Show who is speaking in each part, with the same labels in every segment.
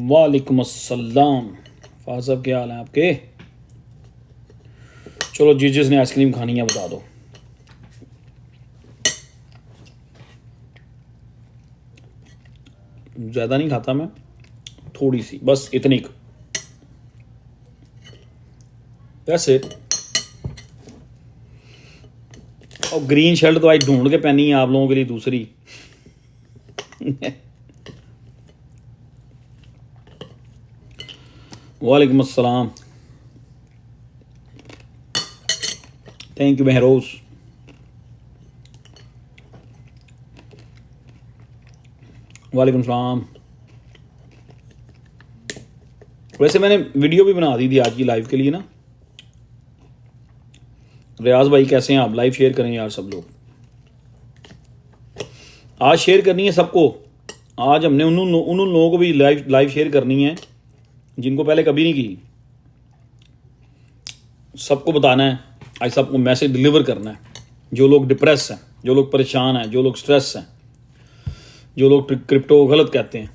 Speaker 1: वालेकुम अस्सलाम। फाज साहब क्या हाल है आपके? चलो जिसने आइसक्रीम खानी है बता दो। ज़्यादा नहीं खाता मैं, थोड़ी सी बस, इतनी। वैसे और ग्रीन शर्ट तो आज ढूंढ के पहनी है आप लोगों के लिए दूसरी। वालेकुम अस्सलाम। Thank you Mehroz. वालेकुम सलाम। वैसे मैंने वीडियो भी बना दी थी आज की लाइव के लिए ना। रियाज भाई कैसे हैं आप? लाइव शेयर करें यार सब लोग। आज शेयर करनी है सबको। आज हमने उन लोगों को भी लाइव शेयर करनी है जिनको पहले कभी नहीं की। सबको बताना है, आज सबको मैसेज डिलीवर करना है। जो लोग डिप्रेस हैं, जो लोग परेशान हैं, जो लोग स्ट्रेस हैं, जो लोग क्रिप्टो गलत कहते हैं।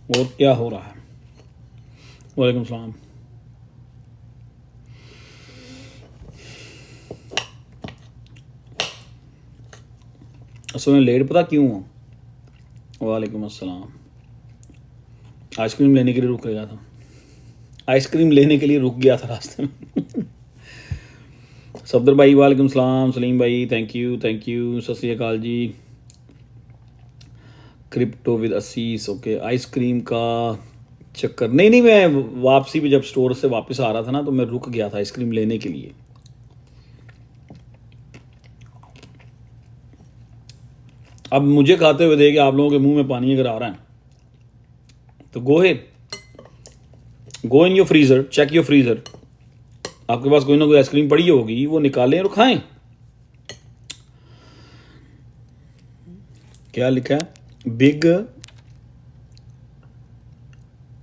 Speaker 1: और क्या हो रहा है? वालेकुम सलाम। असल में लेट पता क्यों हूँ? वालेकुम अस्सलाम। आइसक्रीम लेने के लिए रुक गया था। आइसक्रीम लेने के लिए रुक गया था रास्ते में। सफदर भाई वालेकुम सलाम। सलीम भाई थैंक यू सत श्री अकाल जी। क्रिप्टो विद असीस ओके। आइसक्रीम का चक्कर नहीं, मैं वापसी पे जब स्टोर से वापस आ रहा था ना तो मैं रुक गया था आइसक्रीम लेने के लिए। अब मुझे खाते हुए देख आप लोगों के मुंह में पानी अगर आ रहा है तो go in your freezer, check your freezer. आपके पास कोई ना कोई आइसक्रीम पड़ी होगी, वो निकालें और खाएं। क्या लिखा है? बिग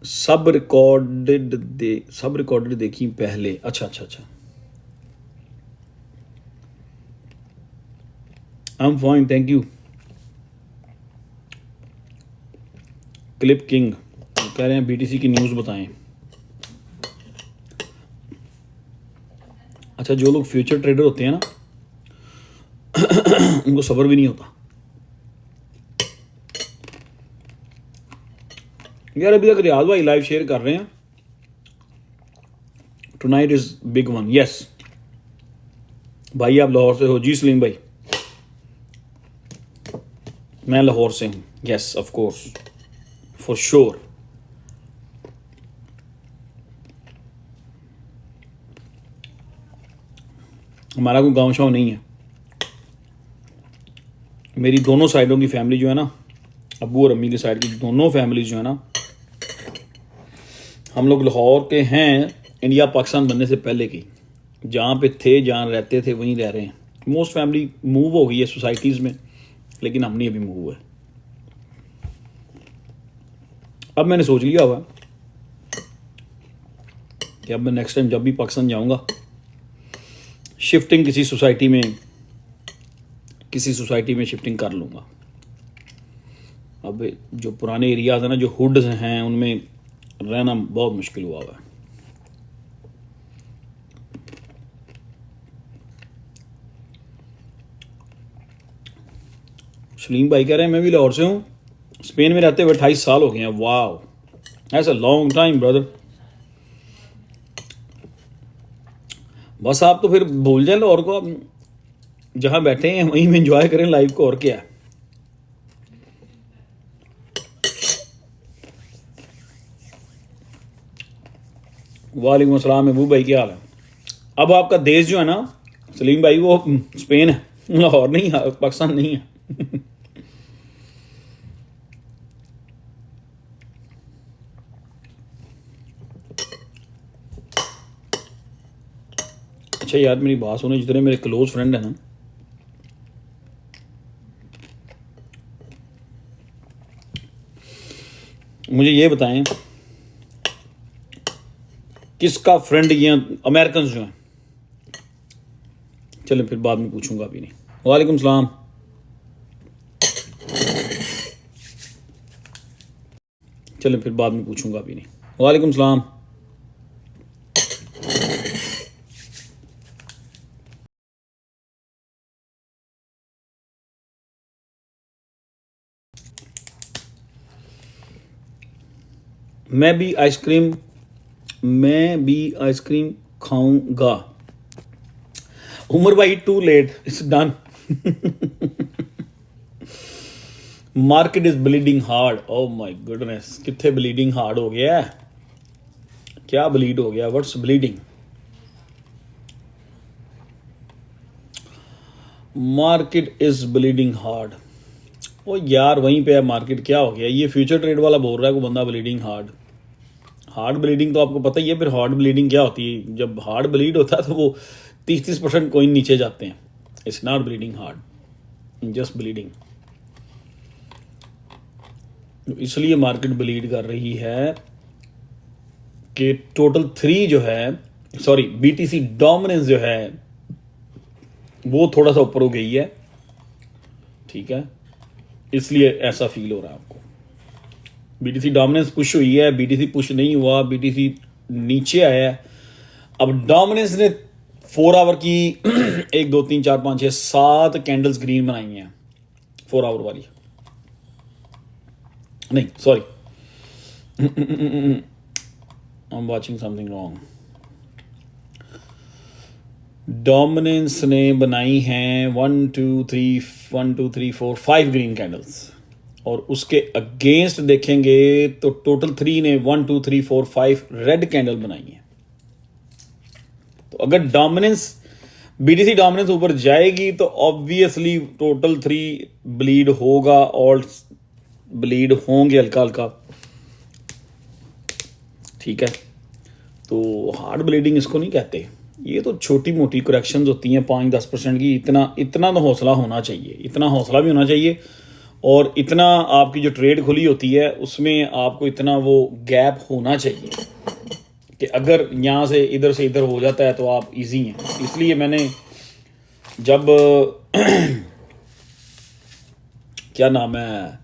Speaker 1: सब रिकॉर्डेड देखी पहले। अच्छा। I am fine thank you. Clip king कह रहे हैं बीटीसी की न्यूज़ बताएं। अच्छा, जो लोग फ्यूचर ट्रेडर होते हैं ना उनको सब्र भी नहीं होता यार। अभी तक रियाज भाई लाइव शेयर कर रहे हैं। Tonight is big one. Yes भाई, आप लाहौर से हो? जी सलीम भाई, मैं लाहौर से हूँ। Yes of course, for sure. हमारा कोई गाँव शाँव नहीं है। मेरी दोनों साइडों की फैमिली जो है ना, अब्बू और अम्मी की साइड की दोनों फैमिलीज जो है ना, हम लोग लाहौर के हैं। इंडिया पाकिस्तान बनने से पहले की, जहाँ पे थे, जहाँ रहते थे वहीं रह रहे हैं। मोस्ट फैमिली मूव हो गई है सोसाइटीज़ में, लेकिन हम नहीं अभी मूव हुए। अब मैंने सोच लिया हुआ कि अब मैं नेक्स्ट टाइम जब भी पाकिस्तान जाऊँगा, शिफ्टिंग किसी सोसाइटी में शिफ्टिंग कर लूँगा। अब जो पुराने एरियाज हैं ना, जो हुड्स हैं, उनमें रहना बहुत मुश्किल हुआ है। सलीम भाई कह रहे हैं मैं भी लाहौर से हूँ, स्पेन में रहते हुए 28 साल हो गए हैं। वाह, ऐसा लॉन्ग टाइम ब्रदर। बस आप तो फिर भूल जाए लाहौर को, आप जहाँ बैठे हैं वहीं में एंजॉय करें लाइफ को, और क्या है। वालेकुम अस्सलाम अबू भाई, क्या हाल है? अब आपका देश जो है ना सलीम भाई, वो स्पेन है, लाहौर नहीं है, पाकिस्तान नहीं है। अच्छा यार मेरी बात सुनो, जितने मेरे क्लोज फ्रेंड है ना, मुझे ये बताएं किसका फ्रेंड ये अमेरिकन जो हैं, चलो फिर बाद में पूछूंगा, अभी नहीं। वालेकुम सलाम। चलो फिर बाद में पूछूंगा, अभी नहीं। वालेकुम सलाम। मैं भी आइसक्रीम खाऊंगा। उमर भाई too late, it's done. Market is bleeding hard. Oh my goodness, कितने ब्लीडिंग हार्ड हो गया है? क्या ब्लीड हो गया? What's bleeding? Market is bleeding hard. Oh यार वहीं पे है मार्केट, क्या हो गया? ये फ्यूचर ट्रेड वाला बोल रहा है को बंदा ब्लीडिंग हार्ड। हार्ड ब्लीडिंग तो आपको पता ही है। फिर हार्ड ब्लीडिंग क्या होती है? जब हार्ड ब्लीड होता है तो वो 30% कोइन नीचे जाते हैं। It's not bleeding hard, just bleeding. इसलिए मार्केट ब्लीड कर रही है कि टोटल 3 जो है, सॉरी बीटीसी डोमिनेंस जो है वो थोड़ा सा ऊपर हो गई है, ठीक है, इसलिए ऐसा फील हो रहा है आपको। बीटीसी डोमिनेंस पुश हुई है, बीटीसी पुश नहीं हुआ, बीटीसी नीचे आया है। अब डोमिनेंस ने 4 आवर की 1 2 3 4 5 6 7 कैंडल्स ग्रीन बनाई हैं, 4 आवर वाली नहीं, sorry, I am watching something wrong. Dominance ने बनाई हैं 1 2 3 4 5 ग्रीन कैंडल्स, और उसके अगेंस्ट देखेंगे तो टोटल 3 ने 1 2 3 4 5 रेड कैंडल बनाई है। तो अगर डोमिनेंस बीटीसी डोमिनेंस ऊपर जाएगी तो ऑब्वियसली टोटल 3 ब्लीड होगा, और ब्लीड होंगे हल्का हल्का, ठीक है। तो हार्ड ब्लीडिंग इसको नहीं कहते, ये तो छोटी मोटी करेक्शंस होती हैं 5-10% की। इतना तो हौसला होना चाहिए, इतना हौसला भी होना चाहिए, और इतना आपकी जो ट्रेड खुली होती है उसमें आपको इतना वो गैप होना चाहिए कि अगर यहाँ से इधर हो जाता है तो आप इजी हैं। इसलिए मैंने जब क्या नाम है,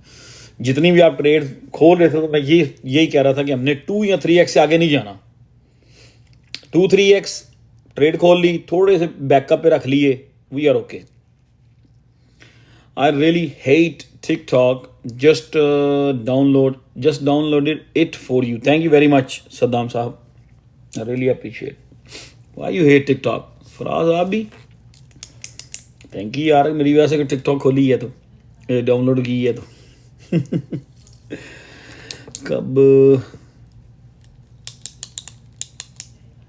Speaker 1: जितनी भी आप ट्रेड खोल रहे थे तो मैं यही कह रहा था कि हमने 2 या 3x से आगे नहीं जाना। 2-3x ट्रेड खोल ली, थोड़े से बैकअप पे रख लिए, we are okay. I really hate TikTok, just downloaded it for you. Thank you very much, Saddam साहब, I really appreciate. Why you hate TikTok? Faraz आप भी थैंक यू यार, मेरी वजह से TikTok खोली है तो डाउनलोड की है तो कब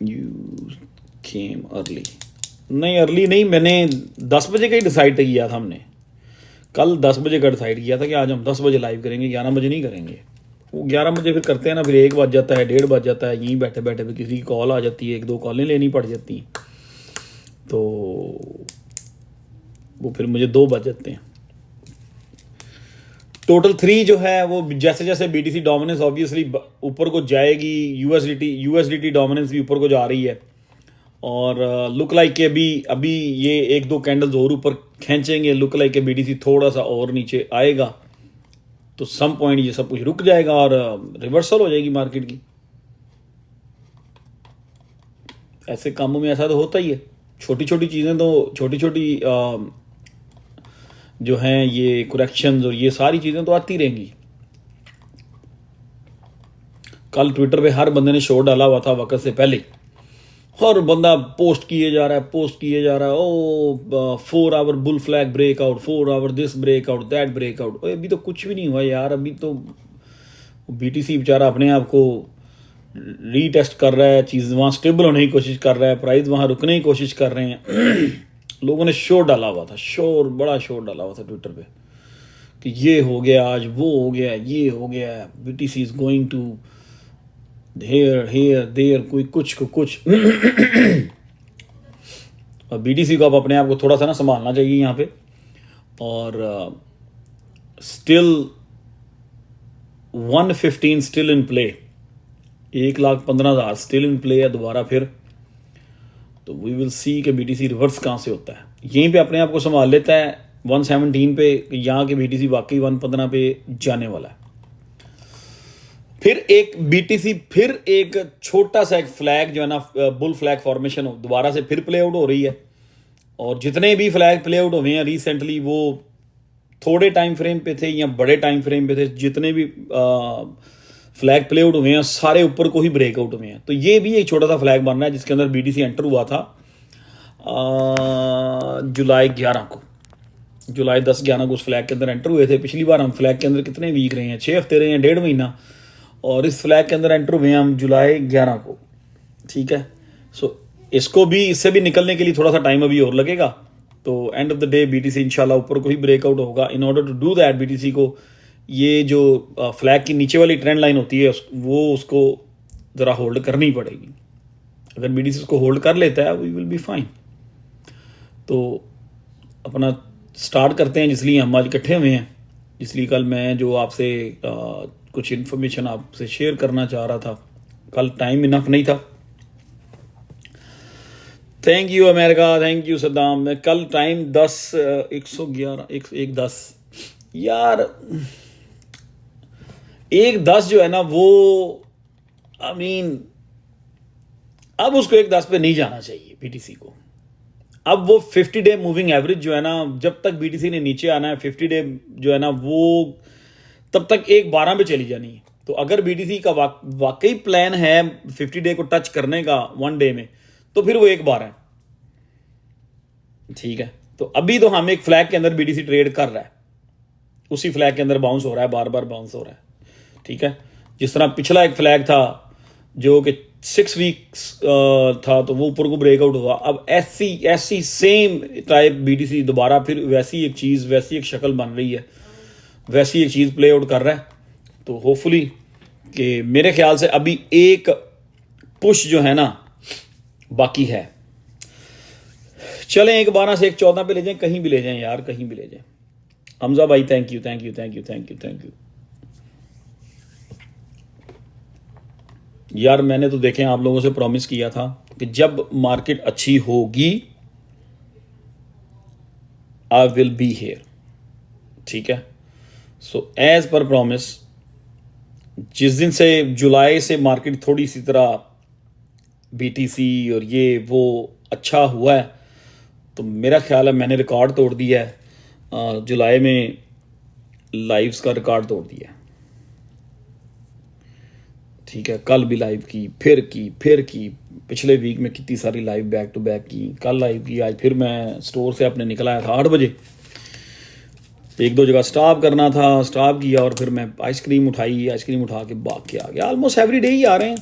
Speaker 1: यू केम अर्ली? नहीं अर्ली नहीं, मैंने 10 बजे का ही डिसाइड किया था। हमने कल 10 बजे का डिसाइड किया था कि आज हम 10 बजे लाइव करेंगे, 11 बजे नहीं करेंगे। वो 11 बजे फिर करते हैं ना, फिर 1 बज जाता है, 1:30 बज जाता है, यहीं बैठे बैठे फिर किसी की कॉल आ जाती है, 1-2 कॉलें लेनी पड़ जाती हैं, तो वो फिर मुझे 2 बज जाते हैं। टोटल 3 जो है वो जैसे जैसे बीटीसी डोमिनेंस ऑब्वियसली ऊपर को जाएगी, यूएसडीटी डोमिनेंस भी ऊपर को जा रही है, और लुक लाइक के अभी ये 1-2 कैंडल्स और ऊपर खींचेंगे, लुक लाइक के बीटीसी थोड़ा सा और नीचे आएगा, तो सम पॉइंट ये सब कुछ रुक जाएगा और रिवर्सल हो जाएगी मार्केट की। ऐसे कामों में ऐसा तो होता ही है, छोटी छोटी चीज़ें तो छोटी जो हैं ये करेक्शंस और ये सारी चीज़ें तो आती रहेंगी। कल ट्विटर पे हर बंदे ने शो डाला हुआ था वक्त से पहले, हर बंदा पोस्ट किए जा रहा है, oh 4 hour bull flag breakout, 4 hour this breakout, that breakout. अभी तो कुछ भी नहीं हुआ यार, अभी तो बीटीसी बेचारा अपने आप को रीटेस्ट कर रहा है, चीज़ वहाँ स्टेबल होने की कोशिश कर रहा है, प्राइस वहाँ रुकने की कोशिश कर रहे हैं। लोगों ने शोर डाला हुआ था, बड़ा शोर डाला हुआ था ट्विटर पे कि ये हो गया आज, वो हो गया, ये हो गया, BTC is going to here there, कोई कुछ को कुछ। बीटीसी को अब अपने आप को थोड़ा सा ना संभालना चाहिए यहाँ पे। और still 115 still in play, 1,15,000 still in play है दोबारा फिर। तो वी विल सी कि बीटीसी रिवर्स कहाँ से होता है। यहीं पे अपने आप को संभाल लेता है 117 पे, यहाँ के बीटीसी वाकई 115 पे जाने वाला है। फिर एक बीटीसी, फिर एक छोटा सा एक फ्लैग जो है ना, बुल फ्लैग फॉर्मेशन दोबारा से फिर प्ले आउट हो रही है। और जितने भी फ्लैग प्ले आउट हुए हैं रिसेंटली, वो थोड़े टाइम फ्रेम पे थे या बड़े टाइम फ्रेम पे थे, जितने भी फ्लैग प्ले आउट हुए हैं सारे ऊपर को ही ब्रेकआउट हुए हैं। तो ये भी एक छोटा सा फ्लैग बन रहा है जिसके अंदर बीटीसी एंटर हुआ था जुलाई 11 को, जुलाई 10-11 को उस फ्लैग के अंदर एंटर हुए थे। पिछली बार हम फ्लैग के अंदर कितने वीक रहे हैं, 6 हफ्ते रहे हैं, 1.5 महीना। और इस फ्लैग के अंदर एंटर हुए हैं हम जुलाई 11 को, ठीक है। सो इसको भी, इससे भी निकलने के लिए थोड़ा सा टाइम अभी और लगेगा। तो end of the day BTC इंशाल्लाह ऊपर को ही ब्रेकआउट होगा। In order to do that BTC को ये जो फ्लैग की नीचे वाली ट्रेंड लाइन होती है वो उसको ज़रा होल्ड करनी पड़ेगी। अगर बीटीसी उसको होल्ड कर लेता है वी विल बी फाइन। तो अपना स्टार्ट करते हैं, जिसलिए हम आज इकट्ठे हुए हैं, इसलिए कल मैं जो आपसे कुछ इन्फॉर्मेशन आपसे शेयर करना चाह रहा था, कल टाइम इनफ नहीं था। Thank you America, thank you Saddam. मैं कल टाइम 1:10 यार 1:10 जो है ना वो आई मीन अब उसको 1:10 पे नहीं जाना चाहिए बीटीसी को। अब वो 50 डे मूविंग एवरेज जो है ना, जब तक बीटीसी ने नीचे आना है 50 डे जो है ना वो तब तक 1:12 पे चली जानी है। तो अगर बीटीसी का वाकई प्लान है 50 डे को टच करने का 1 डे में, तो फिर वो 1:12 है, ठीक है। तो अभी तो हम एक फ्लैग के अंदर बीटीसी ट्रेड कर रहा है, उसी फ्लैग के अंदर बाउंस हो रहा है, बार बार बाउंस हो रहा है, ठीक है। जिस तरह पिछला एक फ्लैग था जो कि 6 वीक्स था, तो वो ऊपर को ब्रेकआउट हुआ। अब ऐसी सेम टाइप बीटीसी दोबारा फिर वैसी एक चीज़, वैसी एक शक्ल बन रही है, वैसी एक चीज़ प्ले आउट कर रहा है। तो होपफुली कि मेरे ख्याल से अभी एक पुश जो है ना बाकी है। चलें 1:12 से 1:14 पे ले जाएं, कहीं भी ले जाएं यार, कहीं भी ले जाएं। हमजा भाई thank you, thank you, thank you, thank you, thank you यार। मैंने तो देखें आप लोगों से प्रॉमिस किया था कि जब मार्केट अच्छी होगी आई विल बी हेयर, ठीक है। सो एज पर प्रॉमिस, जिस दिन से जुलाई से मार्केट थोड़ी सी तरह बीटीसी और ये वो अच्छा हुआ है, तो मेरा ख्याल है मैंने रिकॉर्ड तोड़ दिया है। जुलाई में लाइव्स का रिकॉर्ड तोड़ दिया है, ठीक है। कल भी लाइव की, फिर की, पिछले वीक में कितनी सारी लाइव बैक टू बैक की, कल लाइव की, आज फिर मैं स्टोर से अपने निकल आया था 8 बजे, 1-2 जगह स्टॉप करना था, स्टॉप किया और फिर मैं आइसक्रीम उठाई, आइसक्रीम उठा के भाग के आ गया। ऑलमोस्ट एवरी डे ही आ रहे हैं।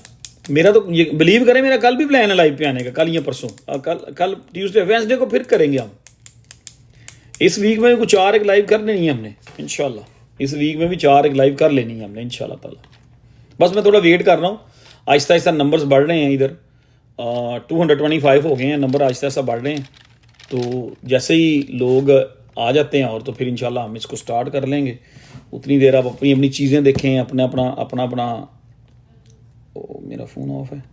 Speaker 1: मेरा तो ये बिलीव करें, मेरा कल भी प्लान है लाइव पे आने का, कल या परसों, कल ट्यूसडे वेंसडे को फिर करेंगे हम। इस वीक में भी कुछ 4 एक लाइव कर लेनी है हमने इंशाल्लाह। इस वीक में भी 4 एक लाइव कर लेनी है हमने इंशाल्लाह ताला। बस मैं थोड़ा वेट कर रहा हूँ, आहिस्ता आहिस्ता नंबर्स बढ़ रहे हैं। इधर 225 हो गए हैं नंबर, आहिस्ता आहिस्ता बढ़ रहे हैं। तो जैसे ही लोग आ जाते हैं और तो फिर इंशाल्लाह हम इसको स्टार्ट कर लेंगे। उतनी देर आप अपनी अपनी चीज़ें देखें, अपना मेरा फ़ोन ऑफ है,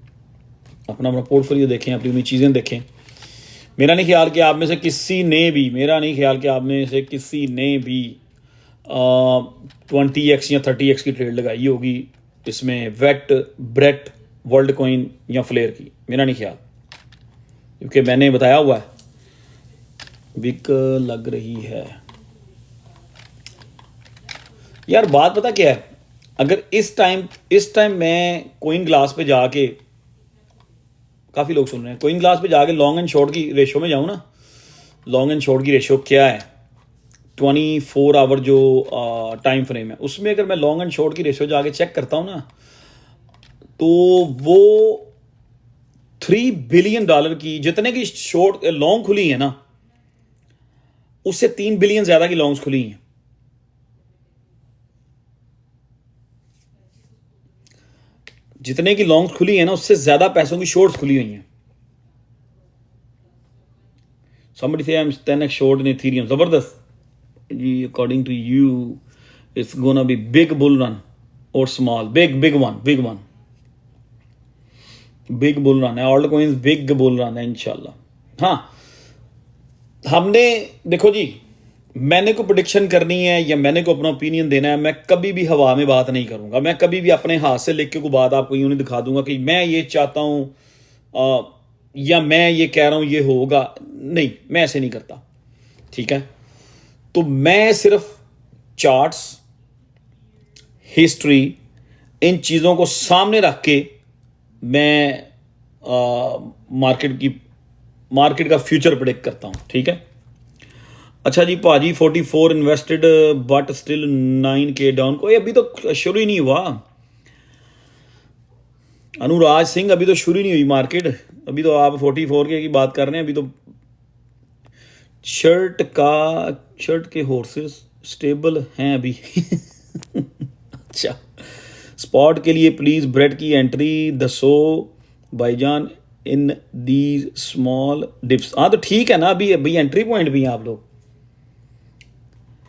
Speaker 1: अपना पोर्टफोलियो देखें, अपनी अपनी चीज़ें देखें। मेरा नहीं ख्याल कि आप में से किसी ने भी 20x या 30x की ट्रेड लगाई होगी इसमें वेट, ब्रेट, वर्ल्ड कॉइन या फ्लेयर की, मेरा नहीं ख्याल, क्योंकि मैंने बताया हुआ है विक लग रही है यार। बात पता क्या है, अगर इस टाइम मैं कोइन ग्लास पे जाके, काफ़ी लोग सुन रहे हैं, कोइन ग्लास पे जाके लॉन्ग एंड शॉर्ट की रेशो में जाऊँ ना, लॉन्ग एंड शॉर्ट की रेशो क्या है 24 आवर जो टाइम फ्रेम है, उसमें अगर मैं लॉन्ग एंड शॉर्ट की रेशो जाके चेक करता हूँ ना, तो वो $3 बिलियन की जितने की शॉर्ट लॉन्ग खुली है ना, उससे 3 बिलियन ज़्यादा की लॉन्ग्स खुली हैं। जितने की लॉन्ग्स खुली है ना, उससे ज़्यादा पैसों की शॉर्ट्स खुली हुई हैं। Somebody say I'm 10x short in Ethereum. Zabardast. According to you, it's gonna be big bull run or small? Big one. Big bull run है. All coins big bull run है इंशाल्लाह. हाँ, हमने देखो जी, मैंने को प्रेडिक्शन करनी है या मैंने को अपना ओपिनियन देना है, मैं कभी भी हवा में बात नहीं करूंगा. मैं कभी भी अपने हाथ से लिख के कोई बात आपको यूं नहीं दिखा दूंगा कि मैं ये चाहता हूं या मैं ये कह रहा हूं ये होगा. नहीं, मैं ऐसे नहीं करता. ठीक है, तो मैं सिर्फ चार्ट्स, हिस्ट्री, इन चीज़ों को सामने रख के मैं मार्केट का फ्यूचर प्रेडिक्ट करता हूं. ठीक है. अच्छा जी, भाजी 44 invested but still 9K down. कोई अभी तो शुरू ही नहीं हुआ. अनुराज सिंह, अभी तो शुरू ही नहीं हुई मार्केट. अभी तो आप 44K की बात कर रहे हैं. अभी तो शर्ट के हॉर्सेस स्टेबल हैं अभी. अच्छा, स्पॉट के लिए प्लीज ब्रेड की एंट्री दसो भाईजान इन दी स्मॉल डिप्स. हाँ, तो ठीक है ना. अभी एंट्री पॉइंट भी हैं आप लोग.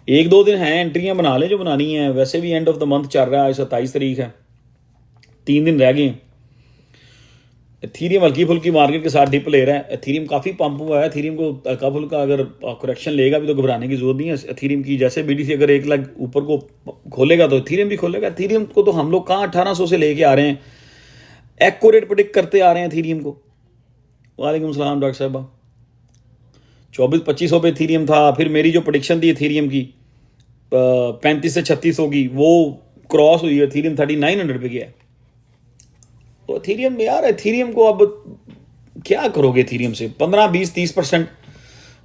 Speaker 1: 1-2 दिन हैं, एंट्रियां बना लें जो बनानी है. वैसे भी एंड ऑफ द मंथ चल रहा है, 27 तारीख है, 3 दिन रह गए हैं. एथीरियम हल्की फुल्की मार्केट के साथ डिप ले रहा है. एथीरियम काफ़ी पंप हुआ है. एथीरियम को हल्का फुल्का अगर करेक्शन लेगा भी तो घबराने की जरूरत नहीं है. एथीरियम की जैसे BTC अगर 1 लाख ऊपर को खोलेगा तो एथीरियम भी खोलेगा. एथीरियम को तो हम लोग कहाँ 1800 से लेके आ रहे हैं, एक्यूरेट प्रेडिक्ट करते आ रहे हैं एथीरियम को. वालेकुम सलाम डॉक्टर साहबा. 2400-2500 पे एथीरियम था. फिर मेरी जो प्रेडिक्शन थी एथीरियम की 35 से 36 होगी, वो क्रॉस हुई. एथीरियम 3900 पे गया है. तो एथीरियम यार, एथीरियम को अब क्या करोगे एथीरियम से? 15, 20, 30%.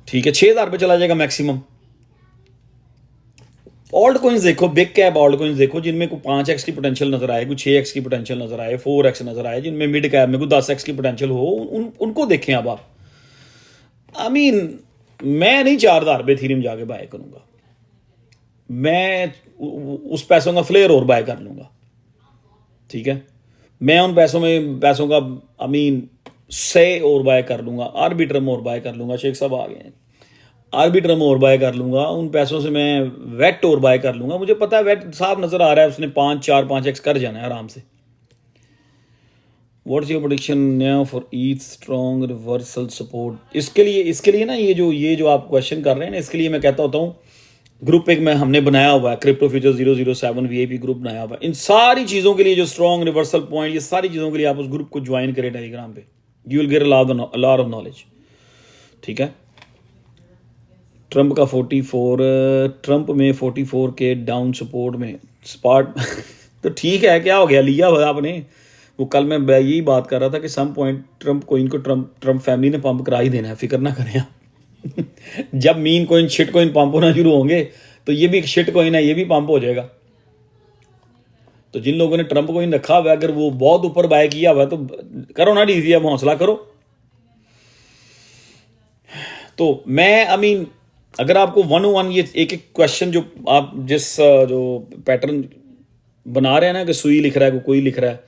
Speaker 1: ठीक है, 6000 पे चला जाएगा मैक्सिमम. ऑल्ट कोइंस देखो, बिग कैप ऑल्ट कोइंस देखो जिनमें को 5x की पोटेंशियल नजर आए, कोई 6x की पोटेंशियल नजर आए, 4x नजर आए, जिनमें मिड कैप में कोई 10x की पोटेंशियल हो, उनको देखें. अब आप मैं नहीं 4000 पे एथीरियम जाके बाय करूंगा. मैं उस पैसों का फ्लेयर और बाय कर लूंगा. ठीक है, मैं उन पैसों का से और बाय कर लूंगा. आर्बिट्रम और बाय कर लूंगा. शेख साहब आ गए हैं. आर्बिट्रम और बाय कर लूंगा. उन पैसों से मैं वेट और बाय कर लूंगा. मुझे पता है वेट साफ नजर आ रहा है, उसने 5-4-5x कर जाना है आराम से. What's your prediction now for ETH strong reversal support? इसके लिए ना ये जो आप क्वेश्चन कर रहे हैं ना, इसके लिए मैं कहता होता हूँ ग्रुप एक में हमने बनाया हुआ है, क्रिप्टो फ्यूचर 007 VIP ग्रुप बनाया हुआ है. इन सारी चीज़ों के लिए जो स्ट्रॉन्ग रिवर्सल पॉइंट, ये सारी चीज़ों के लिए आप उस ग्रुप को ज्वाइन करें टेलीग्राम पे. You will get a lot of knowledge. ठीक है. ट्रंप का 44, ट्रंप में 44K डाउन सपोर्ट में स्पॉट. तो ठीक है, क्या हो गया, लिया हुआ आपने. वो कल मैं यही बात कर रहा था कि सम पॉइंट ट्रंप कोइन को ट्रंप फैमिली ने पंप करा ही देना है. फिक्र ना करें आप. जब mean coin shit coin pump होना शुरू होंगे तो ये भी शिट कोइन है, ये भी पंप हो जाएगा. तो जिन लोगों ने ट्रंप कोइन रखा हुआ है, अगर वो बहुत ऊपर बाय किया हुआ है तो करो ना डीसी, अब हौसला करो. तो मैं अगर आपको 101 ये एक क्वेश्चन जो आप जो पैटर्न बना रहे हैं ना कि सुई लिख रहा है, कोई लिख रहा है,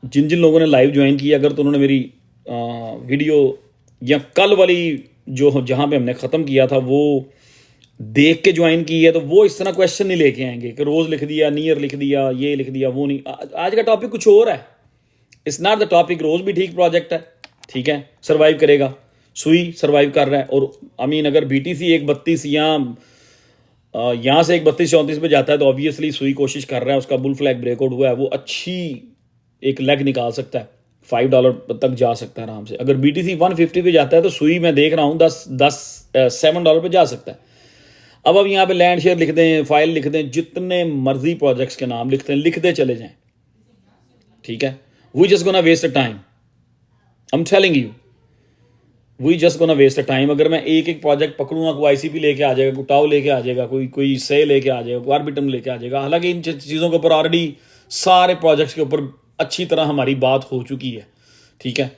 Speaker 1: जिन लोगों ने लाइव ज्वाइन किया, अगर तो उन्होंने मेरी वीडियो या कल वाली जो जहाँ पे हमने ख़त्म किया था वो देख के ज्वाइन की है, तो वो इस तरह क्वेश्चन नहीं लेके आएंगे कि रोज़ लिख दिया, नियर लिख दिया, ये लिख दिया, वो नहीं. आज का टॉपिक कुछ और है. It's not the topic. रोज़ भी ठीक प्रोजेक्ट है, ठीक है, सर्वाइव करेगा. सुई सर्वाइव कर रहा है. और अगर BTC 132 यहाँ से 132-34 पे जाता है तो ऑब्वियसली सुई कोशिश कर रहा है, उसका बुल फ्लैग ब्रेकआउट हुआ है, वो अच्छी एक लेग निकाल सकता है, $5 तक जा सकता है आराम से. अगर BTC 150 पे जाता है तो सुई मैं देख रहा हूँ $7 पे जा सकता है. अब यहाँ पे लैंड शेयर लिख दें, फाइल लिख दें, जितने मर्जी प्रोजेक्ट्स के नाम लिखते चले जाएं. ठीक है, we just gonna waste a time. I am telling you, we just gonna waste a time. अगर मैं एक प्रोजेक्ट पकड़ूंगा, कोई ICP लेके आ जाएगा, कोई टाओ लेके आ जाएगा, कोई से लेके आ जाएगा, कोई आर्बिट्रम लेके आ जाएगा. हालांकि इन चीज़ों के ऊपर ऑलरेडी सारे प्रोजेक्ट्स के ऊपर अच्छी तरह हमारी बात हो चुकी है. ठीक है,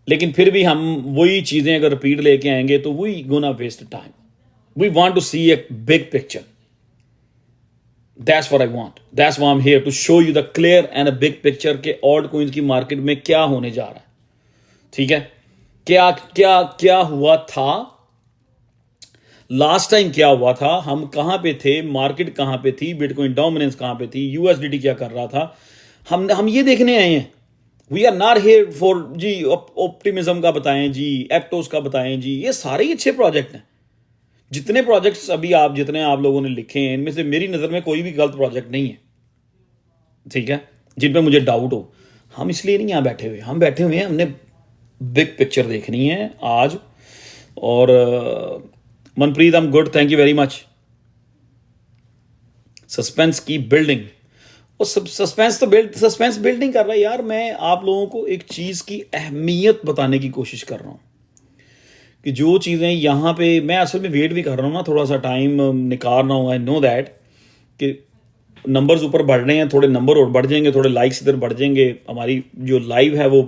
Speaker 1: लेकिन फिर भी हम वही चीज़ें अगर रिपीट लेके आएंगे तो we gonna waste time. We want to see a big picture. That's what I want. That's why I am here to show you the clear and a big picture के ऑल्ट कोइंस की market में क्या होने जा रहा है. ठीक है, क्या क्या क्या हुआ था लास्ट टाइम क्या हुआ था, हम कहाँ पे थे, मार्केट कहाँ पे थी, बिटकॉइन डोमिनेंस कहाँ पे थी, यूएसडीटी क्या कर रहा था, हम ये देखने आए हैं। We are not here for जी ऑप्टिमिज्म का बताएं जी, एप्टोस का बताएं जी, ये सारे ही अच्छे प्रोजेक्ट हैं। जितने प्रोजेक्ट्स अभी जितने आप लोगों ने लिखे हैं, इनमें से मेरी नज़र में कोई भी गलत प्रोजेक्ट नहीं है, ठीक है, जिन पे मुझे डाउट हो। हम इसलिए नहीं यहाँ बैठे हुए, हम बैठे हुए हैं, हमने बिग पिक्चर देखनी है आज। और Manpreet, I am good, thank you very much. Suspense की बिल्डिंग, वो सब सस्पेंस बिल्डिंग कर रहा है यार। मैं आप लोगों को एक चीज़ की अहमियत बताने की कोशिश कर रहा हूँ कि जो चीज़ें यहाँ पे, मैं असल में वेट भी कर रहा हूँ ना, थोड़ा सा टाइम निकाल रहा हूँ। आई नो दैट कि नंबर्स ऊपर बढ़ रहे हैं, थोड़े नंबर और बढ़ जाएंगे, थोड़े लाइक्स इधर बढ़ जाएंगे, हमारी जो लाइव है वो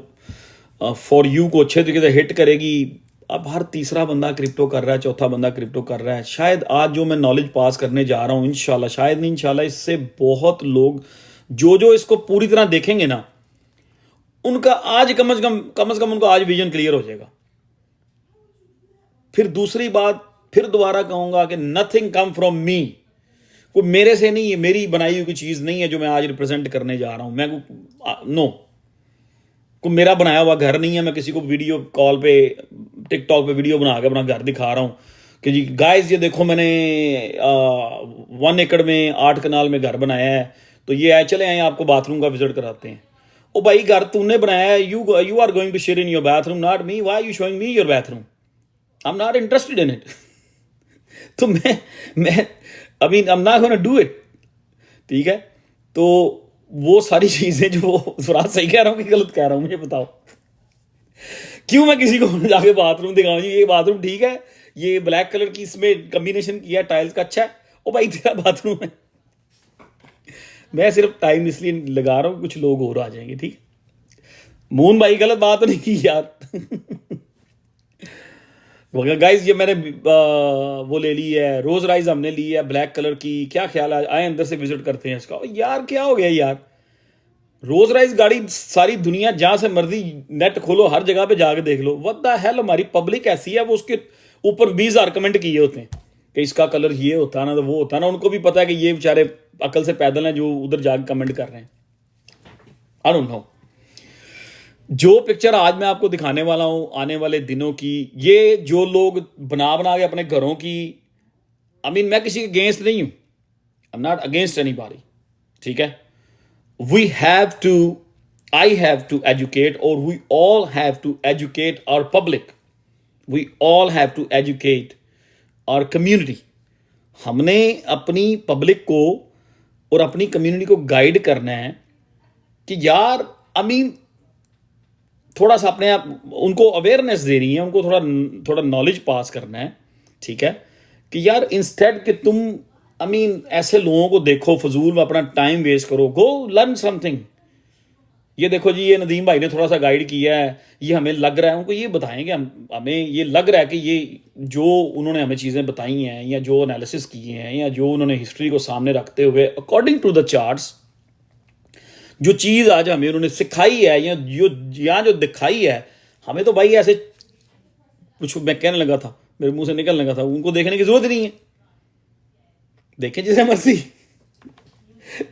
Speaker 1: फॉर यू को अच्छे तरीके से हिट करेगी। अब हर तीसरा बंदा क्रिप्टो कर रहा है, चौथा बंदा क्रिप्टो कर रहा है। शायद आज जो मैं नॉलेज पास करने जा रहा हूँ, इंशाल्लाह, शायद नहीं इंशाल्लाह, इससे बहुत लोग जो इसको पूरी तरह देखेंगे ना, उनका आज कम से कम उनको आज विजन क्लियर हो जाएगा। फिर दूसरी बात, फिर दोबारा कहूंगा कि नथिंग कम फ्रॉम मी, कोई मेरे से नहीं है, मेरी बनाई हुई कोई चीज़ नहीं है जो मैं आज रिप्रेजेंट करने जा रहा हूं। मैं नो, कोई मेरा बनाया हुआ घर नहीं है। मैं किसी को वीडियो कॉल पे, टिकटॉक पे वीडियो बना के अपना घर दिखा रहा हूं कि जी गाइस ये देखो मैंने 1 एकड़ में 8 कनाल में घर बनाया है, तो ये है, चले आए आपको बाथरूम का विजिट कराते हैं। ओ भाई, घर तूने बनाया है, you are going to share in your bathroom, not me. Why you showing me your bathroom? I am not interested in it. तो मैं I mean I am not gonna do it, ठीक है। तो वो सारी चीजें जो फराज सही कह रहा हूँ कि गलत कह रहा हूँ, मुझे बताओ। क्यों मैं किसी को जाके बाथरूम दिखाऊं, ये बाथरूम ठीक है, ये ब्लैक कलर की इसमें कॉम्बिनेशन किया टाइल्स का, अच्छा है। ओ भाई तेरा बाथरूम है। मैं सिर्फ टाइम इसलिए लगा रहा हूँ कुछ लोग और आ जाएंगे, ठीक है। मून भाई गलत बात तो नहीं की यार। गाइस ये मैंने वो ले ली है, रोज राइज हमने ली है ब्लैक कलर की। क्या ख्याल है, आए अंदर से विजिट करते हैं इसका। यार क्या हो गया यार, रोज राइज गाड़ी सारी दुनिया जहां से मर्जी नेट खोलो, हर जगह पे जाके देख लो। व्हाट द हेल, हमारी पब्लिक ऐसी है, वो उसके ऊपर 20,000 कमेंट किए होते हैं कि इसका कलर ये होता ना, तो वो होता ना। उनको भी पता है कि ये बेचारे अकल से पैदल हैं जो उधर जाके कमेंट कर रहे हैं। आई डोंट नो। जो पिक्चर आज मैं आपको दिखाने वाला हूं आने वाले दिनों की, ये जो लोग बना के अपने घरों की, आई मीन मैं किसी के अगेंस्ट नहीं हूं, I am not against anybody, ठीक है। We have to, I have to educate, और we all have to educate our public, we all have to educate our community. हमने अपनी पब्लिक को और अपनी कम्युनिटी को गाइड करना है कि यार, आई मीन थोड़ा सा अपने आप उनको अवेयरनेस देनी है, उनको थोड़ा नॉलेज पास करना है, ठीक है। कि यार इंस्टेड कि तुम आई मीन ऐसे लोगों को देखो, फजूल में अपना टाइम वेस्ट करो, गो लर्न समथिंग। ये देखो जी, ये नदीम भाई ने थोड़ा सा गाइड किया है, ये हमें लग रहा है, उनको ये बताएंगे, हमें ये लग रहा है कि ये जो उन्होंने हमें चीज़ें बताई हैं, या जो एनालिसिस किए हैं, या जो उन्होंने हिस्ट्री को सामने रखते हुए अकॉर्डिंग टू द चार्ट्स जो चीज़ आज हमें उन्होंने सिखाई है, या जो दिखाई है हमें, तो भाई ऐसे कुछ मैं कहने लगा था, मेरे मुंह से निकलने लगा था, उनको देखने की जरूरत ही नहीं है, देखें जिसे मर्जी।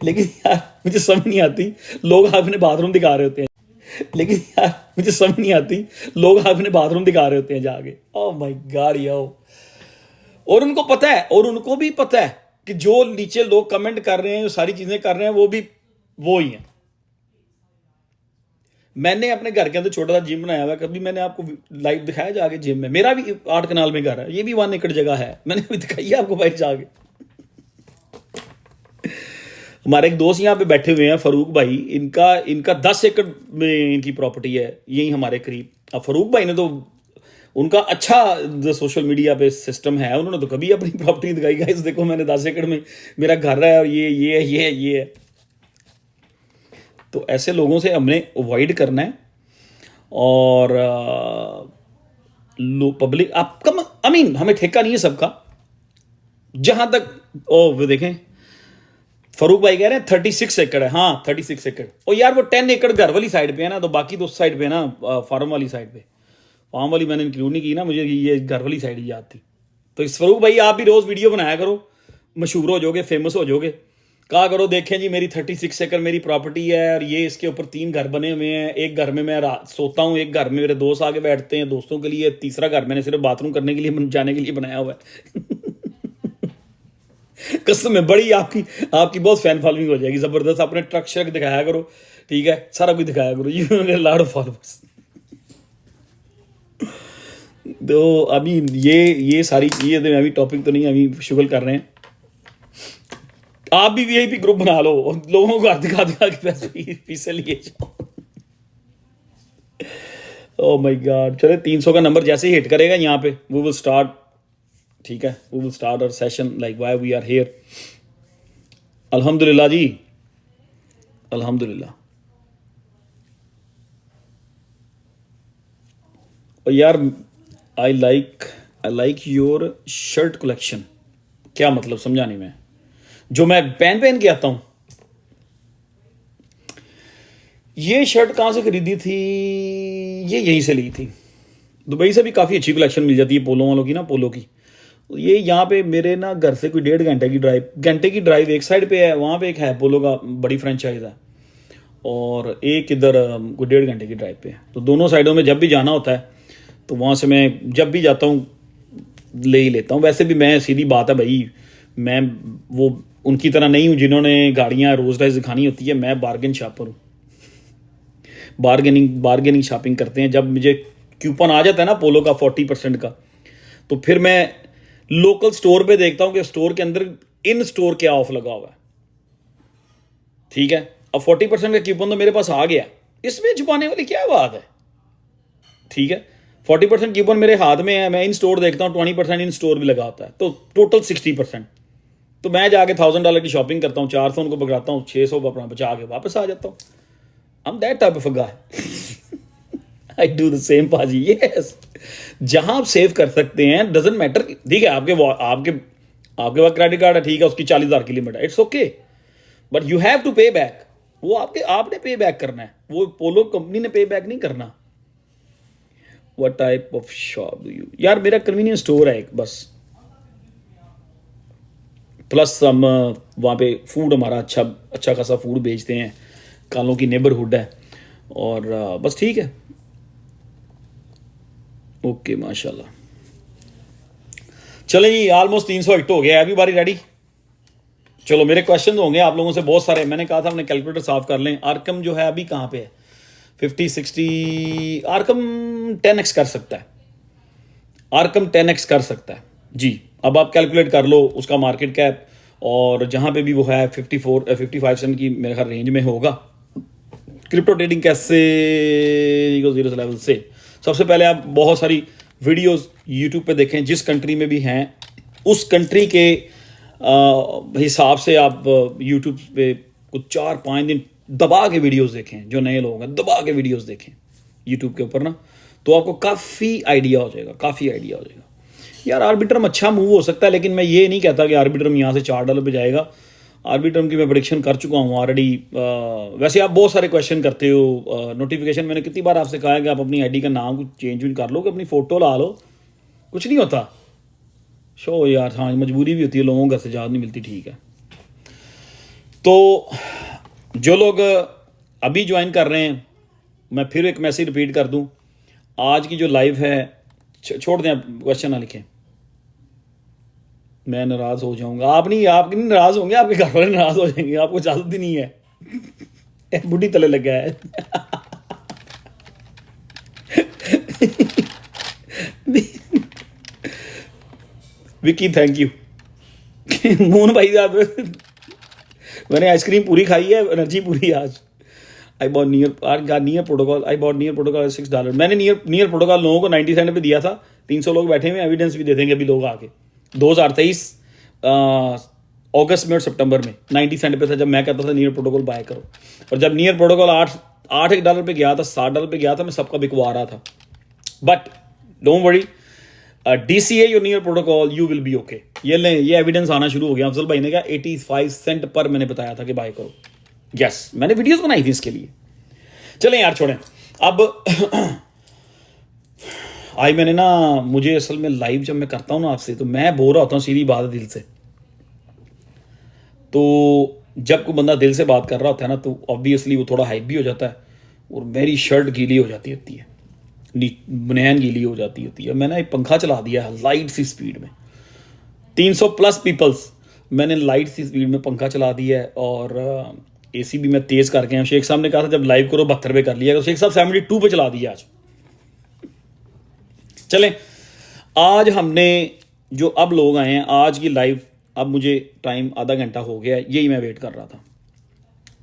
Speaker 1: लेकिन यार मुझे समझ नहीं आती, लोग अपने बाथरूम दिखा रहे होते हैं, लेकिन यार मुझे समझ नहीं आती, लोग अपने बाथरूम दिखा रहे होते हैं जाके। ओह माय गॉड याओ। और उनको पता है, और उनको भी पता है कि जो नीचे लोग कमेंट कर रहे हैं, जो सारी चीजें कर रहे हैं, वो भी वो ही है। मैंने अपने घर के अंदर छोटा सा जिम बनाया हुआ है, कभी मैंने आपको लाइव दिखाया जाके जिम में। मेरा भी 8 कनाल में घर है, ये भी 1 एकड़ जगह है, मैंने अभी दिखाई है आपको भाई जाके। हमारे एक दोस्त यहाँ पे बैठे हुए हैं, फरूक भाई, इनका 10 एकड़ में इनकी प्रॉपर्टी है, यही हमारे करीब। अब फरूक भाई ने तो उनका अच्छा सोशल मीडिया पे सिस्टम है, उन्होंने तो कभी अपनी प्रॉपर्टी दिखाई, गाइस देखो मैंने 10 एकड़ में मेरा घर है, और ये है। तो ऐसे लोगों से हमने अवॉइड करना है। और पब्लिक आपका, आई मीन हमें ठेका नहीं है सबका। जहां तक वो देखें, फरूक भाई कह रहे हैं 36 एकड़ है। हाँ 36 एकड़। और यार वो 10 एकड़ घर वाली साइड पे है ना, तो बाकी तो उस साइड पे है ना, फार्म वाली साइड पे। फार्म वाली मैंने इंक्लूड नहीं की ना, मुझे ये घर वाली साइड ही याद थी। तो स्वरूप भाई आप भी रोज वीडियो बनाया करो, मशहूर हो जाओगे, फेमस हो जाओगे। कहा करो देखें जी मेरी 36 एकड़ मेरी प्रॉपर्टी है और ये इसके ऊपर 3 घर बने हुए हैं, एक घर में मैं सोता हूँ, एक घर में मेरे दोस्त आके बैठते हैं दोस्तों के लिए, तीसरा घर मैंने सिर्फ बाथरूम करने के लिए जाने के लिए बनाया हुआ है। कसम है, बड़ी आपकी आपकी बहुत फैन फॉलोइंग हो जाएगी जबरदस्त। अपने ट्रक श्रक दिखाया करो, ठीक है, सारा कुछ दिखाया करो, यू लॉट ऑफ फॉलोअर्स। तो अभी ये सारी चीजें तो अभी टॉपिक तो नहीं, अभी शुगल कर रहे हैं। आप भी वीआईपी ग्रुप बना लो और लोगों को दिखा दिखा के पैसे लिए जाओ। ओह माय गॉड, चले 300 का नंबर जैसे ही हिट करेगा यहाँ पे वी विल स्टार्ट, ठीक है, we will start our session like why we are here. अल्हम्दुलिल्लाह जी, अल्हम्दुलिल्लाह। और यार I like your shirt collection. क्या मतलब समझा नहीं मैं, जो मैं पहन के आता हूं। ये शर्ट कहां से खरीदी थी? ये यहीं से ली थी, दुबई से भी काफ़ी अच्छी कलेक्शन मिल जाती है पोलो वालों की ना, पोलो की। ये यहाँ पे मेरे ना घर से कोई 1.5 घंटे की ड्राइव एक साइड पे है, वहाँ पे एक है पोलो का बड़ी फ्रेंचाइज है, और एक इधर कोई 1.5 घंटे की ड्राइव पे है। तो दोनों साइडों में जब भी जाना होता है तो वहाँ से मैं जब भी जाता हूँ ले ही लेता हूँ। वैसे भी मैं, सीधी बात है भाई, मैं वो उनकी तरह नहीं हूँ जिन्होंने गाड़ियाँ रोज राइज दिखानी होती है। मैं बार्गेन शॉपर हूँ, बार्गेनिंग शॉपिंग करते हैं। जब मुझे कूपन आ जाता है ना पोलो का 40% का, तो फिर मैं लोकल स्टोर पे देखता हूँ कि स्टोर के अंदर इन स्टोर क्या ऑफ लगा हुआ है, ठीक है। अब 40% का कूपन तो मेरे पास आ गया, इसमें छुपाने वाली क्या बात है, ठीक है। 40% कूपन मेरे हाथ में है, मैं इन स्टोर देखता हूँ 20% इन स्टोर भी लगा होता है, तो टोटल 60%। तो मैं जाके $1000 की शॉपिंग करता हूँ, 400 उनको पकड़ाता हूँ, 600 अपना बचा के वापस आ जाता हूँ। I'm that type of a guy. I do the same पाजी, yes. जहां आप सेव कर सकते हैं डजेंट मैटर, ठीक है। आपके पास क्रेडिट कार्ड है, ठीक है, उसकी 40,000 की लिमिट है, it's okay, but you have to pay back. वो आपने पे बैक करना है, वो पोलो कंपनी ने पे बैक नहीं करना। What type of shop do you? यार मेरा कन्वीनियंस स्टोर है एक बस, प्लस हम वहाँ पे फूड हमारा अच्छा खासा फूड बेचते हैं, कालों की नेबरहुड है, और बस ठीक है, ओके माशाल्लाह। चले जी, ऑलमोस्ट 300 हिट हो गया, एवरीबॉडी रेडी? चलो मेरे क्वेश्चन होंगे आप लोगों से बहुत सारे। मैंने कहा था अपने कैलकुलेटर साफ कर लें। आरकम जो है अभी कहाँ पे है? 50 60। आरकम 10x कर सकता है, आरकम 10x कर सकता है जी। अब आप कैलकुलेट कर लो उसका मार्केट कैप, और जहाँ पे भी वो है 55 सेंट की मेरे ख्याल रेंज में होगा। क्रिप्टो ट्रेडिंग कैसे जीरो लेवल से? सबसे पहले आप बहुत सारी वीडियोस यूट्यूब पे देखें, जिस कंट्री में भी हैं उस कंट्री के हिसाब से आप यूट्यूब पे कुछ 4-5 दिन दबा के वीडियोस देखें। जो नए लोग हैं दबा के वीडियोस देखें यूट्यूब के ऊपर ना, तो आपको काफ़ी आइडिया हो जाएगा, यार आर्बिट्रम अच्छा मूव हो सकता है, लेकिन मैं ये नहीं कहता कि आर्बिट्रम यहाँ से $4 पे जाएगा। आर्बिट्रम की मैं प्रेडिक्शन कर चुका हूँ ऑलरेडी। वैसे आप बहुत सारे क्वेश्चन करते हो, नोटिफिकेशन मैंने कितनी बार आपसे कहा है कि आप अपनी आईडी का नाम कुछ चेंज कर लो, कि अपनी फ़ोटो ला लो, कुछ नहीं होता। शो यार, हाँ मजबूरी भी होती है, लोगों को घर से इजाज़त नहीं मिलती, ठीक है। तो जो लोग अभी ज्वाइन कर रहे हैं, मैं फिर एक मैसेज रिपीट कर दूं, आज की जो लाइव है छोड़ दें, क्वेश्चन ना लिखें, मैं नाराज़ हो जाऊंगा। आप नहीं नाराज़ होंगे, आपके घर वाले नाराज़ हो जाएंगे, आपको इजाज़त ही नहीं है। बुढ़ी तले लगा है। Vicky thank you. मून भाई साहब, मैंने आइसक्रीम पूरी खाई है, एनर्जी पूरी आज। I bought near protocol $6। मैंने नियर प्रोटोकॉल लोगों को 90 सेंट पे दिया था। 300 लोग बैठे हुए, एविडेंस भी दे देंगे अभी लोग आके। 2023 अगस्त में और सितंबर में 90 सेंट पे था जब मैं कहता था नियर प्रोटोकॉल बाय करो, और जब नियर प्रोटोकॉल $8 पे गया था, $60 पे गया था, मैं सबका बिकवा रहा था। But don't worry, DCA your near protocol, you will be okay. ये एविडेंस आना शुरू हो गया। अफजल भाई ने कहा 85 सेंट पर मैंने बताया था कि बाय करो। यस, मैंने वीडियोस बनाई थी इसके लिए। चलें यार छोड़ें। अब आज मैंने ना, मुझे असल में लाइव जब मैं करता हूँ ना आपसे, तो मैं बोर होता हूँ, सीधी बात है, दिल से। तो जब कोई बंदा दिल से बात कर रहा होता है ना, तो ऑब्वियसली वो थोड़ा हाइप भी हो जाता है, और मेरी शर्ट गीली हो जाती होती है, बनियान गीली हो जाती होती है। मैंने एक पंखा चला दिया है लाइट सी स्पीड में, 300 प्लस पीपल्स, मैंने लाइट सी स्पीड में पंखा चला दिया है, और एसी भी मैं तेज़ करके आया। शेख साहब ने कहा था जब लाइव करो 72 पे कर लिया, तो शेख साहब 72 पे चला दिया आज। चलें, आज हमने जो अब लोग आए हैं आज की लाइव, अब मुझे टाइम आधा घंटा हो गया है, यही मैं वेट कर रहा था।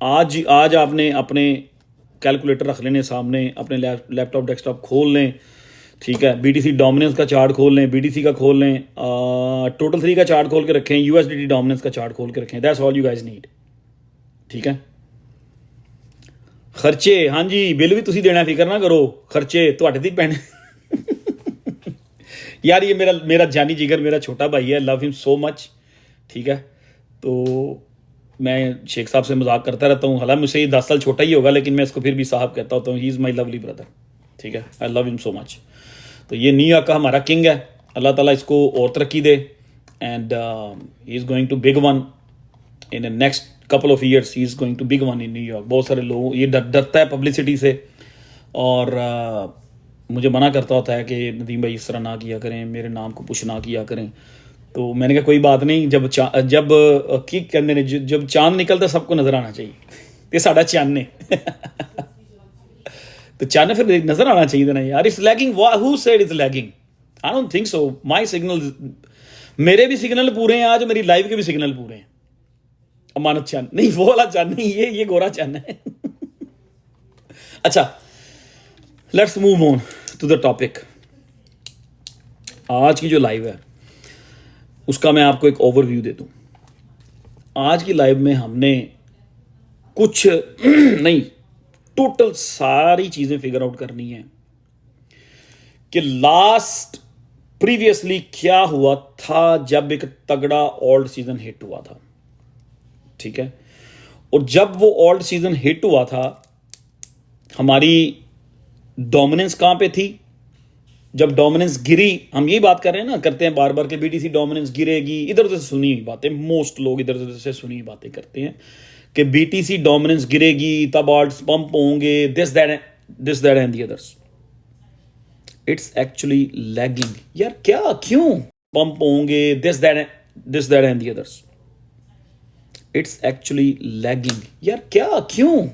Speaker 1: आज आपने अपने कैलकुलेटर रख लेने सामने, अपने लैपटॉप डेस्कटॉप खोल लें, ठीक है, बीटीसी डोमिनेंस का चार्ट खोल लें, बीटीसी का खोल लें, टोटल 3 का चार्ट खोल के रखें, यूएसडीटी डोमिनेंस का चार्ट खोल के रखें। That's all you guys need, ठीक है। खर्चे, हाँ जी, बिल भी तुसी देना, फिक्र ना करो, खर्चे तुहाडे ते पैने। यार ये मेरा जानी जिगर, मेरा छोटा भाई है, लव हिम सो मच, ठीक है। तो मैं शेख साहब से मजाक करता रहता हूँ, हालांकि मुझसे ये 10 साल छोटा ही होगा, लेकिन मैं इसको फिर भी साहब कहता होता हूँ। He is my lovely brother, ठीक है, I love him so much. तो ये न्यूयॉर्क का हमारा किंग है, अल्लाह ताला इसको और तरक्की दे, and he is going to big one in the next couple of years, he is going to big one in New York. बहुत सारे लोग ये डरता है पब्लिसिटी से, और मुझे मना करता होता है कि नदीम भाई इस तरह ना किया करें, मेरे नाम को पुश ना किया करें। तो मैंने कहा कोई बात नहीं, जब की कहते ने जब चांद निकलता सबको नजर आना चाहिए, ये साडा चांद ने। तो चांद फिर नजर आना चाहिए ना यार। It's lagging, who said it's lagging? I don't think so. My signal, मेरे भी सिग्नल पूरे हैं आज, मेरी लाइव के भी सिग्नल पूरे हैं। अमानत चांद नहीं, वो वाला चांद नहीं, ये गोरा चांद है। अच्छा, let's move on to the topic. आज की जो लाइव है उसका मैं आपको एक ओवरव्यू दे दूं। आज की लाइव में हमने कुछ नहीं, टोटल सारी चीजें फिगर आउट करनी है कि लास्ट प्रीवियसली क्या हुआ था जब एक तगड़ा ओल्ड सीजन हिट हुआ था, ठीक है। और जब वो ओल्ड सीजन हिट हुआ था, हमारी डोमिनेंस कहां पे थी? जब डोमिनेंस गिरी, हम यही बात कर रहे हैं ना, करते हैं बार बार कि बीटीसी डोमिनेंस गिरेगी, इधर उधर से सुनी हुई बातें, मोस्ट लोग इधर उधर से सुनी हुई बातें करते हैं कि बीटीसी डोमिनेंस गिरेगी, तब ऑल्ट्स पंप होंगे, this that and the others. It's actually lagging. यार क्या, क्यों पंप होंगे, this that and the others? It's actually lagging. यार क्या, क्यों?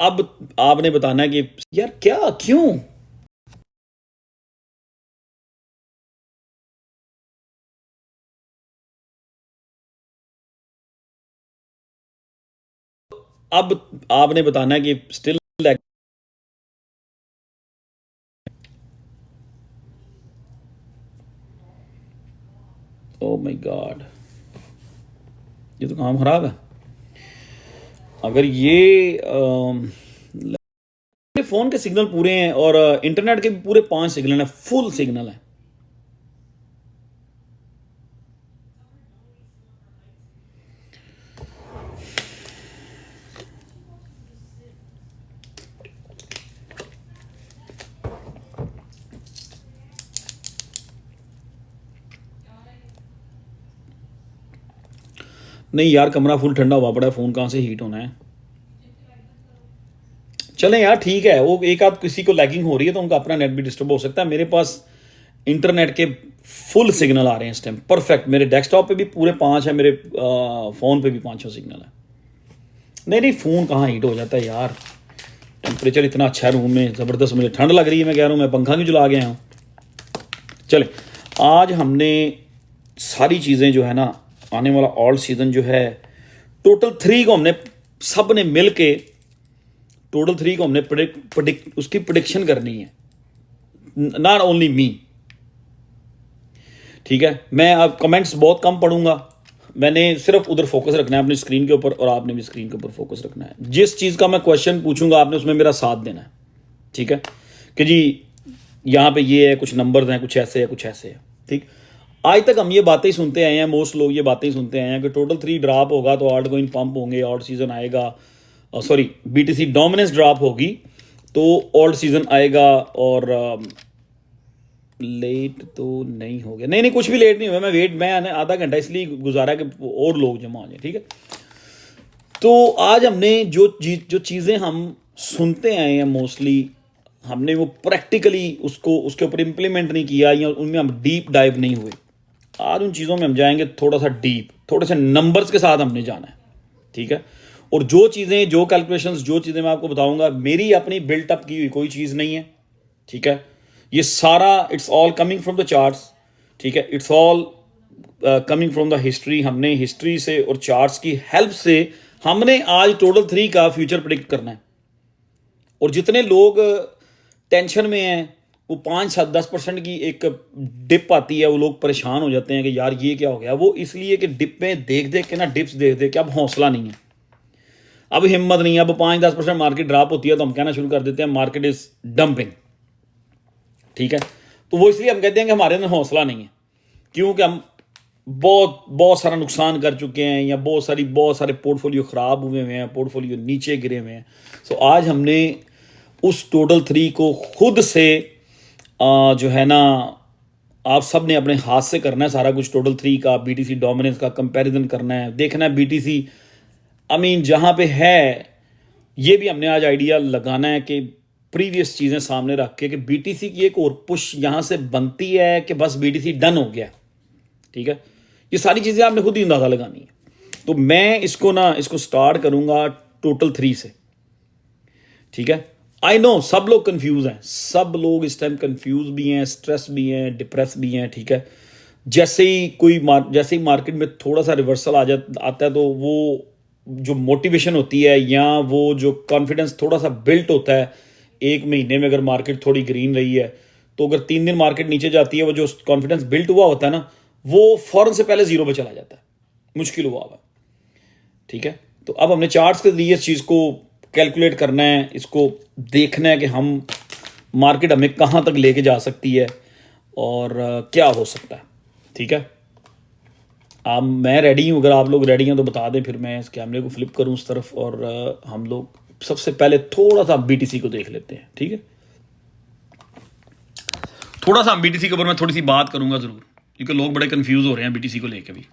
Speaker 1: अब आपने बताना है कि यार क्या, क्यों? अब आपने बताना है कि स्टिल, ओ माय गॉड, ये तो काम खराब है। अगर ये मेरे फोन के सिग्नल पूरे हैं और इंटरनेट के भी पूरे 5 सिग्नल हैं, फुल सिग्नल है। नहीं यार, कमरा फुल ठंडा हुआ पड़ा है, फोन कहां से हीट होना है। चलें यार, ठीक है, वो एक आध किसी को लैगिंग हो रही है तो उनका अपना नेट भी डिस्टर्ब हो सकता है। मेरे पास इंटरनेट के फुल सिग्नल आ रहे हैं इस टाइम, परफेक्ट। मेरे डेस्कटॉप पे भी पूरे 5 है, मेरे फ़ोन पे भी 5 सिग्नल है। नहीं, फ़ोन कहाँ हीट हो जाता है यार, टेम्परेचर इतना अच्छा है रूम में, ज़बरदस्त। मुझे ठंड लग रही है, मैं कह रहा हूँ मैं पंखा क्यों चला गया हूँ। चले, आज हमने सारी चीज़ें जो है ना, आने वाला ऑल सीज़न जो है, टोटल 3 को हमने सब ने मिल के, टोटल 3 को हमने उसकी प्रिडिक्शन करनी है, नॉट ओनली मी, ठीक है। मैं अब कमेंट्स बहुत कम पढ़ूंगा, मैंने सिर्फ उधर फोकस रखना है अपनी स्क्रीन के ऊपर, और आपने भी स्क्रीन के ऊपर फोकस रखना है। जिस चीज़ का मैं क्वेश्चन पूछूंगा आपने उसमें मेरा साथ देना है, ठीक है, कि जी यहाँ पे ये है, कुछ नंबर्स हैं, कुछ ऐसे है, कुछ ऐसे है, ठीक। आज तक हम ये बातें ही सुनते आए हैं, मोस्ट लोग ये बातें ही सुनते आए हैं कि टोटल 3 ड्रॉप होगा तो ऑल्ट कॉइन पंप होंगे, ऑल्ट सीजन आएगा, सॉरी बीटीसी डोमिनेंस ड्रॉप होगी तो ऑल्ट सीजन आएगा। और लेट तो नहीं हो गया, नहीं नहीं कुछ भी लेट नहीं हुआ, मैं आधा घंटा इसलिए गुजारा कि और लोग जमा हो जाए, ठीक है। तो आज हमने जो चीज़ें हम सुनते आए हैं मोस्टली, हमने वो प्रैक्टिकली उसके ऊपर इम्प्लीमेंट नहीं किया या उनमें हम डीप डाइव नहीं हुए। आज उन चीज़ों में हम जाएंगे थोड़ा सा डीप, थोड़े से नंबर्स के साथ हमने जाना है, ठीक है। और जो चीज़ें, जो कैलकुलेशंस, जो चीज़ें मैं आपको बताऊंगा, मेरी अपनी बिल्टअप की हुई कोई चीज़ नहीं है, ठीक है। ये सारा it's all coming from the charts, ठीक है। It's all coming from the history. हमने हिस्ट्री से और चार्ट्स की हेल्प से हमने आज टोटल 3 का फ्यूचर प्रिडिक्ट करना है। और जितने लोग टेंशन में हैं, वो 5-7-10% की एक डिप आती है, वो लोग परेशान हो जाते हैं कि यार ये क्या हो गया। वो इसलिए कि डिप में देख देख के ना, डिप्स देख देख के अब हौसला नहीं है, अब हिम्मत नहीं है। अब 5-10% मार्केट ड्रॉप होती है तो हम कहना शुरू कर देते हैं मार्केट इज डंपिंग, ठीक है। तो वो इसलिए हम कहते हैं कि हमारे अंदर हौसला नहीं है, क्योंकि हम बहुत सारा नुकसान कर चुके हैं या बहुत सारे पोर्टफोलियो ख़राब हुए हैं, पोर्टफोलियो नीचे गिरे हुए हैं। सो आज हमने उस टोटल 3 को खुद से जो है ना, आप सब ने अपने हाथ से करना है सारा कुछ। टोटल 3 का बीटीसी डोमिनेंस का कंपैरिजन करना है, देखना है बीटीसी जहाँ पे है, ये भी हमने आज आइडिया लगाना है कि प्रीवियस चीज़ें सामने रख के कि बीटीसी की एक और पुश यहाँ से बनती है कि बस बीटीसी डन हो गया, ठीक है। ये सारी चीज़ें आपने खुद ही अंदाज़ा लगानी है। तो मैं इसको स्टार्ट करूँगा टोटल 3 से, ठीक है। आई नो सब लोग कंफ्यूज हैं, सब लोग इस टाइम कंफ्यूज भी हैं, स्ट्रेस भी हैं, डिप्रेस भी हैं, ठीक है। जैसे ही मार्केट में थोड़ा सा रिवर्सल आता है तो वो जो मोटिवेशन होती है या वो जो कॉन्फिडेंस थोड़ा सा बिल्ट होता है, एक महीने में अगर मार्केट थोड़ी ग्रीन रही है तो अगर 3 दिन मार्केट नीचे जाती है, वो जो कॉन्फिडेंस बिल्ट हुआ होता है ना, वो फौरन से पहले 0 पे चला जाता है, मुश्किल हुआ है, ठीक है। तो अब हमने चार्ट्स के लिए इस चीज़ को कैलकुलेट करना है, इसको देखना है कि हम मार्केट हमें कहाँ तक लेके जा सकती है और क्या हो सकता है, ठीक है। अब मैं रेडी हूँ, अगर आप लोग रेडी हैं तो बता दें, फिर मैं इस कैमरे को फ्लिप करूँ उस तरफ और हम लोग सबसे पहले थोड़ा सा बीटीसी को देख लेते हैं, ठीक है। थोड़ा सा बीटीसी के ऊपर मैं थोड़ी सी बात करूंगा जरूर, क्योंकि लोग बड़े कंफ्यूज हो रहे हैं बीटीसी को लेकर भी।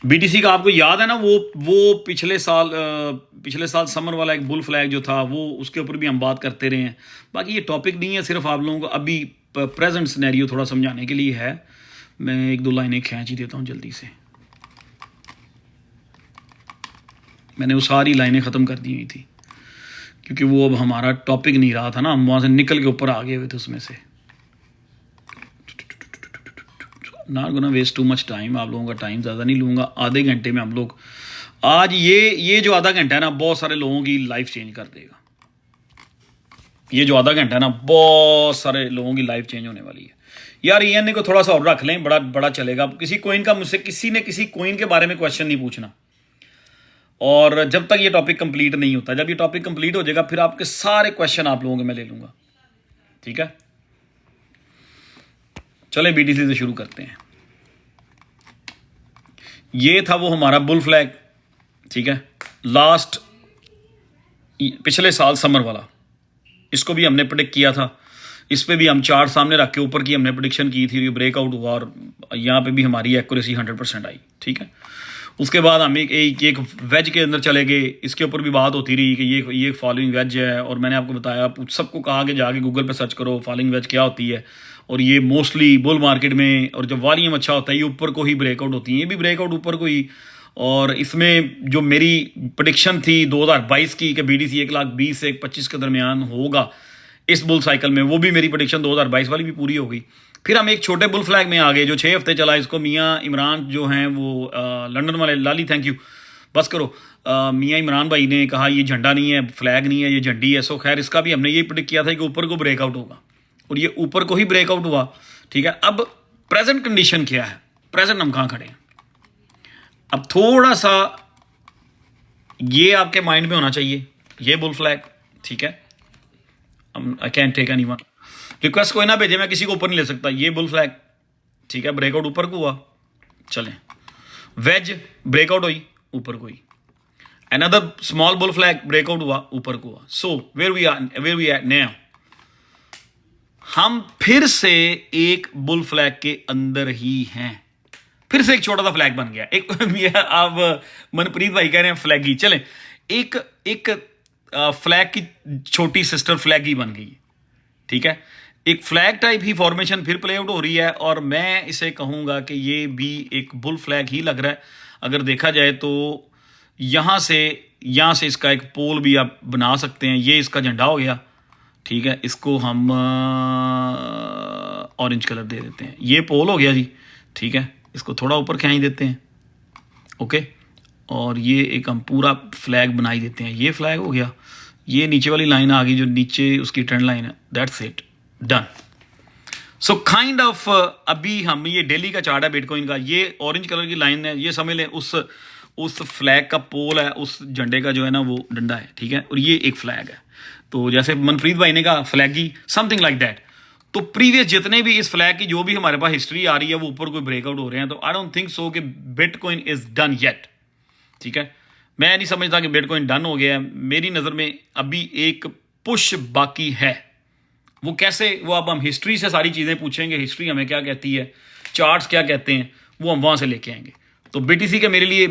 Speaker 1: बीटीसी का आपको याद है ना, वो पिछले साल समर वाला एक बुल फ्लैग जो था, वो उसके ऊपर भी हम बात करते रहे हैं। बाकी ये टॉपिक नहीं है, सिर्फ आप लोगों को अभी प्रेजेंट सिनेरियो थोड़ा समझाने के लिए है। मैं 1-2 लाइनें खींच ही देता हूँ जल्दी से, मैंने वो सारी लाइनें ख़त्म कर दी हुई थी क्योंकि वो अब हमारा टॉपिक नहीं रहा था ना, हम वहाँ से निकल के ऊपर आ गए हुए थे उसमें से। Not gonna waste too much time, आप लोगों का टाइम ज़्यादा नहीं लूँगा, आधे घंटे में हम लोग आज ये जो आधा घंटा है ना, बहुत सारे लोगों की लाइफ चेंज कर देगा। ये जो आधा घंटा है ना, बहुत सारे लोगों की लाइफ चेंज होने वाली है यार। ENA को थोड़ा सा और रख लें, बड़ा चलेगा। किसी कॉइन का मुझसे किसी ने किसी कॉइन के बारे में क्वेश्चन नहीं पूछना, और जब तक ये टॉपिक कंप्लीट नहीं होता, जब ये टॉपिक कंप्लीट हो जाएगा फिर आपके सारे क्वेश्चन आप लोगों के मैं ले लूँगा, ठीक है। चले बीटीसी से शुरू करते हैं। ये था वो हमारा बुल फ्लैग, ठीक है, पिछले साल समर वाला। इसको भी हमने प्रेडिक्ट किया था, इस पे भी हम चार्ट सामने रख के ऊपर की हमने प्रेडिक्शन की थी, ब्रेकआउट हुआ और यहाँ पे भी हमारी एक्यूरेसी 100% आई, ठीक है। उसके बाद हम एक वेज के अंदर चले गए, इसके ऊपर भी बात होती रही कि ये फॉलोइंग वेज है, और मैंने आपको बताया, सबको कहा कि जाके गूगल पे सर्च करो फॉलोइंग वेज क्या होती है। और ये मोस्टली बुल मार्केट में, और जब वॉल्यूम अच्छा होता है, ये ऊपर को ही ब्रेकआउट होती है, ये भी ब्रेकआउट ऊपर को ही। और इसमें जो मेरी प्रेडिक्शन थी 2022 की कि बीटीसी 1,20,000 से 1,25,000 के दरमियान होगा इस बुल साइकिल में, वो भी मेरी प्रेडिक्शन 2022 वाली भी पूरी हो गई। फिर हम एक छोटे बुल फ्लैग में आ गए जो 6 हफ्ते चला। इसको मियाँ इमरान जो हैं वो लंदन वाले, लाली थैंक यू, बस करो, मियाँ इमरान भाई ने कहा ये झंडा नहीं है, फ्लैग नहीं है, ये झंडी है। सो खैर इसका भी हमने ये प्रेडिक्ट किया था कि ऊपर को ब्रेकआउट होगा, और ये ऊपर को ही ब्रेकआउट हुआ, ठीक है। अब प्रेजेंट कंडीशन क्या है, प्रेजेंट हम कहाँ खड़े हैं, अब थोड़ा सा ये आपके माइंड में होना चाहिए, ये बुल फ्लैग, ठीक है। I can take anyone. Request कोई ना भेजे, मैं किसी को ऊपर नहीं ले सकता। ये बुल फ्लैग, ठीक है, ब्रेकआउट ऊपर को हुआ, चलें। वेज ब्रेकआउट हुई, ऊपर को हुई। Another small bull flag breakout हुआ, ऊपर को हुआ। So where we are now, हम फिर से एक बुल फ्लैग के अंदर ही हैं। फिर से एक छोटा सा फ्लैग बन गया। एक अब मनप्रीत भाई कह रहे हैं फ्लैगी, चलें, एक फ्लैग की छोटी सिस्टर फ्लैग ही बन गई, ठीक है। एक फ्लैग टाइप ही फॉर्मेशन फिर प्ले आउट हो रही है, और मैं इसे कहूंगा कि ये भी एक बुल फ्लैग ही लग रहा है। अगर देखा जाए तो यहां से इसका एक पोल भी आप बना सकते हैं। ये इसका झंडा हो गया, ठीक है। इसको हम ऑरेंज कलर दे देते हैं। ये पोल हो गया जी, ठीक है। इसको थोड़ा ऊर खींच देते हैं, ओके। और ये एक हम पूरा फ्लैग बना ही देते हैं। ये फ्लैग हो गया, ये नीचे वाली लाइन आ गई जो नीचे उसकी ट्रेंड लाइन है, that's it, done. So kind of अभी हम, ये डेली का चार्ट है बिटकॉइन का, ये ऑरेंज कलर की लाइन है, ये समझ लें उस फ्लैग का पोल है, उस झंडे का जो है ना वो डंडा है, ठीक है। और ये एक फ्लैग है। तो जैसे मनप्रीत भाई ने कहा फ्लैगी, समथिंग लाइक दैट। तो प्रीवियस जितने भी इस फ्लैग की जो भी हमारे पास हिस्ट्री आ रही है वो ऊपर कोई ब्रेकआउट हो रहे हैं। तो आई डोंट थिंक सो कि बिटकॉइन इज डन येट, ठीक है। मैं नहीं समझता कि बिटकॉइन डन हो गया है। मेरी नज़र में अभी एक पुश बाकी है। वो कैसे, वो अब हम हिस्ट्री से सारी चीज़ें पूछेंगे, हिस्ट्री हमें क्या कहती है, चार्ट्स क्या कहते हैं, वो हम वहाँ से लेके आएंगे। तो बीटीसी का मेरे लिए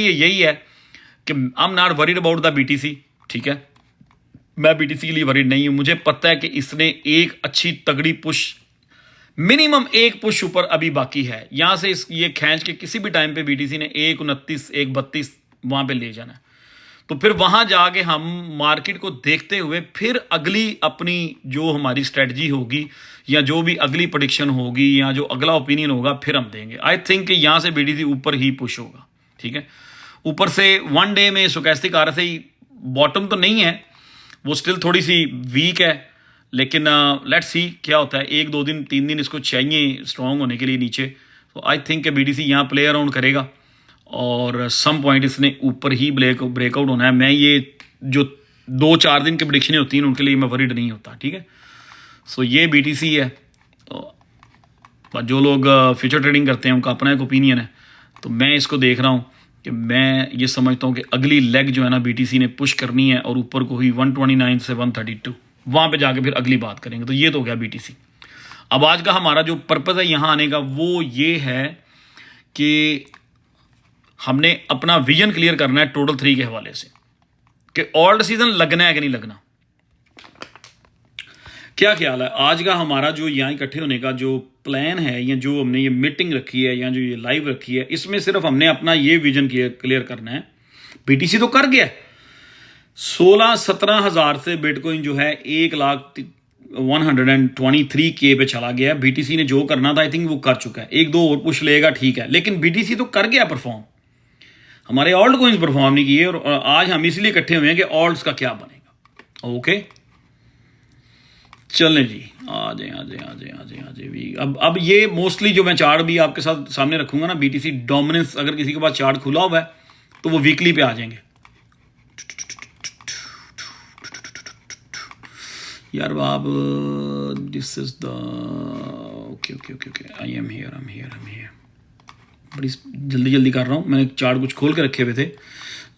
Speaker 1: यही है कि आई am not worried about the BTC, ठीक है। मैं बीटीसी के लिए वरीड नहीं हूँ। मुझे पता है कि इसने एक अच्छी तगड़ी पुश, मिनिमम एक पुश ऊपर अभी बाकी है। यहाँ से ये खींच के किसी भी टाइम पे बीटीसी ने 129 132 वहाँ पे ले जाना है। तो फिर वहाँ जाके हम मार्केट को देखते हुए फिर अगली अपनी जो हमारी स्ट्रेटजी होगी या जो भी अगली प्रेडिक्शन होगी या जो अगला ओपिनियन होगा फिर हम देंगे। आई थिंक कि यहाँ से बीटीसी ऊपर ही पुश होगा, ठीक है। ऊपर से वन डे में स्टोचैस्टिक आर से बॉटम तो नहीं है, वो स्टिल थोड़ी सी वीक है, लेकिन लेट्स सी क्या होता है। 1 2 दिन 3 दिन इसको चाहिए स्ट्रॉन्ग होने के लिए नीचे। तो आई थिंक कि बीटीसी यहाँ प्ले अराउंड करेगा और सम पॉइंट इसने ऊपर ही ब्रेकआउट होना है। मैं ये जो 2-4 दिन की प्रेडिक्शनें होती हैं उनके लिए मैं वरीड नहीं होता, ठीक है। सो ये बीटीसी है। तो जो लोग फ्यूचर ट्रेडिंग करते हैं उनका अपना एक ओपिनियन है। तो मैं इसको देख रहा हूँ कि मैं ये समझता हूँ कि अगली लेग जो है ना बीटीसी ने पुश करनी है और ऊपर को ही 129 से 132 वहाँ पे जाके फिर अगली बात करेंगे। तो ये तो हो गया बीटीसी। अब आज का हमारा जो पर्पज़ है यहाँ आने का वो ये है कि हमने अपना विजन क्लियर करना है टोटल 3 के हवाले से कि ऑल्ट सीजन लगना है कि नहीं लगना। क्या ख्याल है आज का हमारा जो यहाँ इकट्ठे होने का जो प्लान है या जो हमने ये मीटिंग रखी है या जो ये लाइव रखी है, इसमें सिर्फ हमने अपना ये विजन क्लियर करना है। बीटीसी तो कर गया 16-17 हज़ार से बिटकॉइन जो है 1,123K पे चला गया। बीटीसी ने जो करना था आई थिंक वो कर चुका है। 1-2 और पुश लेगा, ठीक है, लेकिन बीटीसी तो कर गया परफॉर्म। हमारे ऑल्ट कोइंस परफॉर्म नहीं किए और आज हम इसलिए इकट्ठे हुए हैं कि ऑल्ट्स का क्या बनेगा। ओके चलें जी, आ जाए भी। अब ये मोस्टली जो मैं चार्ट भी आपके साथ सामने रखूंगा ना, बीटीसी डोमिनेंस, अगर किसी के पास चार्ट खुला हुआ है तो वो वीकली पे आ जाएंगे। यार बाब, this is the okay I am here. बड़ी जल्दी कर रहा हूँ। मैंने चार्ट कुछ खोल के रखे हुए थे,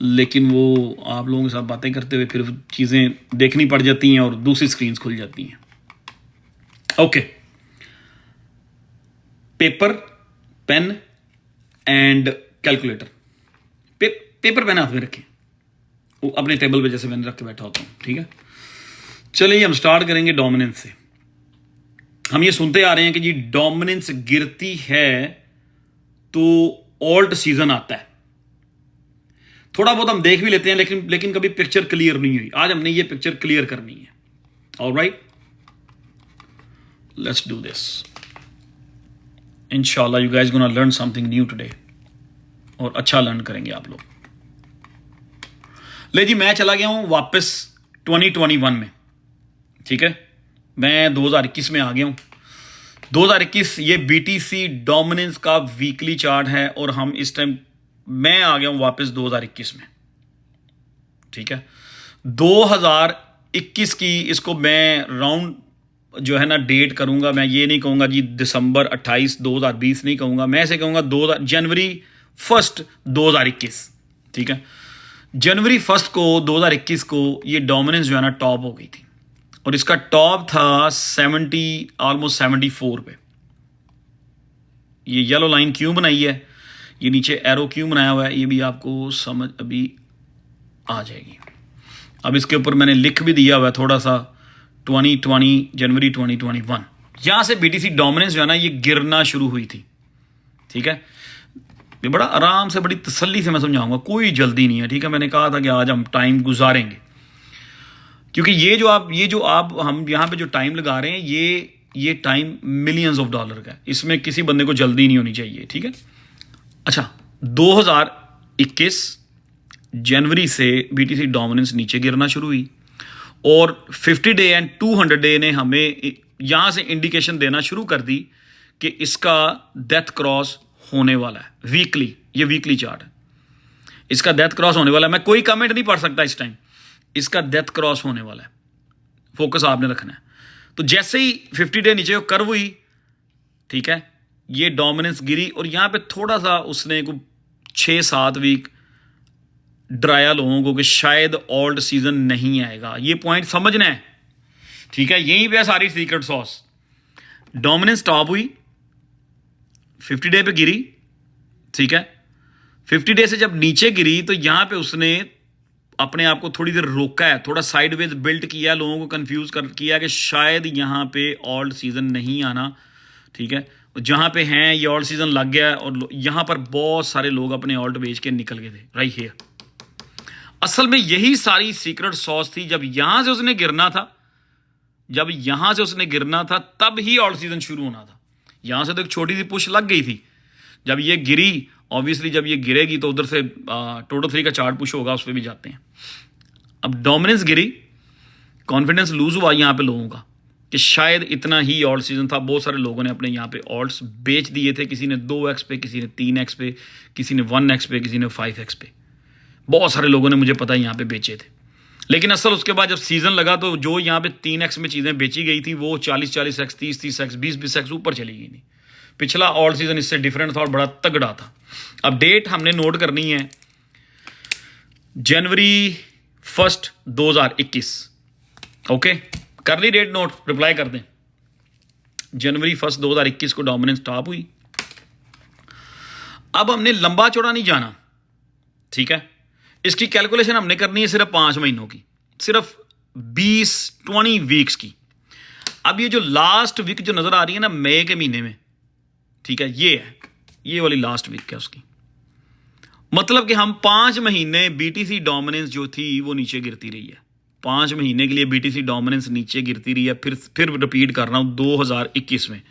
Speaker 1: लेकिन वो आप लोगों के साथ बातें करते हुए फिर चीज़ें देखनी पड़ जाती हैं और दूसरी स्क्रीन खुल जाती हैं। Okay, paper, pen and calculator. Paper pen हाथ में रखें, वो अपने टेबल पे जैसे मैंने रख के बैठा होता हूँ, ठीक है। चलिए हम स्टार्ट करेंगे डोमिनेंस से। हम ये सुनते आ रहे हैं कि जी डोमिनेंस गिरती है तो ऑल्ट सीजन आता है। थोड़ा बहुत हम देख भी लेते हैं, लेकिन कभी पिक्चर क्लियर नहीं हुई। आज हमने ये पिक्चर क्लियर करनी है। Alright, let's do this. इंशाल्लाह you guys gonna learn something new today, और अच्छा लर्न करेंगे आप लोग। ले जी, मैं चला गया हूं वापस 2021 में, ठीक है। मैं 2021 में आ गया हूं। 2021 ये बीटीसी डोमिनेंस का वीकली चार्ट है और हम इस टाइम, मैं आ गया हूं वापस 2021 में, ठीक है। 2000 2021 की इसको मैं राउंड जो है ना डेट करूंगा। मैं ये नहीं कहूंगा जी दिसंबर 28 2020 नहीं कहूंगा, मैं ऐसे कहूंगा जनवरी 1 2021। ठीक है, जनवरी 1 को 2021 को ये डोमिनेंस जो है ना टॉप हो गई थी और इसका टॉप था 70 ऑलमोस्ट 74 पे। ये येलो लाइन क्यों बनाई है, ये नीचे एरो क्यों बनाया हुआ है, ये भी आपको समझ अभी आ जाएगी। अब इसके ऊपर मैंने लिख भी दिया हुआ है थोड़ा सा 2020 जनवरी 2021। यहां से बीटीसी डोमिनेंस जो है ना ये गिरना शुरू हुई थी। ठीक है, ये बड़ा आराम से बड़ी तसल्ली से मैं समझाऊंगा, कोई जल्दी नहीं है। ठीक है, मैंने कहा था कि आज हम टाइम गुजारेंगे क्योंकि ये जो आप हम यहां पे जो टाइम लगा रहे हैं ये टाइम मिलियंस ऑफ डॉलर का है, इसमें किसी बंदे को जल्दी नहीं होनी चाहिए। ठीक है, अच्छा 2021 जनवरी से बीटीसी डोमिनेंस नीचे गिरना शुरू हुई और 50 डे एंड 200 डे ने हमें यहां से इंडिकेशन देना शुरू कर दी कि इसका डेथ क्रॉस होने वाला है। वीकली, ये वीकली चार्ट है, इसका डेथ क्रॉस होने वाला है। मैं कोई कमेंट नहीं पढ़ सकता इस टाइम, इसका डेथ क्रॉस होने वाला है, फोकस आपने रखना है। तो जैसे ही 50 डे नीचे कर्व हुई, ठीक है, ये डोमिनेंस गिरी और यहां पे थोड़ा सा उसने को 6-7 वीक डराया लोगों को कि शायद ओल्ड सीजन नहीं आएगा। ये पॉइंट समझना है। ठीक है, यहीं पे सारी सीक्रेट सॉस। डोमिनेंस टॉप हुई, 50 डे पे गिरी। ठीक है, 50 डे से जब नीचे गिरी तो यहां पे उसने अपने आप को थोड़ी देर रोका है, थोड़ा साइडवेज बिल्ट किया, लोगों को कंफ्यूज किया कि शायद यहां पे ओल्ड सीजन नहीं आना। ठीक है, जहां पे हैं ये ओल्ड सीजन लग गया है और यहां पर बहुत सारे लोग अपने ओल्ड बेच के निकल गए थे राइट हियर। असल में यही सारी सीक्रेट सॉस थी। जब यहां से उसने गिरना था तब ही ओल्ड सीजन शुरू होना था। यहां से तो एक छोटी सी पुश लग गई थी। जब ये गिरी, ऑब्वियसली जब ये गिरेगी तो उधर से टोटल 3 का चार्ट पुश होगा, उस पर भी जाते हैं। अब डोमिनेंस गिरी, कॉन्फिडेंस लूज हुआ यहां पे लोगों का कि शायद इतना ही ओल्ड सीजन था। बहुत सारे लोगों ने अपने यहां पे ऑल्ट्स बेच दिए थे, किसी ने 2x पे, किसी ने 3x पे, किसी ने 1x पे, किसी ने 5x पे। बहुत सारे लोगों ने मुझे पता है यहाँ पे बेचे थे। लेकिन असल उसके बाद जब सीजन लगा तो जो यहाँ पे 3x में चीज़ें बेची गई थी वो 40-40x, 30-30x, 20-20x ऊपर चली गई थी। पिछला ऑल सीजन इससे डिफरेंट था और बड़ा तगड़ा था। अब डेट हमने नोट करनी है जनवरी 1 2021। ओके, कर ली डेट नोट, रिप्लाई कर दें। जनवरी 1 2021 को डोमिनेंस टॉप हुई। अब हमने लंबा चौड़ा नहीं जाना। ठीक है, इसकी कैलकुलेशन हमने करनी है सिर्फ 5 महीनों की, सिर्फ 20 वीक्स की। अब ये जो लास्ट वीक जो नजर आ रही है ना मई के महीने में, ठीक है, ये वाली लास्ट वीक है उसकी। मतलब कि हम 5 महीने बीटीसी डोमिनेंस जो थी वो नीचे गिरती रही है। 5 महीने के लिए बीटीसी डोमिनेंस नीचे गिरती रही है। फिर रिपीट कर रहा हूं 2021 में।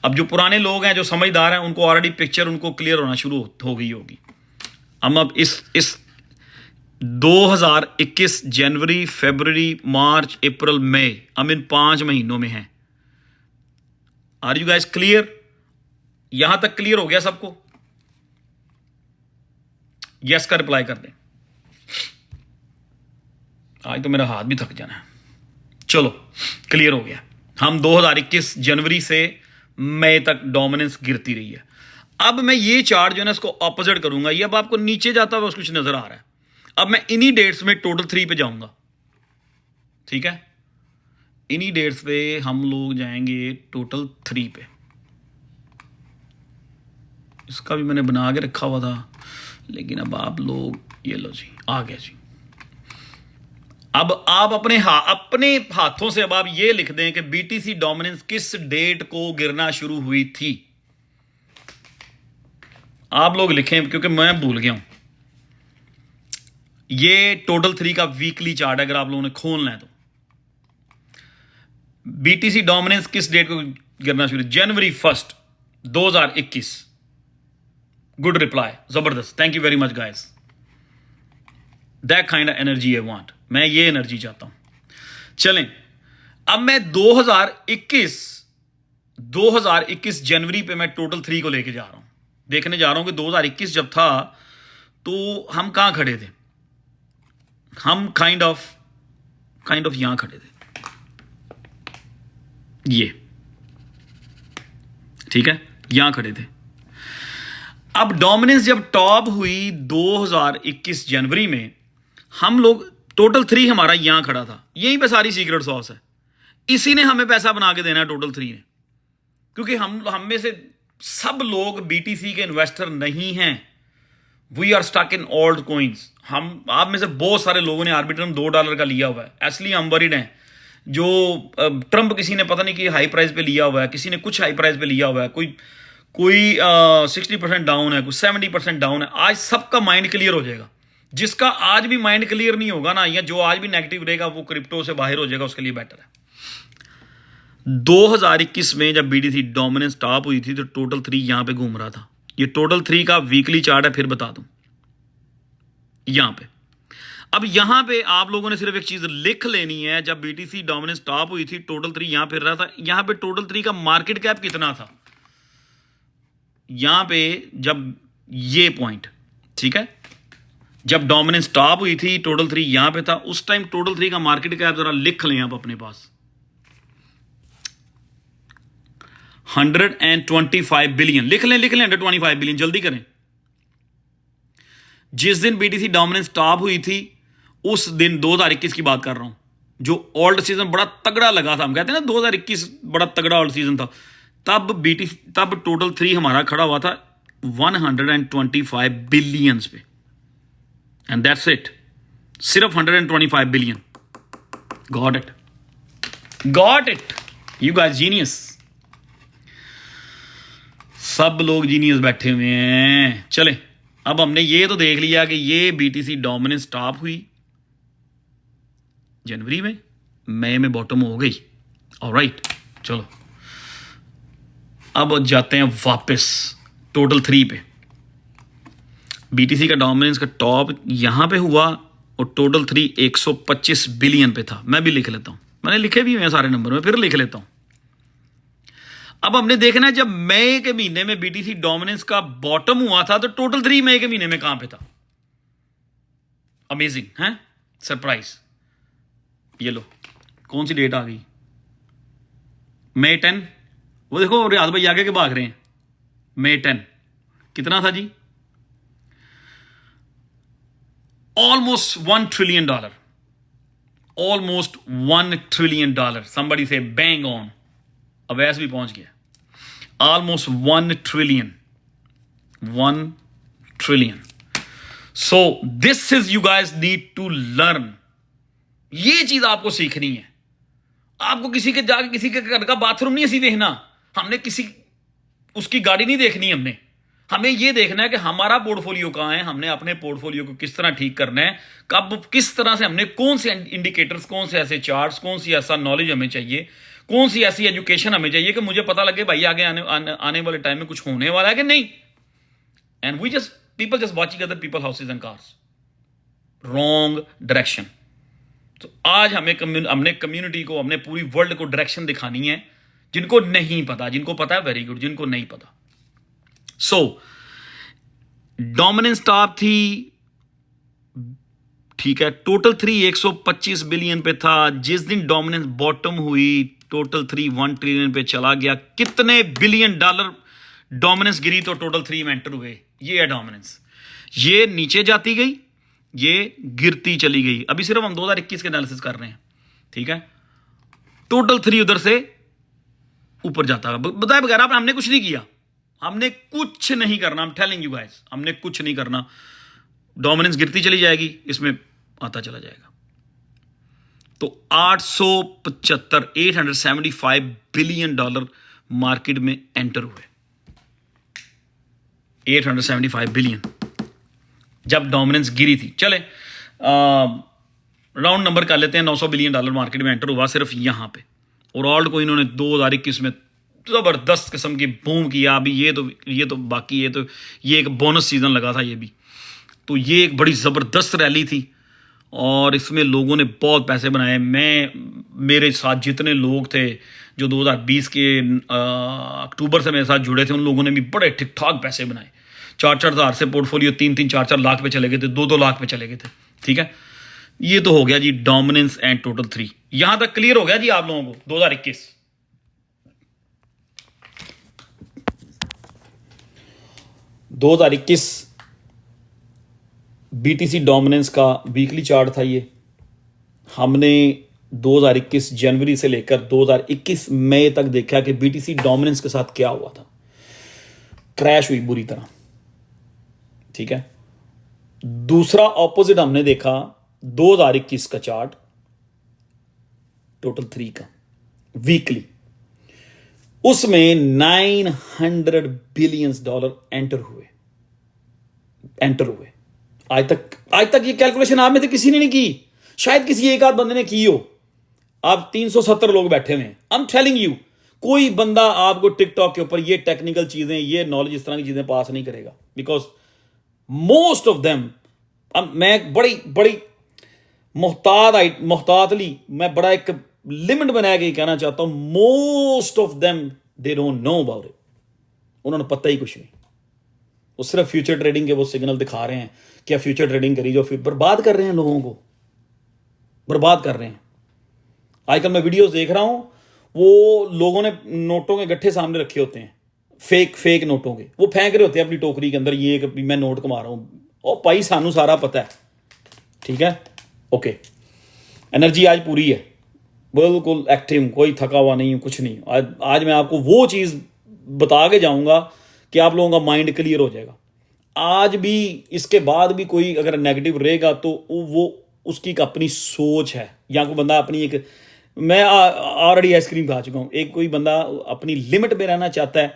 Speaker 1: अब जो पुराने लोग हैं, जो समझदार हैं, उनको ऑलरेडी पिक्चर उनको क्लियर होना शुरू हो गई होगी। हम अब इस 2021 जनवरी, फरवरी, मार्च, अप्रैल, मई, हम इन 5 महीनों में हैं। Are you guys clear? यहां तक क्लियर हो गया सबको? यस का रिप्लाई कर दें। आज तो मेरा हाथ भी थक जाना है। चलो, क्लियर हो गया। हम 2021 जनवरी से मई तक डोमिनेंस गिरती रही है। अब मैं ये चार्ट जो है ना इसको ऑपोजिट करूंगा। ये अब आपको नीचे जाता हुआ कुछ नजर आ रहा है। अब मैं इन्हीं डेट्स में टोटल 3 पे जाऊंगा। ठीक है, इन्हीं डेट्स पे हम लोग जाएंगे टोटल 3 पे। इसका भी मैंने बना के रखा हुआ था, लेकिन अब आप लोग ये लो जी, आ गया जी। अब आप अपने हाथों से अब आप ये लिख दें कि बीटीसी डोमिनेंस किस डेट को गिरना शुरू हुई थी। आप लोग लिखें क्योंकि मैं भूल गया हूं। ये टोटल 3 का वीकली चार्ट है, अगर आप लोगों ने खोलना है तो। बीटीसी डोमिनेंस किस डेट को गिरना शुरू? जनवरी 1 2021। गुड रिप्लाई, जबरदस्त, thank you very much guys. That kind of energy I want. मैं ये एनर्जी चाहता हूं। चलें, अब मैं 2021 जनवरी पे मैं टोटल 3 को लेके जा रहा हूं। देखने जा रहा हूं कि 2021 जब था तो हम कहां खड़े थे। हम काइंड ऑफ काइंड ऑफ यहां खड़े थे, ये ठीक है, यहां खड़े थे। अब डोमिनेंस जब टॉप हुई 2021 जनवरी में, हम लोग टोटल 3 हमारा यहां खड़ा था, यहीं पे सारी सीक्रेट सॉस है, इसी ने हमें पैसा बना के देना है टोटल 3 ने, क्योंकि हम में से सब लोग बीटीसी के इन्वेस्टर नहीं हैं। We are stuck in old coins. हम आप में से बहुत सारे लोगों ने आर्बिट्रम $2 का लिया हुआ है, इसलिए हम वरीड हैं। जो ट्रंप किसी ने पता नहीं कि हाई प्राइस पे लिया हुआ है, किसी ने कुछ हाई प्राइस पे लिया हुआ है, कोई 60% डाउन है, कोई 70% डाउन है। आज सबका माइंड क्लियर हो जाएगा। जिसका आज भी माइंड क्लियर नहीं होगा ना, या जो आज भी नेगेटिव रहेगा, वो क्रिप्टो से बाहर हो जाएगा, उसके लिए बेटर है। 2021 में जब बीटीसी डोमिनेंस टॉप हुई थी तो टोटल 3 यहां पे घूम रहा था। ये टोटल 3 का वीकली चार्ट है, फिर बता दूं यहां पे। अब यहां पे आप लोगों ने सिर्फ एक चीज लिख लेनी है, जब बीटीसी डोमिनेंस टॉप हुई थी टोटल 3 यहां फिर रहा था। यहां पे टोटल 3 का मार्केट कैप कितना था, यहां पे जब ये पॉइंट, ठीक है, जब डोमिनेंस टॉप हुई थी टोटल 3 यहां पे था, उस टाइम टोटल 3 का मार्केट कैप जरा लिख लें आप अपने पास, 125 बिलियन लिख लें 125 बिलियन, जल्दी करें। जिस दिन बीटीसी डोमिनेंस टॉप हुई थी उस दिन 2021 की बात कर रहा हूं, जो ओल्ड सीजन बड़ा तगड़ा लगा था, हम कहते हैं ना 2021 बड़ा तगड़ा ओल्ड सीजन था, तब टोटल 3 हमारा खड़ा हुआ था 125 बिलियंस पे, एंड दैट्स इट, सिर्फ 125 billion. Got it you guys, genius. सब लोग जीनियस बैठे हुए हैं। चले, अब हमने ये तो देख लिया कि ये बीटीसी डोमिनेंस टॉप हुई जनवरी में, मई में बॉटम हो गई। ऑलराइट, चलो अब जाते हैं वापस टोटल 3 पे। बीटीसी का डोमिनेंस का टॉप यहां पे हुआ और टोटल 3 125 बिलियन पे था। मैं भी लिख लेता हूं, मैंने लिखे भी हुए सारे नंबर में, फिर लिख लेता हूं। अब हमने देखना है जब मई के महीने में बीटीसी डोमिनेंस का बॉटम हुआ था तो टोटल 3 मई के महीने में कहां पे था। अमेजिंग है, सरप्राइज। ये लो, कौन सी डेट आ गई, मई 10। वो देखो रियाज भाई आगे के भाग रहे हैं। मई 10 कितना था जी, almost $1 trillion, almost $1 trillion. Somebody से बैंग ऑन, अवैस भी पहुंच गया, almost 1 trillion. So this is, you guys need to learn. ये चीज आपको सीखनी है। आपको किसी के जाके किसी के घर का बाथरूम नहीं ऐसी देखना, हमने किसी उसकी गाड़ी नहीं देखनी, हमें ये देखना है कि हमारा पोर्टफोलियो कहां है, हमने अपने पोर्टफोलियो को किस तरह ठीक करना है, कब किस तरह से, हमने कौन से इंडिकेटर्स, कौन से ऐसे चार्ट्स, कौन सी ऐसा नॉलेज हमें चाहिए, कौन सी ऐसी एजुकेशन हमें चाहिए कि मुझे पता लगे भाई आगे आने वाले टाइम में कुछ होने वाला है कि नहीं। And we just people just watching other people houses and cars, wrong direction. तो आज हमने कम्युनिटी को, हमने पूरी वर्ल्ड को डायरेक्शन दिखानी है। जिनको नहीं पता, जिनको पता है वेरी गुड, जिनको नहीं पता। सो डोमिनेंस टॉप थी, ठीक है, टोटल 3 125 बिलियन पे था। जिस दिन डोमिनेंस बॉटम हुई टोटल 3 1 ट्रिलियन पे चला गया। कितने $बिलियन डोमिनेंस गिरी तो टोटल 3 में एंटर हुए। ये है डोमिनेंस। ये नीचे जाती गई, ये गिरती चली गई। अभी सिर्फ हम 2021 के एनालिसिस कर रहे हैं, ठीक है। टोटल 3 उधर से ऊपर जाता है, बताए बगैर हमने कुछ नहीं किया, हमने कुछ नहीं करना। I'm telling you guys, हमने कुछ नहीं करना। डोमिनेंस गिरती चली जाएगी, इसमें आता चला जाएगा। तो 875 बिलियन डॉलर मार्केट में एंटर हुए। 875 बिलियन जब डोमिनेंस गिरी थी। चले राउंड नंबर कर लेते हैं, $900 बिलियन मार्केट में एंटर हुआ सिर्फ यहां पे। और ऑल्ट को इन्होंने 2021 में जबरदस्त किस्म की बूम किया। अभी ये तो बाकी ये एक बोनस सीजन लगा था ये भी, तो ये एक बड़ी ज़बरदस्त रैली थी और इसमें लोगों ने बहुत पैसे बनाए। मेरे साथ जितने लोग थे जो 2020 के अक्टूबर से मेरे साथ जुड़े थे, उन लोगों ने भी बड़े ठीक ठाक पैसे बनाए। 4-4 हज़ार से पोर्टफोलियो 3-3 4-4 लाख पे चले गए थे, 2-2 लाख पे चले गए थे, ठीक है। ये तो हो गया जी डोमिनेंस एंड टोटल 3। यहां तक क्लियर हो गया जी आप लोगों को 2021। 2021 बीटीसी डोमिनेंस का वीकली चार्ट था ये। हमने 2021 जनवरी से लेकर 2021 मई तक देखा कि बीटीसी डोमिनेंस के साथ क्या हुआ था। क्रैश हुई बुरी तरह, ठीक है। दूसरा ऑपोजिट हमने देखा 2021 का चार्ट टोटल 3 का वीकली, उसमें $900 बिलियन एंटर हुए। आज तक ये कैलकुलेशन आप में से किसी ने नहीं की, शायद किसी एक आध बंदे ने की हो। आप 370 लोग बैठे हुए हैं। आई एम टेलिंग यू, कोई बंदा आपको टिकटॉक के ऊपर ये टेक्निकल चीजें, ये नॉलेज, इस तरह की चीजें पास नहीं करेगा, बिकॉज मोस्ट ऑफ देम, मैं बड़ी मोहतातली मैं बड़ा एक लिमिट बना के कहना चाहता हूं, most of them they don't know about it. उन्होंने पता ही कुछ नहीं। वो सिर्फ फ्यूचर ट्रेडिंग के वो सिग्नल दिखा रहे हैं, क्या फ्यूचर ट्रेडिंग करी, जो फिर बर्बाद कर रहे हैं, लोगों को बर्बाद कर रहे हैं। आजकल मैं वीडियोस देख रहा हूं, वो लोगों ने नोटों के गट्ठे सामने रखे होते हैं, फेक नोटों के, वो फेंक रहे होते हैं अपनी टोकरी के अंदर, ये मैं नोट कमा रहा हूं। ओ भाई, सानू सारा पता है, ठीक है, ओके। एनर्जी आज पूरी है, बिल्कुल एक्टिव, कोई थका हुआ नहीं हूं, कुछ नहीं। आज मैं आपको वो चीज़ बता के जाऊंगा कि आप लोगों का माइंड क्लियर हो जाएगा। आज भी, इसके बाद भी कोई अगर नेगेटिव रहेगा तो वो उसकी एक अपनी सोच है, या कोई बंदा अपनी एक, मैं ऑलरेडी आइसक्रीम खा चुका हूँ, एक कोई बंदा अपनी लिमिट में रहना चाहता है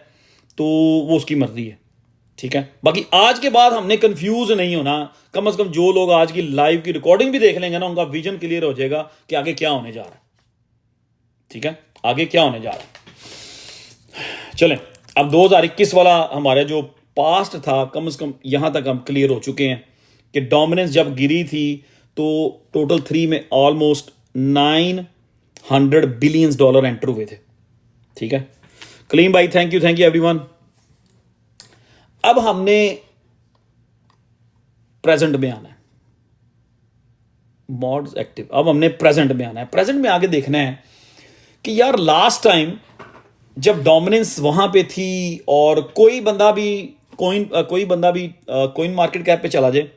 Speaker 1: तो वो उसकी मर्जी है, ठीक है। बाकी आज के बाद हमने कंफ्यूज नहीं होना। कम से कम जो लोग आज की लाइव की रिकॉर्डिंग भी देख लेंगे ना, उनका विजन क्लियर हो जाएगा कि आगे क्या होने जा रहा है, ठीक है, आगे क्या होने जा रहा है। चलें, अब 2021 वाला हमारा जो पास्ट था, कम से कम यहां तक हम क्लियर हो चुके हैं कि डोमिनेंस जब गिरी थी तो टोटल 3 में ऑलमोस्ट $900 बिलियन एंटर हुए थे, ठीक है। कलीम भाई, थैंक यू एवरीवन। अब हमने प्रेजेंट में आना है, मॉड्स एक्टिव। अब हमने प्रेजेंट में आना है। प्रेजेंट में आगे देखना है कि यार लास्ट टाइम जब डोमिनेंस वहां पे थी, और कोई बंदा भी कोइन मार्केट कैप पे चला जाए,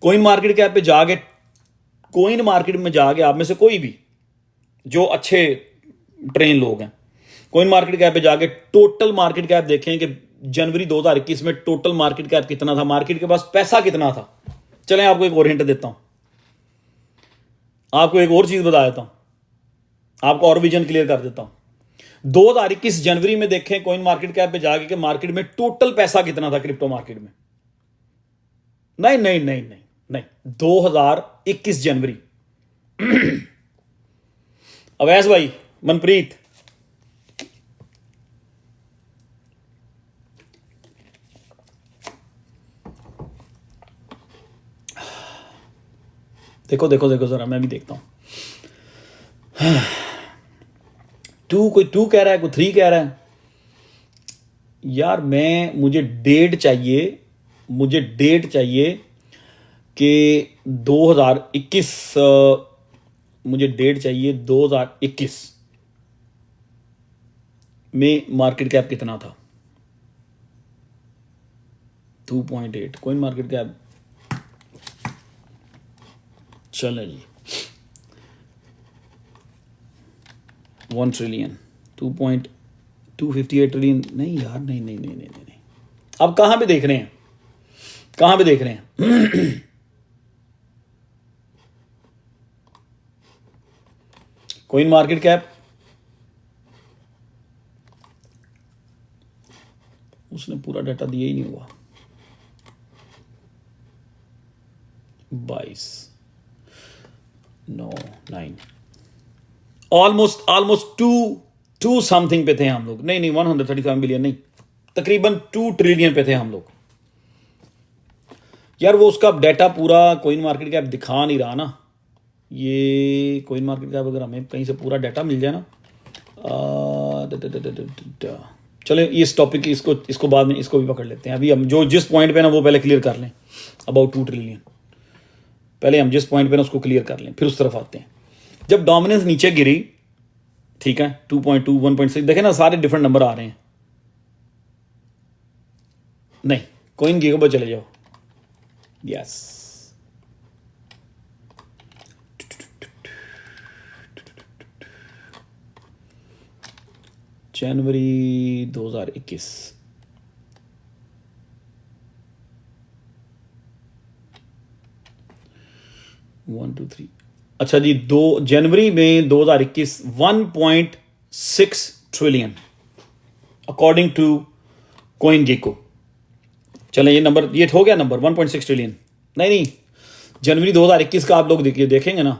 Speaker 1: कोइन मार्केट कैप पे जाके, कोइन मार्केट में जाके आप में से कोई भी जो अच्छे ट्रेन लोग हैं, कोइन मार्केट कैप पे जाके टोटल मार्केट कैप देखें कि जनवरी 2021 में टोटल मार्केट कैप कितना था, मार्केट के पास पैसा कितना था। चलें, आपको एक और हिंट देता हूं, आपको एक और चीज बता देता हूं, आपको और विजन क्लियर कर देता हूं। 2021 जनवरी में देखें कोइन मार्केट कैप पे जाके कि मार्केट में टोटल पैसा कितना था, क्रिप्टो मार्केट में। नहीं, 2021 जनवरी। अवैस भाई, मनप्रीत, देखो जरा, मैं भी देखता हूं। कोई 2 कह रहा है, कोई 3 कह रहा है। यार मुझे डेट चाहिए कि 2021, मुझे डेट चाहिए 2021 में मार्केट कैप कितना था। 2.8 कोइन मार्केट कैप। चले जी, 1 ट्रिलियन, 2.258 ट्रिलियन। नहीं यार, नहीं। अब कहां पे देख रहे हैं, कोइन मार्केट कैप, उसने पूरा डाटा दिया ही नहीं हुआ। 22, 9, 9, ऑलमोस्ट टू समथिंग पे थे हम लोग। नहीं 137 बिलियन नहीं, तकरीबन 2 ट्रिलियन पे थे हम लोग। यार वो उसका डाटा पूरा कोइन मार्केट कैप दिखा नहीं रहा ना। ये कोइन मार्केट कैप अगर हमें कहीं से पूरा डाटा मिल जाए ना, चले इस टॉपिक इसको बाद में इसको भी पकड़ लेते हैं। अभी हम जिस पॉइंट पे ना वो पहले क्लियर कर लें, अबाउट 2 ट्रिलियन। पहले हम जिस पॉइंट पे ना उसको क्लियर कर लें, फिर उस तरफ आते हैं। जब डोमिनेंस नीचे गिरी, ठीक है, 2.2 1.6, देखें ना सारे डिफरेंट नंबर आ रहे हैं। नहीं, कोइन गिगो पर चले जाओ। Yes, January 2021, one two three, अच्छा जी, 2 जनवरी में 2021 1.6 trillion according to CoinGecko. चलें, ये नंबर, ये हो गया नंबर 1.6 ट्रिलियन। नहीं, जनवरी 2021 का आप लोग देखेंगे ना,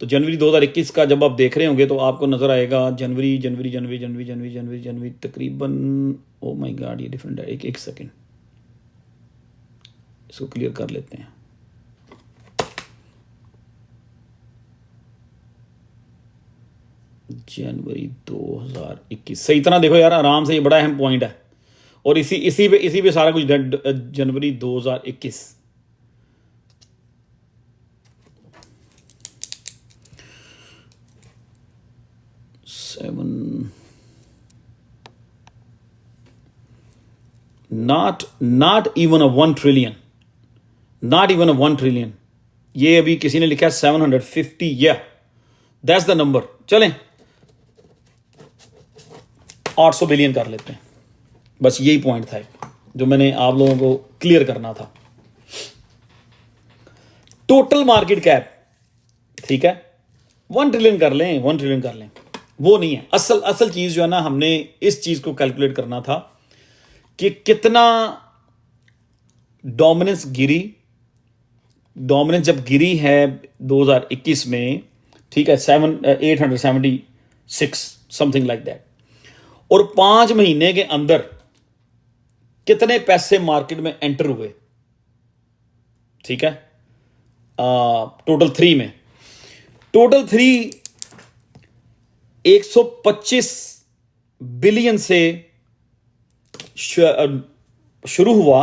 Speaker 1: तो जनवरी 2021 का जब आप देख रहे होंगे तो आपको नजर आएगा जनवरी जनवरी जनवरी जनवरी जनवरी जनवरी जनवरी तकरीबन, ओ माय गॉड, ये डिफरेंट है। एक सेकेंड, इसको क्लियर कर लेते हैं। जनवरी 2021 सही तरह देखो यार, आराम से, ये बड़ा अहम पॉइंट है। और इसी पे सारा कुछ जनवरी 2021, not even a 1 trillion, not even a 1 trillion. ये अभी किसी ने लिखा है 750, या दैट्स द नंबर। चलें 800 बिलियन कर लेते हैं। बस यही पॉइंट था जो मैंने आप लोगों को क्लियर करना था। टोटल मार्केट कैप, ठीक है, 1 ट्रिलियन कर लें, 1 ट्रिलियन कर लें, वो नहीं है असल चीज। जो है ना, हमने इस चीज को कैलकुलेट करना था कि कितना डोमिनेंस गिरी। डोमिनेंस जब गिरी है 2021 में, ठीक है, 876 समथिंग लाइक दैट, और 5 महीने के अंदर कितने पैसे मार्केट में एंटर हुए, ठीक है, टोटल 3 में, टोटल 3 125 बिलियन से शुरू हुआ,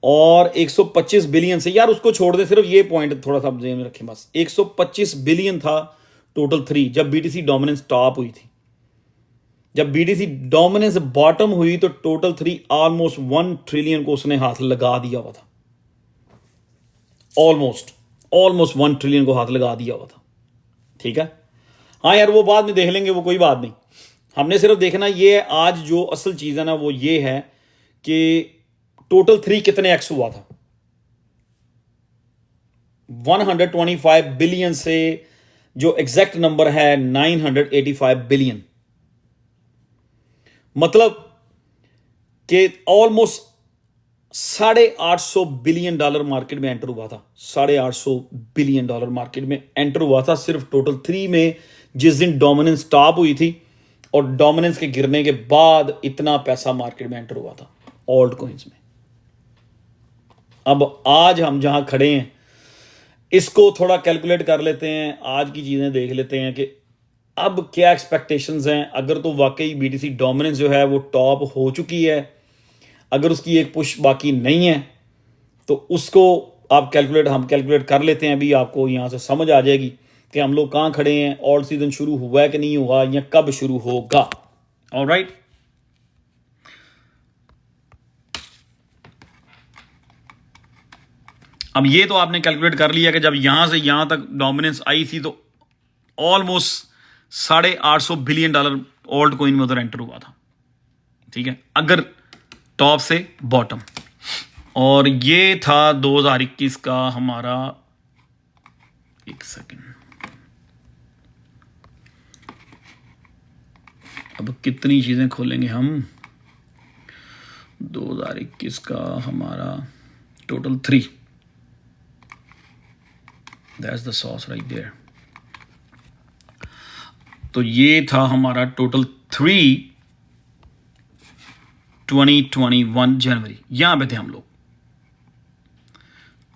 Speaker 1: और 125 बिलियन से, यार उसको छोड़ दे, सिर्फ ये पॉइंट थोड़ा सा जेब में रखें बस। 125 बिलियन था टोटल 3 जब बीटीसी डोमिनेंस टॉप हुई थी। जब बीटीसी डोमिनेंस बॉटम हुई तो टोटल 3 ऑलमोस्ट 1 ट्रिलियन को उसने हाथ लगा दिया हुआ था। ऑलमोस्ट 1 ट्रिलियन को हाथ लगा दिया हुआ था, ठीक है। हाँ यार, वो बाद में देख लेंगे, वो कोई बात नहीं। हमने सिर्फ देखना ये आज जो असल चीज है ना, वो ये है कि टोटल 3 कितने एक्स हुआ था। 125 बिलियन से जो एग्जैक्ट नंबर है 985 बिलियन, मतलब कि ऑलमोस्ट $850 बिलियन मार्केट में एंटर हुआ था। $850 बिलियन मार्केट में एंटर हुआ था सिर्फ टोटल 3 में, जिस दिन डोमिनेंस टॉप हुई थी, और डोमिनेंस के गिरने के बाद इतना पैसा मार्केट में एंटर हुआ था ऑल्ट कॉइन्स में। अब आज हम जहां खड़े हैं इसको थोड़ा कैलकुलेट कर लेते हैं, आज की चीजें देख लेते हैं कि अब क्या एक्सपेक्टेशंस हैं। अगर तो वाकई बीटीसी डोमिनेंस जो है वो टॉप हो चुकी है, अगर उसकी एक पुश बाकी नहीं है, तो उसको आप हम कैलकुलेट कर लेते हैं। अभी आपको यहां से समझ आ जाएगी कि हम लोग कहां खड़े हैं, ऑल्ट सीजन शुरू हुआ है कि नहीं हुआ, या कब शुरू होगा। ऑलराइट, अब ये तो आपने कैलकुलेट कर लिया कि जब यहां से यहां तक डोमिनेंस आई थी तो ऑलमोस्ट $850 बिलियन ऑल्ट कॉइन में उधर एंटर हुआ था, ठीक है, अगर टॉप से बॉटम। और ये था 2021 का हमारा, एक सेकेंड, अब कितनी चीजें खोलेंगे हम। 2021 का हमारा total 3, that's the sauce right there. तो ये था हमारा टोटल 3 2021 जनवरी, यहां पे थे हम लोग।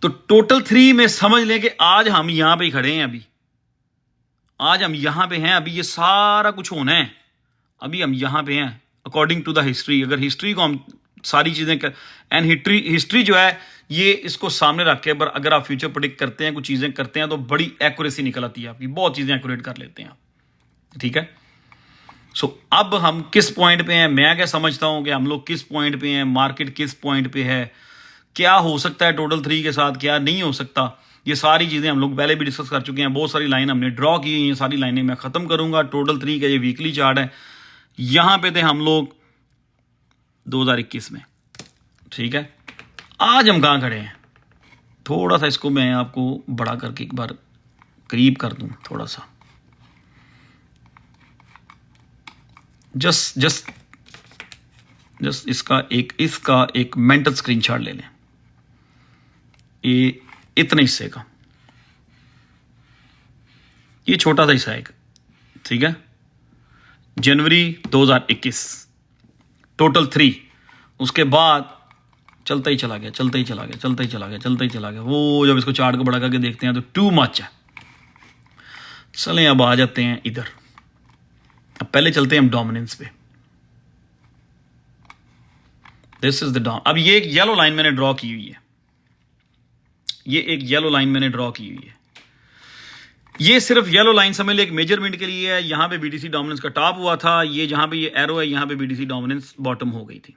Speaker 1: तो टोटल 3 में समझ लें कि आज हम यहां पे खड़े हैं। अभी आज हम यहां पे हैं, अभी ये सारा कुछ होना है, अभी हम यहां पे हैं अकॉर्डिंग टू द हिस्ट्री। अगर हिस्ट्री को हम सारी चीज़ें एंड हिस्ट्री जो है ये इसको सामने रख के अगर आप फ्यूचर प्रेडिक्ट करते हैं, कुछ चीज़ें करते हैं, तो बड़ी एक्यूरेसी निकल आती है आपकी, बहुत चीज़ें एक्यूरेट कर लेते हैं आप, ठीक है। सो अब हम किस पॉइंट पे हैं, मैं क्या समझता हूं कि हम लोग किस पॉइंट पे हैं, मार्केट किस पॉइंट पे है, क्या हो सकता है टोटल 3 के साथ, क्या नहीं हो सकता, ये सारी चीज़ें हम लोग पहले भी डिस्कस कर चुके हैं। बहुत सारी लाइन हमने ड्रॉ की, ये सारी लाइनें मैं ख़त्म करूंगा। टोटल 3 का ये वीकली चार्ट है, यहां पे थे हम लोग 2021 में, ठीक है। आज हम कहां खड़े हैं, थोड़ा सा इसको मैं आपको बड़ा करके एक बार करीब कर दूं, थोड़ा सा जस्ट इसका एक मेंटल स्क्रीनशॉट ले लें, ये इतने हिस्से का, ये छोटा सा हिस्सा है, ठीक है। जनवरी 2021 टोटल 3, उसके बाद चलता ही चला गया, चलता ही चला गया, चलता ही चला गया, चलता ही चला गया। वो जब इसको चार्ट को बड़ा करके देखते हैं तो टू मच है। चलें अब आ जाते हैं इधर, अब पहले चलते हैं हम डोमिनेंस पे। This is the dom. अब ये एक येलो लाइन मैंने ड्रॉ की हुई है, ये एक येलो लाइन मैंने ड्रॉ की हुई है। ये सिर्फ येलो लाइन समझ ले एक मेजरमेंट के लिए है। यहां पे बीटीसी डोमिनेंस का टॉप हुआ था, ये जहां पे ये एरो है यहां पे बीटीसी डोमिनेंस बॉटम हो गई थी।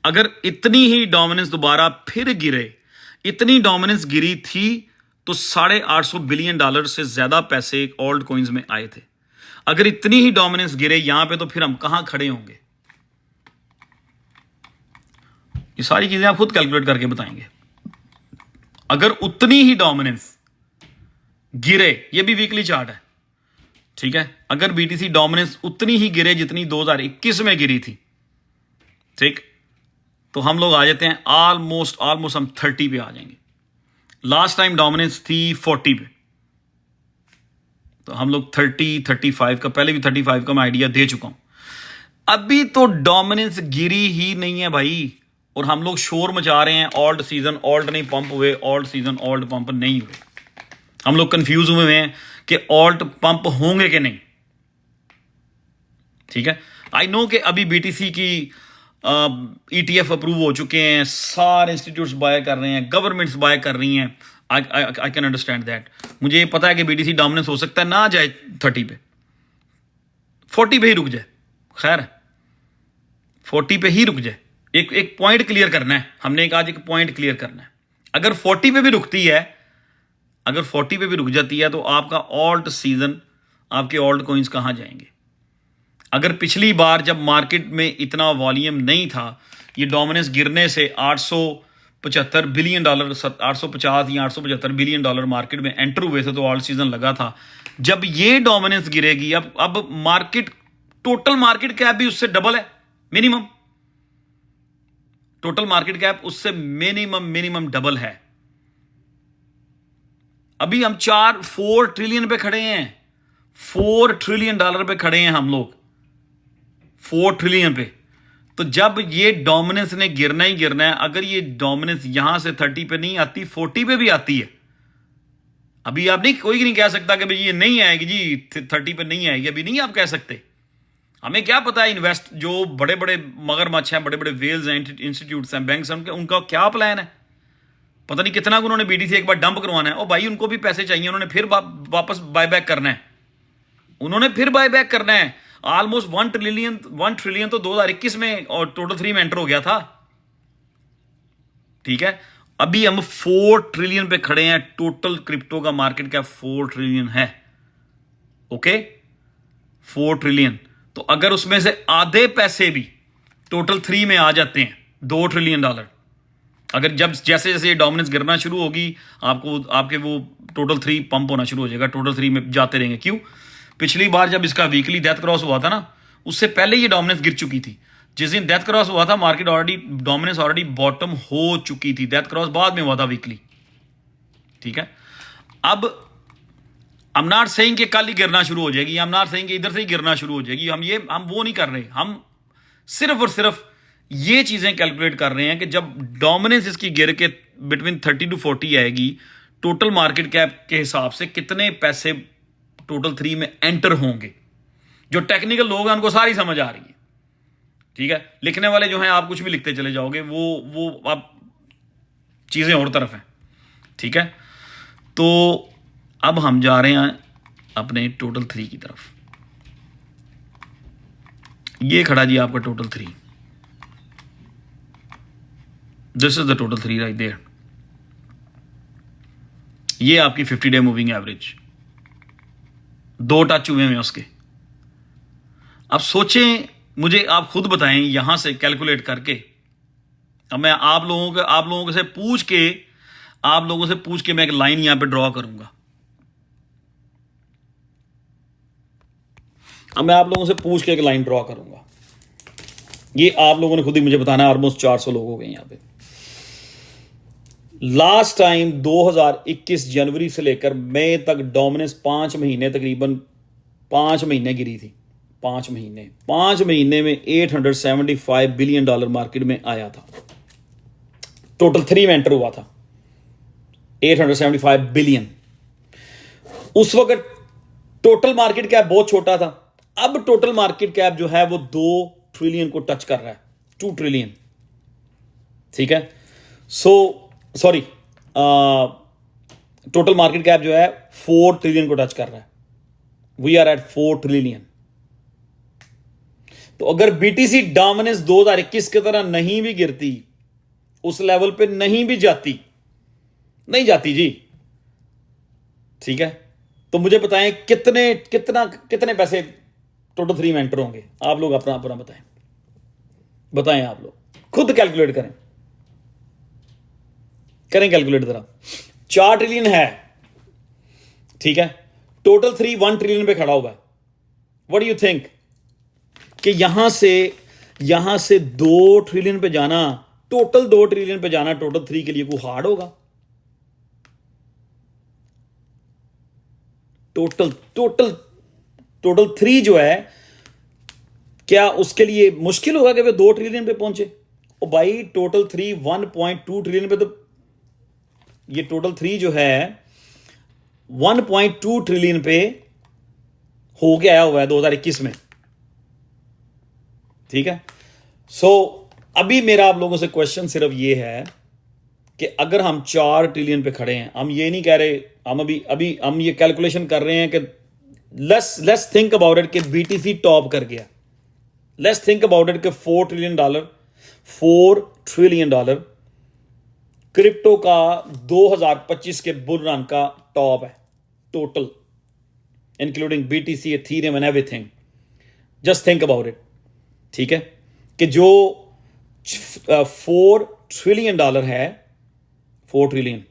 Speaker 1: अगर इतनी ही डोमिनेंस दोबारा फिर गिरे, इतनी डोमिनेंस गिरी थी तो $850 बिलियन से ज्यादा पैसे ऑल्ट कॉइन्स में आए थे। अगर इतनी ही डोमिनेंस गिरे यहां पे तो फिर हम कहां खड़े होंगे, ये सारी चीजें आप खुद कैलकुलेट करके बताएंगे। अगर उतनी ही डोमिनेंस गिरे, ये भी वीकली चार्ट है, ठीक है। अगर बीटीसी डोमिनेंस उतनी ही गिरे जितनी 2021 में गिरी थी, ठीक, तो हम लोग आ जाते हैं ऑलमोस्ट हम 30 पे आ जाएंगे। लास्ट टाइम डोमिनेंस थी 40 पे, तो हम लोग 35 का, पहले भी 35 का मैं आइडिया दे चुका हूं। अभी तो डोमिनेंस गिरी ही नहीं है भाई, और हम लोग शोर मचा रहे हैं ऑल्ट सीजन, ऑल्ट नहीं पंप हुए, ऑल्ट सीजन ऑल्ट पंप नहीं हुए। हम लोग कंफ्यूज हुए हैं कि ऑल्ट पंप होंगे कि नहीं, ठीक है। आई नो कि अभी बीटीसी की ईटीएफ अप्रूव हो चुके हैं, सारे इंस्टीट्यूट्स बाय कर रहे हैं, गवर्नमेंट्स बाय कर रही हैं। I can understand that. मुझे ये पता है कि बीटीसी डोमिनेंस हो सकता है ना जाए 30 पे, 40 पे ही रुक जाए, खैर 40 पे ही रुक जाए। एक पॉइंट क्लियर करना है हमने, आज एक पॉइंट क्लियर करना है। अगर 40 पे भी रुकती है, अगर 40 पे भी रुक जाती है तो आपका ऑल्ट सीजन, आपके ऑल्ट कॉइन्स कहां जाएंगे। अगर पिछली बार जब मार्केट में इतना वॉल्यूम नहीं था, ये डोमिनेंस गिरने से $875 बिलियन, 850 या $875 बिलियन मार्केट में एंटर हुए थे, तो ऑल्ट सीजन लगा था। जब ये डोमिनेंस गिरेगी, अब मार्केट, टोटल मार्केट कैप भी उससे डबल है मिनिमम, टोटल मार्केट कैप उससे मिनिमम डबल है। अभी हम 4 ट्रिलियन पे खड़े हैं, $4 ट्रिलियन पे खड़े हैं हम लोग, 4 ट्रिलियन पे। तो जब ये डोमिनेंस ने गिरना ही गिरना है, अगर ये डोमिनेंस यहां से 30 पे नहीं आती, 40 पे भी आती है। अभी आप नहीं, कोई नहीं कह सकता कि भाई ये नहीं आएगी जी, 30 पे नहीं आएगी, अभी नहीं आप कह सकते। हमें क्या पता है इन्वेस्ट, जो बड़े बड़े मगरमच्छ हैं, बड़े बड़े वेल्स हैं, इंस्टीट्यूट्स हैं, बैंक्स हैं, उनका क्या प्लान है, पता नहीं कितना उन्होंने बीटीसी एक बार डंप करवाना है। ओ भाई, उनको भी पैसे चाहिए, उन्होंने फिर वापस बायबैक करना है, उन्होंने फिर बायबैक करना है। ऑलमोस्ट 1 ट्रिलियन तो 2021 में और टोटल 3 में एंटर हो गया था, ठीक है। अभी हम 4 ट्रिलियन पे खड़े हैं, टोटल क्रिप्टो का मार्केट कैप 4 ट्रिलियन है, ओके, 4 ट्रिलियन। तो अगर उसमें से आधे पैसे भी टोटल 3 में आ जाते हैं, $2 ट्रिलियन, अगर जब जैसे जैसे ये डोमिनेंस गिरना शुरू होगी, आपको आपके वो टोटल 3 पंप होना शुरू हो जाएगा, टोटल 3 में जाते रहेंगे। क्यों? पिछली बार जब इसका वीकली डेथ क्रॉस हुआ था ना, उससे पहले ये डोमिनेंस गिर चुकी थी। जिस दिन डेथ क्रॉस हुआ था, market already, dominance already bottom हो चुकी थी, डेथ क्रॉस बाद में हुआ था वीकली, ठीक है। अब आई एम नॉट सेइंग कि कल ही गिरना शुरू हो जाएगी, आई एम नॉट सेइंग कि इधर से ही गिरना शुरू हो जाएगी, हम वो नहीं कर रहे। हम सिर्फ और सिर्फ ये चीजें कैलकुलेट कर रहे हैं कि जब डोमिनेंस इसकी गिर के बिटवीन 30 to 40 आएगी, टोटल मार्केट कैप के हिसाब से कितने पैसे टोटल 3 में एंटर होंगे। जो टेक्निकल लोग हैं उनको सारी समझ आ रही है, ठीक है, लिखने वाले जो हैं आप कुछ भी लिखते चले जाओगे, वो आप चीज़ें और तरफ हैं, ठीक है। तो अब हम जा रहे हैं अपने टोटल 3 की तरफ। ये खड़ा जी आपका total 3, this is the total 3 right there. ये आपकी 50 डे मूविंग एवरेज, 2 टच हुए हैं उसके। अब सोचें, मुझे आप खुद बताएं यहां से कैलकुलेट करके। अब मैं आप लोगों से पूछ के मैं एक लाइन यहां पे ड्रॉ करूंगा। अब मैं आप लोगों से पूछ के एक लाइन ड्रॉ करूंगा। ये आप लोगों ने खुद ही मुझे बताना है। ऑलमोस्ट 400 लोग हो गए यहां पे। लास्ट टाइम 2021 जनवरी से लेकर मई तक डोमिनेंस 5 महीने, तकरीबन 5 महीने गिरी थी। 5 महीने में $875 बिलियन मार्केट में आया था। टोटल 3 में एंटर हुआ था, 875 बिलियन। उस वक्त टोटल मार्केट कैप बहुत छोटा था। अब टोटल मार्केट कैप जो है वो 2 ट्रिलियन को टच कर रहा है, 2 ट्रिलियन, ठीक है। सॉरी, टोटल मार्केट कैप जो है 4 ट्रिलियन को टच कर रहा है। We are at 4 trillion. तो अगर बीटीसी डोमिनेंस 2021 की तरह नहीं भी गिरती, उस लेवल पे नहीं भी जाती, नहीं जाती जी, ठीक है, तो मुझे बताएं कितने पैसे टोटल 3 में एंटर होंगे। आप लोग अपना बताएं आप लोग खुद कैलकुलेट करें कैलकुलेट जरा। 4 ट्रिलियन है, ठीक है, टोटल 3 1 ट्रिलियन पे खड़ा हुआ है। व्हाट डू यू थिंक कि यहां से 2 ट्रिलियन पे जाना, टोटल 2 ट्रिलियन पे जाना टोटल 3 के लिए कोई हार्ड होगा? टोटल 3 जो है, क्या उसके लिए मुश्किल होगा कि वे 2 ट्रिलियन पे पहुंचे? ओ भाई, टोटल 3 1.2 ट्रिलियन पे, तो ये टोटल 3 जो है 1.2 ट्रिलियन पे हो के आया हुआ है 2021 में, ठीक है। अभी मेरा आप लोगों से क्वेश्चन सिर्फ ये है कि अगर हम 4 ट्रिलियन पे खड़े हैं, हम ये नहीं कह रहे, हम अभी हम ये कैलकुलेशन कर रहे हैं कि लेट्स थिंक अबाउट इट कि बीटीसी टॉप कर गया। लेट्स थिंक अबाउट इट कि $4 ट्रिलियन क्रिप्टो का 2025 के बुल रन का टॉप है, total including BTC, Ethereum and everything. Just think about it, ठीक है, कि जो $4 ट्रिलियन है, 4 ट्रिलियन,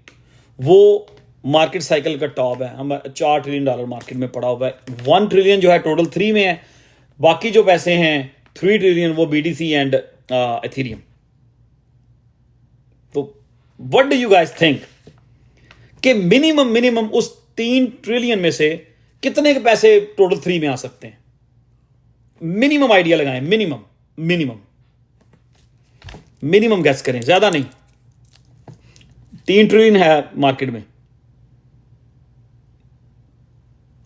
Speaker 1: वो मार्केट साइकिल का टॉप है। हम $4 ट्रिलियन मार्केट में पड़ा हुआ है। 1 ट्रिलियन जो है टोटल 3 में है, बाकी जो पैसे हैं 3 ट्रिलियन वो बीटीसी एंड एथेरियम। तो what do you guys think कि मिनिमम उस 3 ट्रिलियन में से कितने के पैसे टोटल 3 में आ सकते हैं? मिनिमम आइडिया लगाएं, मिनिमम गैस करें, ज्यादा नहीं। 3 ट्रिलियन है मार्केट में,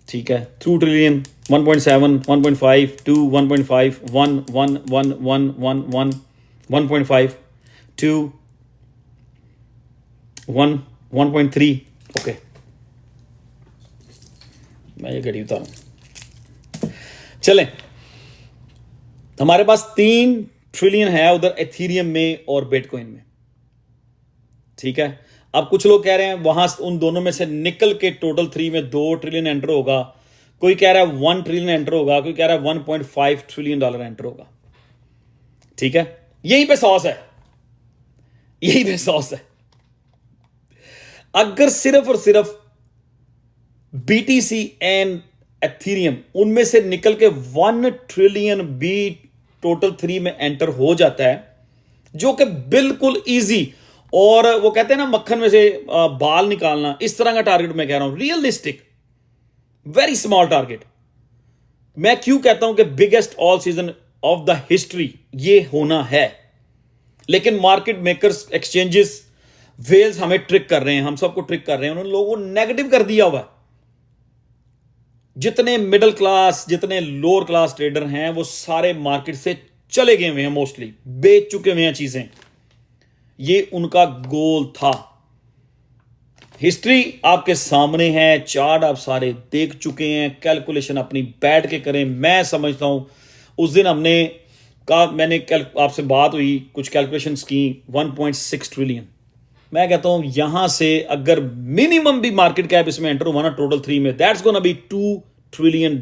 Speaker 1: ठीक है। 2 ट्रिलियन, 1.7, 1.5, 2, 1.5, 1, 1, 1, 1, 1, 1, 1.5, 2, 1, 1.3। ओके, मैं ये घड़ी उतारूं। चलें, हमारे पास 3 ट्रिलियन है उधर एथेरियम में और बिटकॉइन में, ठीक है। अब कुछ लोग कह रहे हैं वहां उन दोनों में से निकल के टोटल 3 में 2 ट्रिलियन एंटर होगा, कोई कह रहा है 1 ट्रिलियन एंटर होगा, कोई कह रहा है $1.5 ट्रिलियन एंटर होगा, ठीक है। यहीं पे सॉस है। अगर सिर्फ और सिर्फ बीटीसी एंड एथेरियम उनमें से निकल के 1 ट्रिलियन भी टोटल 3 में एंटर हो जाता है, जो कि बिल्कुल इजी, और वो कहते हैं ना मक्खन में से बाल निकालना, इस तरह का टारगेट मैं कह रहा हूं, रियलिस्टिक, वेरी स्मॉल टारगेट। मैं क्यों कहता हूं कि biggest all season of the history ये होना है, लेकिन मार्केट मेकर्स, एक्सचेंजेस, वेल्स हमें ट्रिक कर रहे हैं, हम सबको ट्रिक कर रहे हैं। उन्होंने लोगों को नेगेटिव कर दिया हुआ है। जितने मिडिल क्लास, जितने लोअर क्लास ट्रेडर हैं, वो सारे मार्केट से चले गए हुए हैं, मोस्टली बेच चुके हुए हैं चीजें। ये उनका गोल था। हिस्ट्री आपके सामने है, चार्ट आप सारे देख चुके हैं, कैलकुलेशन अपनी बैठ के करें। मैं समझता हूं उस दिन हमने कहा, मैंने आपसे बात हुई, कुछ कैलकुलेशंस की, 1.6 ट्रिलियन। मैं कहता हूं यहां से अगर मिनिमम भी मार्केट कैप इसमें एंटर हुआ ना टोटल 3 में, that's gonna be $2 trillion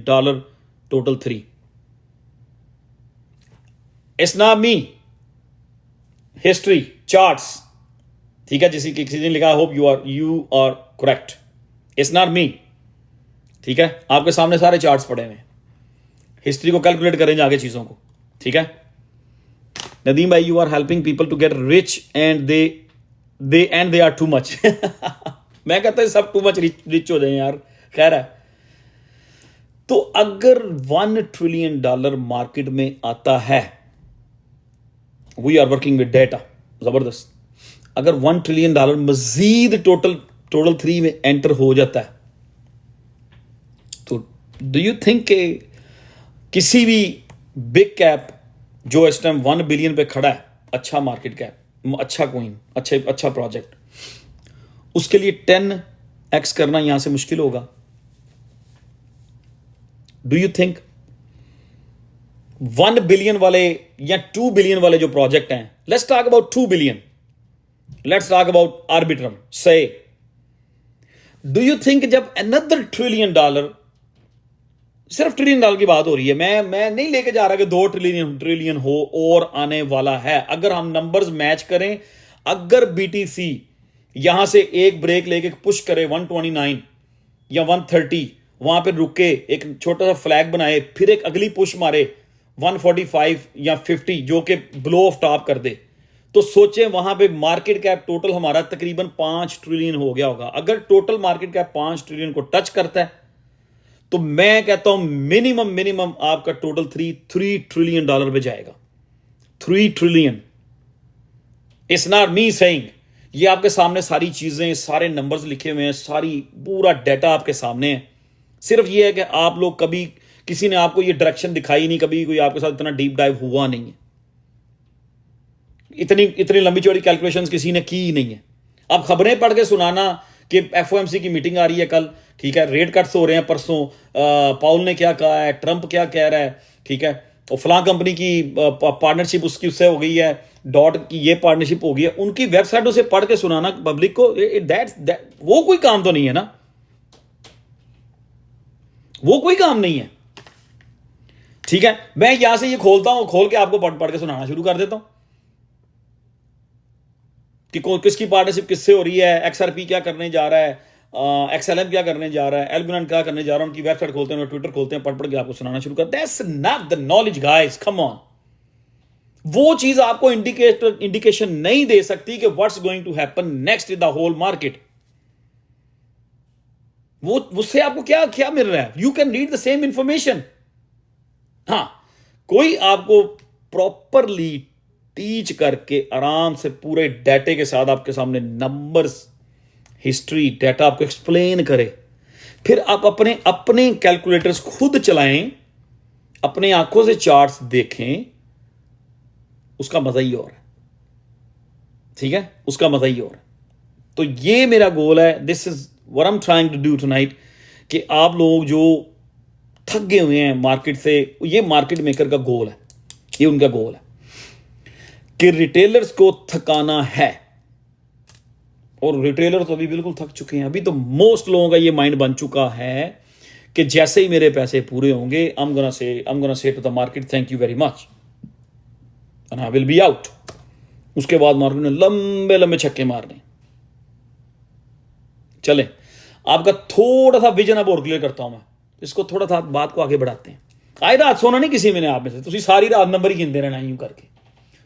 Speaker 1: total 3। It's not me, history charts, ठीक है, जिसी किसी ने लिखा, hope you are correct, it's not me, ठीक है। आपके सामने सारे चार्ट्स पड़े हुए हैं, हिस्ट्री को कैलकुलेट करें आगे चीजों को, ठीक है। नदीम भाई, you are helping people to get rich and they are too much. मैं कहता हूं सब टू मच रिच हो जाए यार, खैर है। तो अगर $1 ट्रिलियन मार्केट में आता है, we are working with data, जबरदस्त। अगर $1 ट्रिलियन मजीद टोटल 3 में एंटर हो जाता है, तो डू यू थिंक के किसी भी बिग कैप जो इस टाइम 1 बिलियन पे खड़ा है, अच्छा मार्केट कैप, अच्छा कोइन, अच्छा प्रोजेक्ट, उसके लिए 10x करना यहां से मुश्किल होगा? डू यू थिंक 1 बिलियन वाले या 2 बिलियन वाले जो प्रोजेक्ट हैं, let's talk about 2 billion, let's talk about Arbitrum, से डू यू थिंक जब अनदर $1 ट्रिलियन, सिर्फ $1 ट्रिलियन की बात हो रही है, मैं नहीं लेके जा रहा कि 2 ट्रिलियन हो और आने वाला है। अगर हम नंबर्स मैच करें, अगर बीटीसी यहां से एक ब्रेक लेके पुश करे 129 या 130, वहां पे रुके, एक छोटा सा फ्लैग बनाए, फिर एक अगली पुश मारे 145 या 50 जो कि ब्लो ऑफ टॉप कर दे, तो सोचें वहां पे मार्केट कैप टोटल हमारा तकरीबन 5 ट्रिलियन हो गया होगा। अगर टोटल मार्केट कैप 5 ट्रिलियन को टच करता है, तो मैं कहता हूं मिनिमम आपका टोटल 3 ट्रिलियन पे जाएगा। 3 trillion, it's not me saying, ये आपके सामने सारी चीजें, सारे नंबर्स लिखे हुए हैं, सारी पूरा डाटा आपके सामने है। सिर्फ ये है कि आप लोग कभी, किसी ने आपको ये डायरेक्शन दिखाई नहीं, कभी कोई आपके साथ इतना डीप डाइव हुआ नहीं है, इतनी लंबी चौड़ी कैलकुलेशंस किसी ने की ही नहीं है। अब खबरें पढ़ के सुनाना कि एफओएमसी की मीटिंग आ रही है कल, ठीक है, रेट कट्स हो रहे हैं परसों, पाउल ने क्या कहा है, ट्रंप क्या कह रहा है, ठीक है, और फलां कंपनी की पार्टनरशिप उसकी उससे हो गई है, डॉट की ये पार्टनरशिप हो गई है, उनकी वेबसाइटों से पढ़ के सुनाना पब्लिक को, वो कोई काम तो नहीं है ना, वो कोई काम नहीं है, ठीक है। मैं यहां से ये खोलता हूं, खोल के आपको पढ़ के सुनाना शुरू कर देता हूं कि किसकी पार्टनरशिप किससे हो रही है, एक्सआरपी क्या करने जा रहा है, एक्सएलएम क्या करने जा रहा है, एल्बुनन क्या करने जा रहा है, उनकी वेबसाइट खोलते हैं, ट्विटर खोलते हैं, पढ़ के आपको सुनाना शुरू करते हैं। That's not the knowledge guys, come on. वो चीज आपको इंडिकेशन नहीं दे सकती कि what's going to happen next in the whole market. वो उससे आपको क्या क्या मिल रहा है? You can read the same information. हाँ, कोई आपको प्रॉपरली टीच करके आराम से पूरे डाटे के साथ आपके सामने नंबर्स, हिस्ट्री, डाटा आपको एक्सप्लेन करे, फिर आप अपने कैलकुलेटर्स खुद चलाएं, अपने आंखों से चार्ट्स देखें, उसका मजा ही और है, ठीक है, उसका मजा ही और है। तो ये मेरा गोल है, this is what I am trying to do tonight, कि आप लोग जो थक गए हुए हैं मार्केट से, ये मार्केट मेकर का गोल है, ये उनका गोल है कि रिटेलर्स को थकाना है। और रिटेलर तो अभी बिल्कुल थक चुके हैं। अभी तो मोस्ट लोगों का ये माइंड बन चुका है कि जैसे ही मेरे पैसे पूरे होंगे, I'm gonna say to the market thank you very much and I will be out। उसके बाद मार्केट ने लंबे लंबे छक्के मारने। चले, आपका थोड़ा सा विजन अब और क्लियर करता हूं मैं, इसको थोड़ा सा बात को आगे बढ़ाते हैं। आई रात सोना नहीं किसी में ने आप में से, तुसी सारी रात नंबर ही गिनते रहना यूं करके।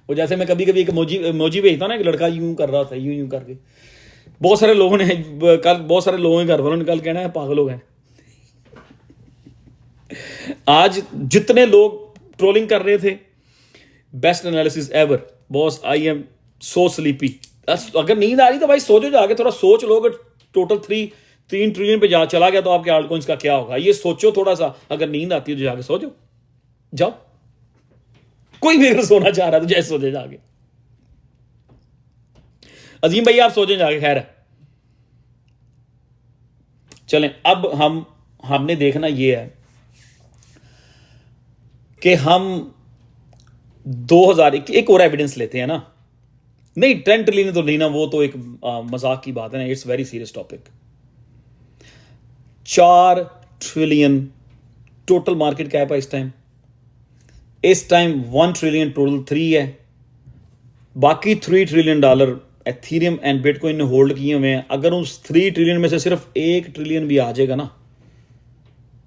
Speaker 1: वो जैसे मैं कभी कभी एक मोजी भेजता ना, एक लड़का यूं कर रहा था, यूं करके, बहुत सारे लोगों ने कल, बहुत सारे लोगों के घर वालों ने कल कहना है पागल हो गए। आज जितने लोग ट्रोलिंग कर रहे थे, best analysis ever boss, I am so sleepy. अगर नींद आ रही तो भाई सो जाके, थोड़ा सोच लो, अगर टोटल 3 ट्रिलियन पे चला गया तो आपके आल्ट कॉइन्स का क्या होगा, ये सोचो थोड़ा सा। अगर नींद आती है तो जाके सो जाओ, कोई भी अगर सोना चाह रहा है तो जैसे सो जाए जाके। अजीम भाई आप सो जाए जाके, खैर है। चलें, अब हमने देखना ये है कि हम 2000 एक और एविडेंस लेते हैं ना। नहीं, 10 ट्रिलियन तो नहीं ना, वो तो एक मजाक की बात है ना, it's very serious topic. 4 trillion total market cap है इस टाइम। 1 ट्रिलियन टोटल 3 है। बाकी $3 ट्रिलियन एथीरियम एंड बिटकॉइन ने होल्ड किए हुए हैं। अगर उस 3 ट्रिलियन में से सिर्फ 1 ट्रिलियन भी आ जाएगा ना,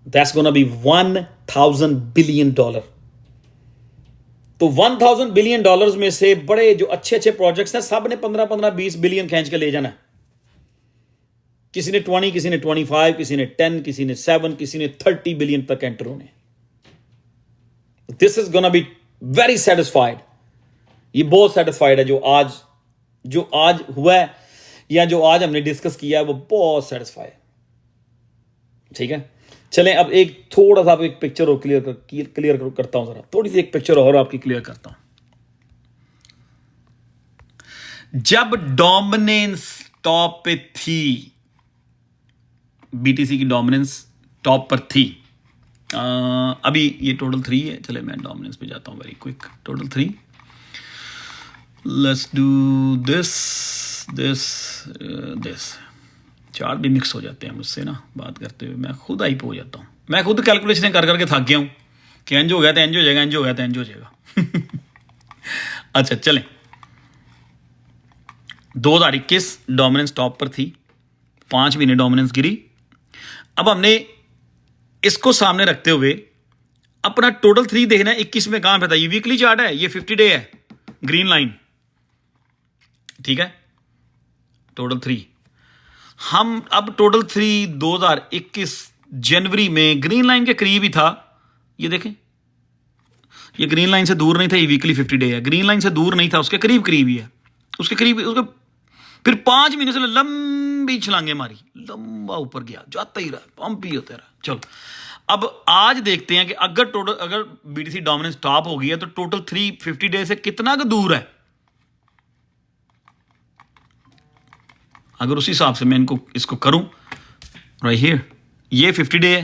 Speaker 1: दैट्स गोना बी $1000 बिलियन। तो $1000 बिलियन में से बड़े जो अच्छे अच्छे प्रोजेक्ट्स हैं, सब ने 15-15-20 बिलियन खींच के ले जाना है। किसी ने 20, किसी ने 25, किसी ने 10, किसी ने 7, किसी ने 30 बिलियन तक एंटर होने। This is gonna be very satisfied. ये बहुत सेटिस्फाइड है जो आज हुआ है या जो आज हमने डिस्कस किया है, वो बहुत सेटिस्फाइड। ठीक है, चलें अब एक थोड़ा सा एक पिक्चर और क्लियर करता हूं जरा, थोड़ी सी एक पिक्चर और आपकी क्लियर करता हूं। जब डोमिनेंस टॉप पे थी, बीटीसी की डोमिनेंस टॉप पर थी, अभी ये टोटल 3 है। चले मैं डोमिनेंस पे जाता हूं very quick. Total 3, let's do this chart भी मिक्स हो जाते हैं मुझसे ना बात करते हुए, मैं खुद हाइप हो जाता हूँ। मैं खुद कैलकुलेशन कर करके थक गया हूँ कि एंज हो गया तो एंज हो जाएगा, एंज हो गया तो एंज हो जाएगा। अच्छा चलें, 2021 डोमिनेंस टॉप पर थी, 5 महीने डोमिनेंस गिरी। अब हमने इसको सामने रखते हुए अपना टोटल 3 देखना है। 21 में कहां पे था? ये वीकली चार्ट है, ये 50 डे है, ग्रीन लाइन। ठीक है, टोटल 3 हम अब टोटल 3 2021 जनवरी में ग्रीन लाइन के करीब ही था। ये देखें, ये ग्रीन लाइन से दूर नहीं था, ये वीकली 50 डे है। ग्रीन लाइन से दूर नहीं था, उसके करीब करीब ही है, उसके करीब। उसके फिर 5 महीने से लंबी छलांगे मारी, लंबा ऊपर गया, जाता ही रहा, पंप ही होता रहा। चलो अब आज देखते हैं कि अगर बीटीसी डोमिनेंस टॉप हो गई है तो टोटल 350 डे से कितना दूर है। अगर उसी हिसाब से मैं इसको करूं, राइट हियर, ये 50 डे है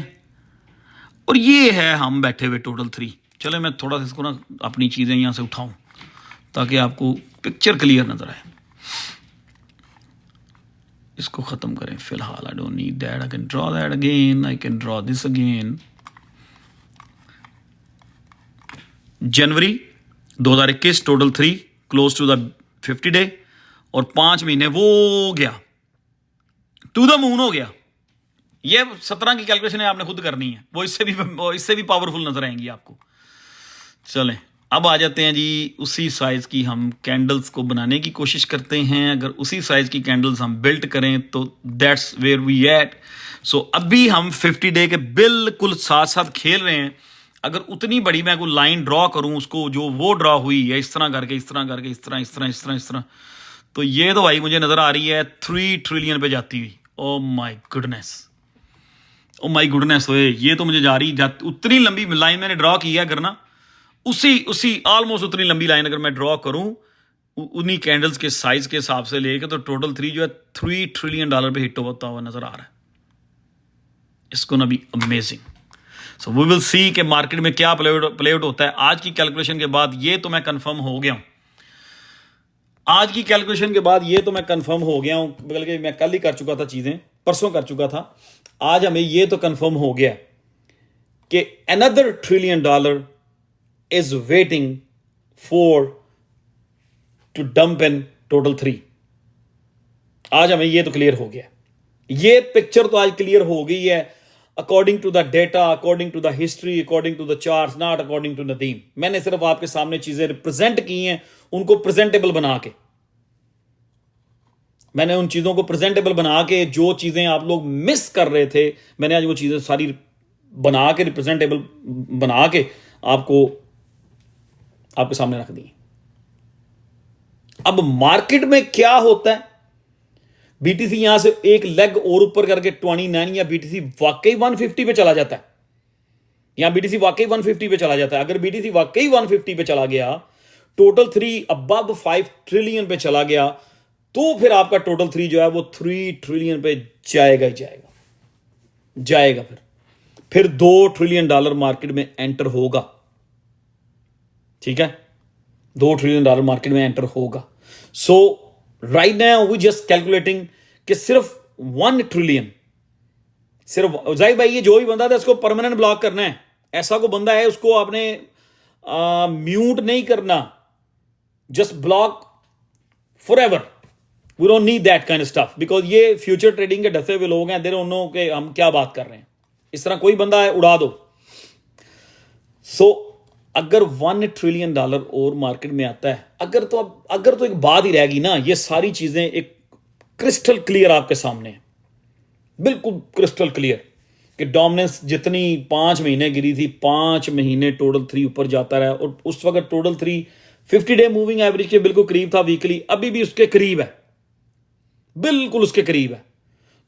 Speaker 1: और ये है हम बैठे हुए टोटल 3। चलो मैं थोड़ा सा इसको ना अपनी चीजें यहां से उठाऊं ताकि आपको पिक्चर क्लियर नजर आए। इसको खत्म करें फिलहाल। I don't need that, I can draw that again, I can draw this again. January 2021 total 3 close to the 50 day और 5 महीने वो गया टू द मून हो गया। ये 17 की कैलकुलेशन है, आपने खुद करनी है, वो इससे भी पावरफुल नजर आएंगी आपको। चलें अब आ जाते हैं जी, उसी साइज की हम कैंडल्स को बनाने की कोशिश करते हैं। अगर उसी साइज की कैंडल्स हम बिल्ड करें तो दैट्स वेयर वी एट। सो अभी हम 50 डे के बिल्कुल साथ साथ खेल रहे हैं। अगर उतनी बड़ी मैं कोई लाइन ड्रॉ करूं, उसको जो वो ड्रॉ हुई है इस तरह करके, इस तरह करके, इस तरह, तो ये तो भाई मुझे नजर आ रही है 3 ट्रिलियन पे जाती हुई। ओ my goodness, O my goodness, ये तो मुझे जा रही उतनी लंबी लाइन मैंने ड्रॉ की है। अगर ना उसी ऑलमोस्ट उतनी लंबी लाइन अगर मैं ड्रॉ करूं उन्हीं कैंडल्स के साइज के हिसाब से लेके, तो टोटल 3 जो है $3 ट्रिलियन पे हिट होता हुआ नजर आ रहा है। इसको ना भी amazing. So we will see कि मार्केट में क्या प्ले आउट होता है। आज की कैलकुलेशन के बाद ये तो मैं कंफर्म हो गया हूं, आज की कैलकुलेशन के बाद ये तो मैं कंफर्म हो गया हूं, बल्कि मैं कल ही कर चुका था चीजें, परसों कर चुका था। आज हमें ये तो कंफर्म हो गया कि another $1 trillion is waiting for to dump in total 3। आज हमें ये तो क्लियर हो गया, ये पिक्चर तो आज क्लियर हो गई है according to the data, according to the history, according to the charts, not according to Nadeem. मैंने सिर्फ आपके सामने चीजें रिप्रेजेंट की हैं, उनको प्रेजेंटेबल बना के, मैंने उन चीजों को प्रेजेंटेबल बना के, जो चीजें आप लोग मिस कर रहे थे, मैंने आज वो चीजें सारी बना के रिप्रेजेंटेबल बना के आपके सामने रख दी। अब मार्केट में क्या होता है, बीटीसी यहां से एक लेग और ऊपर करके 29 या बीटीसी वाकई 150 पे चला जाता है, यहां बीटीसी वाकई 150 पे चला जाता है। अगर बीटीसी वाकई 150 पे चला गया, टोटल 3 अबव 5 ट्रिलियन पे चला गया, तो फिर आपका टोटल 3 जो है वो 3 ट्रिलियन पे जाएगा ही जाएगा। फिर $2 ट्रिलियन मार्केट में एंटर होगा। ठीक है, $2 ट्रिलियन मार्केट में एंटर होगा। So right now we just calculating कि सिर्फ 1 ट्रिलियन, सिर्फ जाहिर भाई ये जो भी बंदा था इसको परमानेंट ब्लॉक करना है। ऐसा कोई बंदा है उसको आपने म्यूट नहीं करना, just block forever. We don't need that kind of stuff, because ये फ्यूचर ट्रेडिंग के डसे हुए लोग हैं, दे डोंट नो कि हम क्या बात कर रहे हैं। इस तरह कोई बंदा है उड़ा दो। सो अगर $1 ट्रिलियन और मार्केट में आता है, अगर तो एक बात ही रहेगी ना, ये सारी चीजें एक क्रिस्टल क्लियर आपके सामने है, बिल्कुल क्रिस्टल क्लियर कि डोमिनेंस जितनी 5 महीने गिरी थी, 5 महीने टोटल 3 ऊपर जाता रहा, और उस वक्त टोटल 3 50 डे मूविंग एवरेज के बिल्कुल करीब था वीकली, अभी भी उसके करीब है, बिल्कुल उसके करीब है।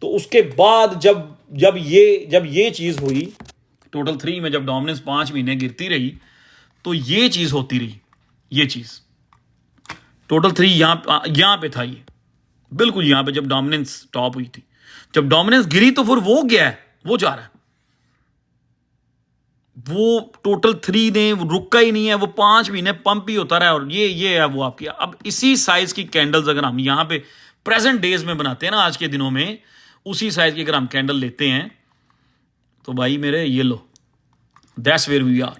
Speaker 1: तो उसके बाद जब ये चीज हुई टोटल 3 में, जब डोमिनेंस 5 महीने गिरती रही, तो ये चीज होती रही। ये चीज टोटल 3 यहां पे था, ये बिल्कुल यहां पे जब डोमिनेंस टॉप हुई थी। जब डोमिनेंस गिरी तो फिर वो गया है, वो जा रहा है, वो टोटल 3 ने रुका ही नहीं है, वो 5 महीने पंप ही होता रहा है। और ये है वो आपकी। अब इसी साइज की कैंडल्स अगर हम यहां पे प्रेजेंट डेज में बनाते हैं ना, आज के दिनों में, उसी साइज की अगर हम कैंडल लेते हैं, तो भाई मेरे ये लो, दैट्स वेयर वी आर।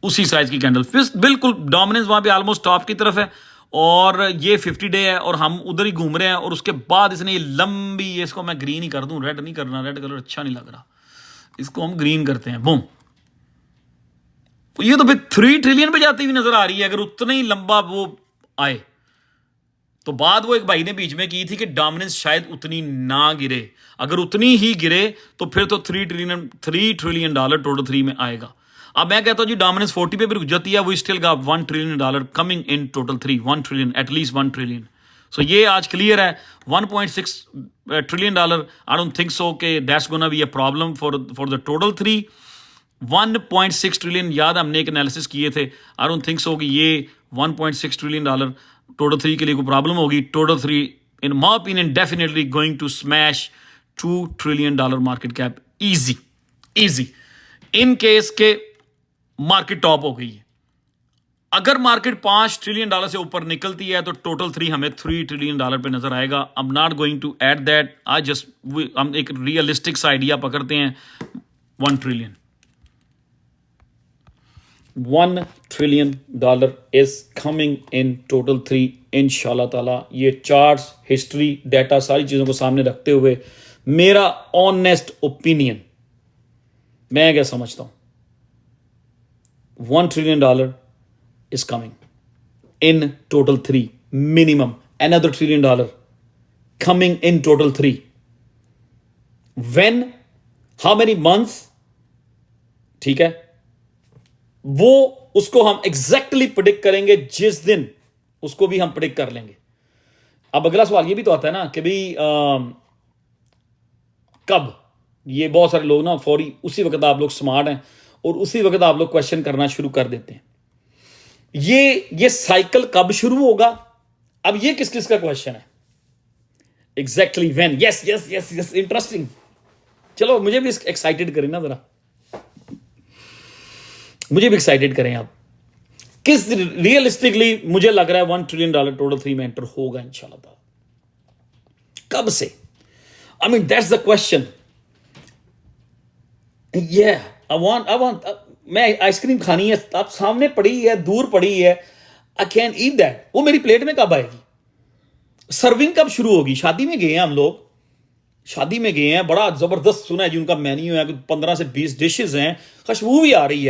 Speaker 1: उसी साइज की कैंडल, फिर बिल्कुल डोमिनेंस वहां पे ऑलमोस्ट टॉप की तरफ है, और ये 50 डे है, और हम उधर ही घूम रहे हैं। और उसके बाद इसने ये लंबी, इसको मैं ग्रीन ही कर दूं, रेड नहीं करना, रेड कलर अच्छा नहीं लग रहा, इसको हम ग्रीन करते हैं, बूम। ये तो फिर 3 ट्रिलियन पे जाती हुई नजर आ रही है। अगर उतना ही लंबा वो आए, तो बात वो एक भाई ने बीच में की थी कि डोमिनेंस शायद उतनी ना गिरे, अगर उतनी ही गिरे तो फिर तो $3 ट्रिलियन टोटल 3 में आएगा। अब मैं कहता हूं जी डोमिनेंस 40 पे भी रुक जाती है, वो still got $1 trillion coming in total 3, 1 trillion, at least 1 trillion. So ये आज क्लियर है, $1.6 trillion. I don't think so कि that's gonna be a problem for the total 3। 1.6 trillion, याद हमने एक एनालिसिस किए थे, आई डोंट थिंक सो कि ये $1.6 ट्रिलियन टोटल 3 के लिए कोई प्रॉब्लम होगी। Total 3 in my opinion definitely going to smash $2 trillion market cap, easy in case के मार्केट टॉप हो गई है। अगर मार्केट $5 ट्रिलियन से ऊपर निकलती है, तो टोटल 3 हमें $3 ट्रिलियन पे नजर आएगा। I am not going to add that, I just, हम एक रियलिस्टिक सा आइडिया पकड़ते हैं, 1 trillion. $1 trillion is coming in total 3 इंशाल्लाह ताला। ये चार्ट्स, हिस्ट्री, डाटा, सारी चीज़ों को सामने रखते हुए मेरा ऑनेस्ट ओपिनियन, मैं क्या समझता हूं, $1 trillion is coming in total 3 minimum, another $1 trillion coming in total 3. When, how many months, ठीक है, वो उसको हम एग्जैक्टली प्रिडिक्ट करेंगे, जिस दिन उसको भी हम प्रिडिक्ट कर लेंगे। अब अगला सवाल ये भी तो आता है ना कि भाई कब, ये बहुत सारे लोग ना फौरी उसी वक्त, आप लोग स्मार्ट हैं और उसी वक्त आप लोग क्वेश्चन करना शुरू कर देते हैं, ये साइकिल कब शुरू होगा। अब ये किस किस का क्वेश्चन है, एग्जैक्टली व्हेन। Yes, interesting. चलो मुझे भी एक्साइटेड करें ना जरा, मुझे भी एक्साइटेड करें आप। किस रियलिस्टिकली मुझे लग रहा है $1 ट्रिलियन टोटल 3 में एंटर होगा इंशाल्लाह। कब से, I mean that's the question. I want मैं आइसक्रीम खानी है, आप सामने पड़ी है, दूर पड़ी है, आई कैन ईट दैट। वो मेरी प्लेट में कब आएगी, सर्विंग कब शुरू होगी। शादी में गए हैं हम लोग, शादी में गए हैं, बड़ा जबरदस्त सुना है जी उनका मेन्यू है, 15 से 20 डिशेज हैं, खुशबू भी आ रही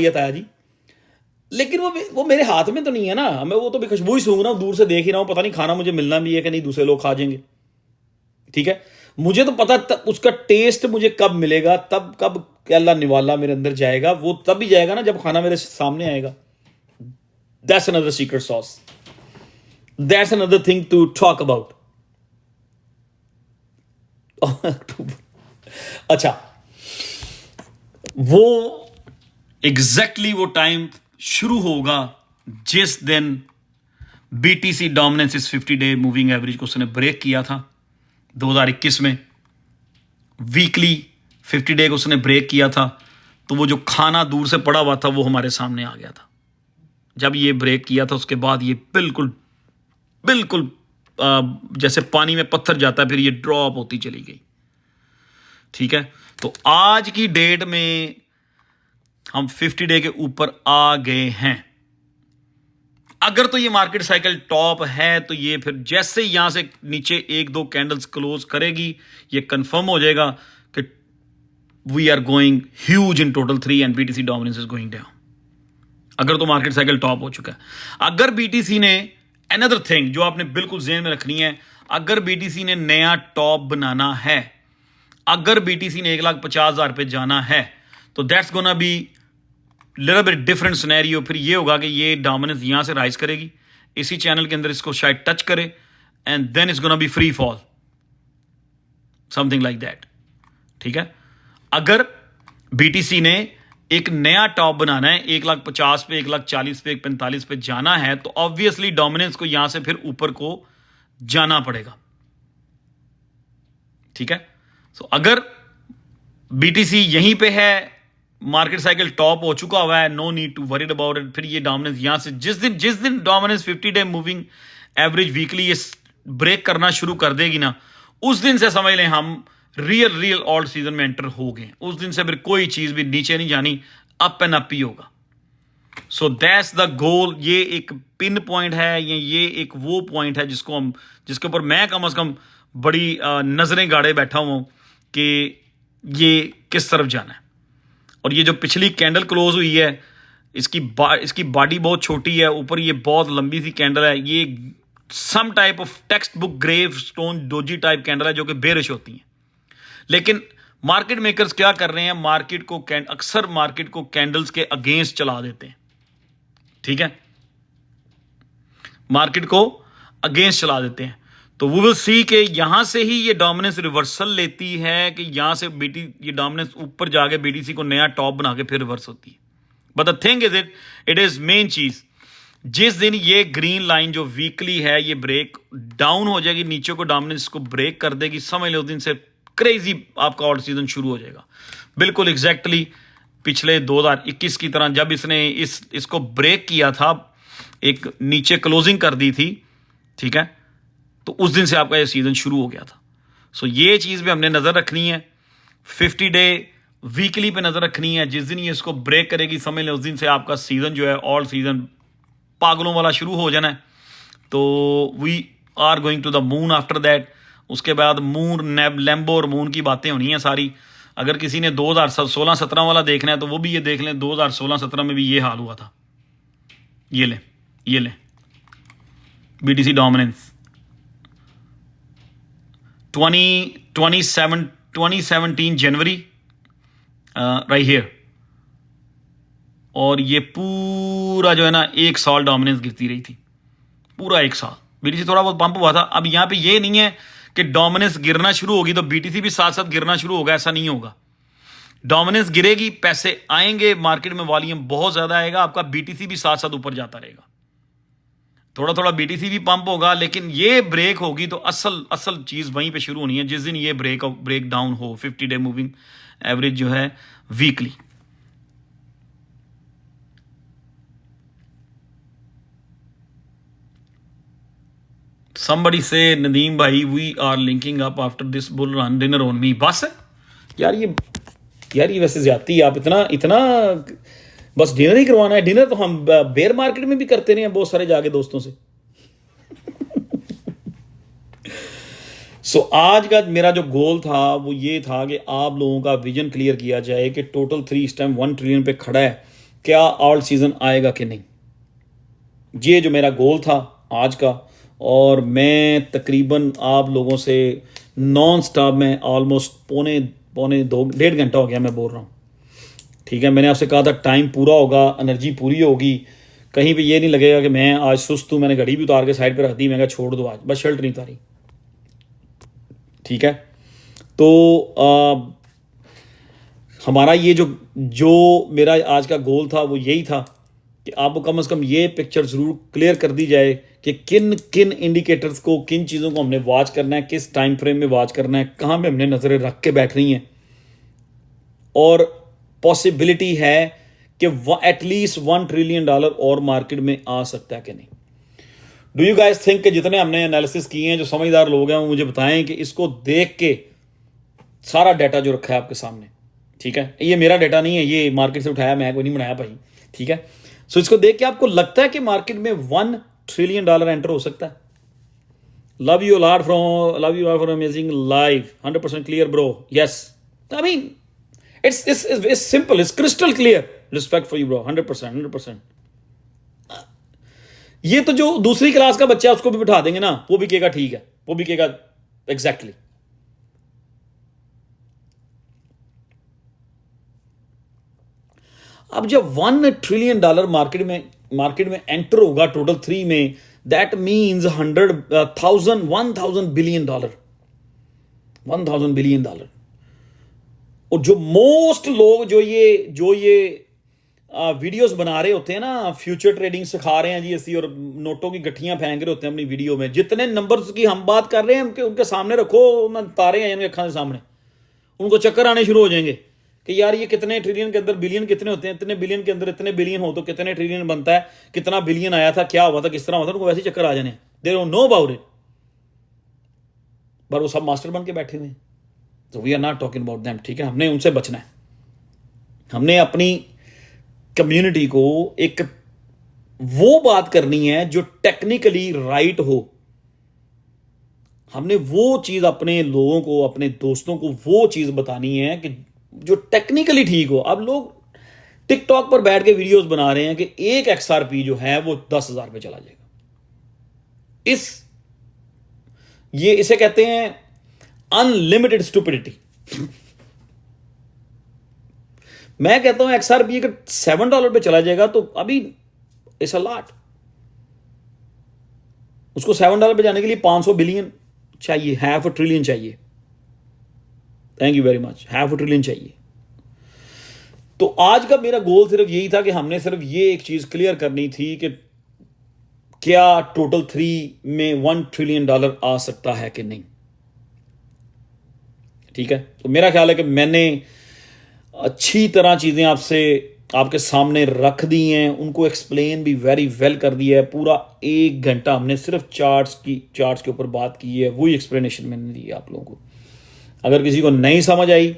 Speaker 1: है ताया जी, लेकिन वो मेरे हाथ में तो नहीं है ना, मैं वो तो भी खुशबू ही सूंघ रहा हूं, दूर से देख ही रहा हूं, पता नहीं खाना मुझे मिलना भी है कि नहीं, दूसरे लोग खा जाएंगे। ठीक है, मुझे तो पता उसका टेस्ट मुझे कब मिलेगा, तब कब अल्लाह निवाला मेरे अंदर जाएगा, वो तब भी जाएगा ना जब खाना मेरे सामने आएगा। That's another secret sauce, that's another thing to talk about. अच्छा, वो एग्जैक्टली वो टाइम शुरू होगा जिस दिन बीटीसी डोमिनेंस इस 50-डे मूविंग एवरेज को उसने ब्रेक किया था 2021 में। वीकली 50-डे को उसने ब्रेक किया था, तो वो जो खाना दूर से पड़ा हुआ था वो हमारे सामने आ गया था। जब ये ब्रेक किया था उसके बाद ये बिल्कुल बिल्कुल जैसे पानी में पत्थर जाता है, फिर ये ड्रॉप होती चली गई। ठीक है, तो आज की डेट में हम 50-डे के ऊपर आ गए हैं। अगर तो ये मार्केट साइकिल टॉप है तो ये फिर जैसे यहां से नीचे 1-2 कैंडल्स क्लोज करेगी, ये कंफर्म हो जाएगा कि we are going huge in total 3 and BTC dominance is going down. अगर तो मार्केट साइकिल टॉप हो चुका है। अगर बीटीसी ने अनदर थिंग जो आपने बिल्कुल ज़हन में रखनी है, अगर बीटीसी ने नया टॉप बनाना है, अगर बीटीसी ने 1,50,000 पे जाना है, तो that's gonna be little bit different scenario. फिर ये होगा कि ये डोमिनेंस यहां से राइज करेगी, इसी चैनल के अंदर इसको शायद टच करे, and then it's gonna be free fall, something like that. ठीक है, अगर बीटीसी ने एक नया टॉप बनाना है, 1,50,000 पे, 1,40,000 पे, 1,45,000 पे जाना है, तो ऑब्वियसली डोमिनेंस को यहां से फिर ऊपर को जाना पड़ेगा। ठीक है, सो अगर बीटीसी यहीं पे है, मार्केट साइकिल टॉप हो चुका हुआ है, no need to worried about it. फिर ये डोमिनेंस यहां से जिस दिन dominance fifty day moving average weekly ये ब्रेक करना शुरू कर देगी ना, उस दिन से समझ लें हम रियल ऑल्ट सीजन में एंटर हो गए। उस दिन से फिर कोई चीज भी नीचे नहीं जानी, अप एंड अप ही होगा। So that's the goal. ये एक पिन पॉइंट है, ये एक वो पॉइंट है जिसके ऊपर मैं कम से कम बड़ी नजरें गाड़े बैठा हूं कि ये किस तरफ जाना है। और ये जो पिछली कैंडल क्लोज हुई है, इसकी बॉडी बहुत छोटी है, ऊपर ये बहुत लंबी सी कैंडल है। ये some type of textbook gravestone doji type candle है जो कि बेरिश होती है। लेकिन मार्केट मेकर्स क्या कर रहे हैं, अक्सर मार्केट को कैंडल्स के अगेंस्ट चला देते हैं। ठीक है, मार्केट को अगेंस्ट चला देते हैं। तो वी विल सी कि यहां से ही ये डोमिनेंस रिवर्सल लेती है कि यहां से ये डोमिनेंस ऊपर जाके बीटीसी को नया टॉप बना के फिर रिवर्स होती है। But the thing is it is main चीज, जिस दिन ये ग्रीन लाइन जो वीकली है ये ब्रेक डाउन हो जाएगी, नीचे को डोमिनेंस को ब्रेक कर देगी, समझ लो उस दिन से क्रेजी आपका ऑल्ट सीजन शुरू हो जाएगा। बिल्कुल एग्जैक्टली पिछले 2021 की तरह जब इसने इसको ब्रेक किया था, एक नीचे क्लोजिंग कर दी थी। ठीक है, तो उस दिन से आपका ये सीजन शुरू हो गया था। सो ये चीज भी हमने नजर रखनी है, 50-डे वीकली पे नजर रखनी है। जिस दिन ये इसको ब्रेक करेगी, समझ लें उस दिन से आपका सीजन जो है ऑल्ट सीजन पागलों वाला शुरू हो जाना है। तो we are going to the moon after that. उसके बाद मून लैम्बो और मून की बातें होनी है सारी। अगर किसी ने 2016-17 वाला देखना है तो वो भी ये देख लें, 2016-17 में भी ये हाल हुआ था। ये लें BTC dominance 2017 January right here, और ये पूरा जो है ना 1 साल डोमिनेंस गिरती रही थी, पूरा 1 साल। बीटीसी थोड़ा बहुत पंप हुआ था। अब यहां पे ये नहीं है कि डोमिनेंस गिरना शुरू होगी तो बीटीसी भी साथ साथ गिरना शुरू होगा, ऐसा नहीं होगा। डोमिनेंस गिरेगी, पैसे आएंगे, मार्केट में वॉल्यूम बहुत ज्यादा आएगा, आपका बीटीसी भी साथ साथ ऊपर जाता रहेगा। थोड़ा थोड़ा बीटीसी भी पंप होगा, लेकिन ये ब्रेक होगी तो असल चीज वहीं पे शुरू होनी है जिस दिन ये ब्रेक डाउन हो 50-डे मूविंग एवरेज जो है वीकली। Somebody say, नदीम भाई, we are linking up after this bull run, dinner on me। बस यार ये वैसे ज्यादती है। आप इतना बस डिनर ही करवाना है। डिनर तो हम बेयर मार्केट में भी करते रहे हैं बहुत सारे जाके दोस्तों से। सो आज का मेरा जो गोल था वो ये था कि आप लोगों का विजन क्लियर किया जाए कि टोटल 3 इस टाइम 1 ट्रिलियन पे खड़ा है, क्या ऑल्ट सीजन आएगा कि नहीं। ये जो मेरा गोल था आज का, और मैं तकरीबन आप लोगों से नॉन स्टॉप में ऑलमोस्ट पौने 1.5 घंटा हो गया मैं बोल रहा हूँ। ठीक है, मैंने आपसे कहा था टाइम पूरा होगा, एनर्जी पूरी होगी, कहीं पे ये नहीं लगेगा कि मैं आज सुस्त हूँ। मैंने घड़ी भी उतार के साइड पे रख दी, मैं कहा छोड़ दो आज, बस शर्ट नहीं उतारी। ठीक है, तो हमारा ये जो जो मेरा आज का गोल था वो यही था कि आपको कम से कम ये पिक्चर ज़रूर क्लियर कर दी जाए कि किन किन इंडिकेटर्स को, किन चीज़ों को हमने वॉच करना है, किस टाइम फ्रेम में वॉच करना है, कहाँ पे हमने नज़रें रख के बैठनी है, और पॉसिबिलिटी है कि एटलीस्ट $1 ट्रिलियन और मार्केट में आ सकता है कि नहीं। डू यू गाइस थिंक कि जितने हमने एनालिसिस किए हैं, जो समझदार लोग हैं वो मुझे बताएं कि इसको देख के सारा डाटा जो रखा है आपके सामने, ठीक है, ये मेरा डाटा नहीं है, ये मार्केट से उठाया, मैं कोई नहीं बनाया भाई, ठीक है। सो इसको देख के आपको लगता है कि मार्केट में $1 ट्रिलियन एंटर हो सकता है? Love you lot for amazing live, 100% clear bro, yes. I mean it's simple, it's crystal clear. Respect for you bro, 100%, 100%. ये तो जो दूसरी क्लास का बच्चा है उसको भी बिठा देंगे ना, वो भी कहेगा ठीक है, वो भी कहेगा एग्जैक्टली। अब जब $1 ट्रिलियन मार्केट में एंटर होगा टोटल 3 में, that means 1,000 billion dollar, 1,000 billion dollar. और जो मोस्ट लोग जो ये वीडियोस बना रहे होते हैं ना, फ्यूचर ट्रेडिंग सिखा रहे हैं जी ऐसी, और नोटों की गठियां फेंक रहे होते हैं अपनी वीडियो में, जितने नंबर्स की हम बात कर रहे हैं उनके सामने रखो ना, तारे हैं इनके अखा के सामने, उनको चक्कर आने शुरू हो जाएंगे कि यार ये कितने ट्रिलियन के अंदर बिलियन कितने होते हैं, इतने बिलियन के अंदर इतने बिलियन हो तो कितने ट्रिलियन बनता है, कितना बिलियन आया था, क्या हुआ था, किस तरह हुआ था, उनको वैसे चक्कर आ जाने, they don't know about it, पर वो सब मास्टर बन के बैठे हुए हैं। तो we are not talking about them, ठीक है, हमने उनसे बचना है। हमने अपनी कम्युनिटी को एक वो बात करनी है जो टेक्निकली राइट हो, हमने वो चीज अपने लोगों को, अपने दोस्तों को वो चीज बतानी है कि जो टेक्निकली ठीक हो। अब लोग टिकटॉक पर बैठ के वीडियोस बना रहे हैं कि एक XRP जो है वो 10,000 पे चला जाएगा, इसे कहते हैं अनलिमिटेड स्टुपिडिटी। मैं कहता हूं XRP अगर $7 पे चला जाएगा तो अभी इट्स अ लॉट, उसको $7 पे जाने के लिए 500 बिलियन चाहिए, $500 ट्रिलियन चाहिए। Thank you very much, $500 trillion चाहिए। तो आज का मेरा गोल सिर्फ यही था कि हमने सिर्फ ये एक चीज क्लियर करनी थी कि क्या टोटल 3 में $1 ट्रिलियन आ सकता है कि नहीं, ठीक है। तो मेरा ख्याल है कि मैंने अच्छी तरह चीज़ें आपके सामने रख दी हैं, उनको एक्सप्लेन भी वेरी वेल कर दिया है। पूरा 1 घंटा हमने सिर्फ चार्ट्स के ऊपर बात की है, वही एक्सप्लेनेशन मैंने दी है आप लोगों को। अगर किसी को नहीं समझ आई,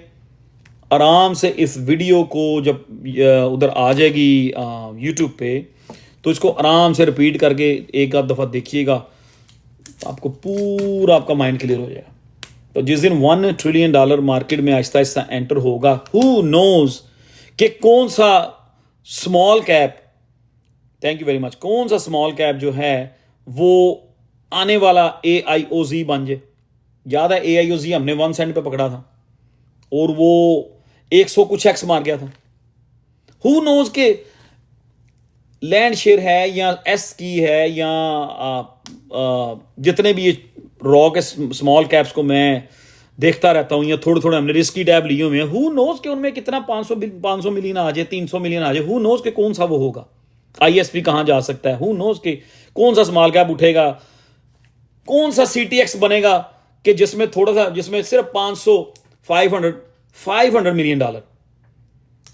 Speaker 1: आराम से इस वीडियो को जब उधर आ जाएगी यूट्यूब पे, तो इसको आराम से रिपीट करके एक आध दफ़ा देखिएगा, तो आपको पूरा आपका माइंड क्लियर हो जाएगा। तो जिस दिन $1 ट्रिलियन मार्केट में आहिस्ता आहिस्ता एंटर होगा, हु नोज कि कौन सा small cap, thank you very much, कौन सा स्मॉल कैप जो है वो आने वाला AIOZ बन जाए। याद है AIOZ हमने 1 सेंट पे पकड़ा था और वो 100 कुछ एक्स मार गया था। हु नोज के लैंड शेयर है या एस की है या जितने भी ये रॉ के स्मॉल कैप्स को मैं देखता रहता हूं, या थोड़े थोड़े हमने रिस्की टैब लिए हुए हैं, हु नोज के उनमें कितना 500 मिलियन आ जाए, 300 मिलियन आ जाए, हु नोज के कौन सा वो होगा, ISP कहां जा सकता है, हु नोज के कौन सा स्मॉल कैप उठेगा, कौन सा CTX बनेगा कि जिसमें सिर्फ 500 मिलियन डॉलर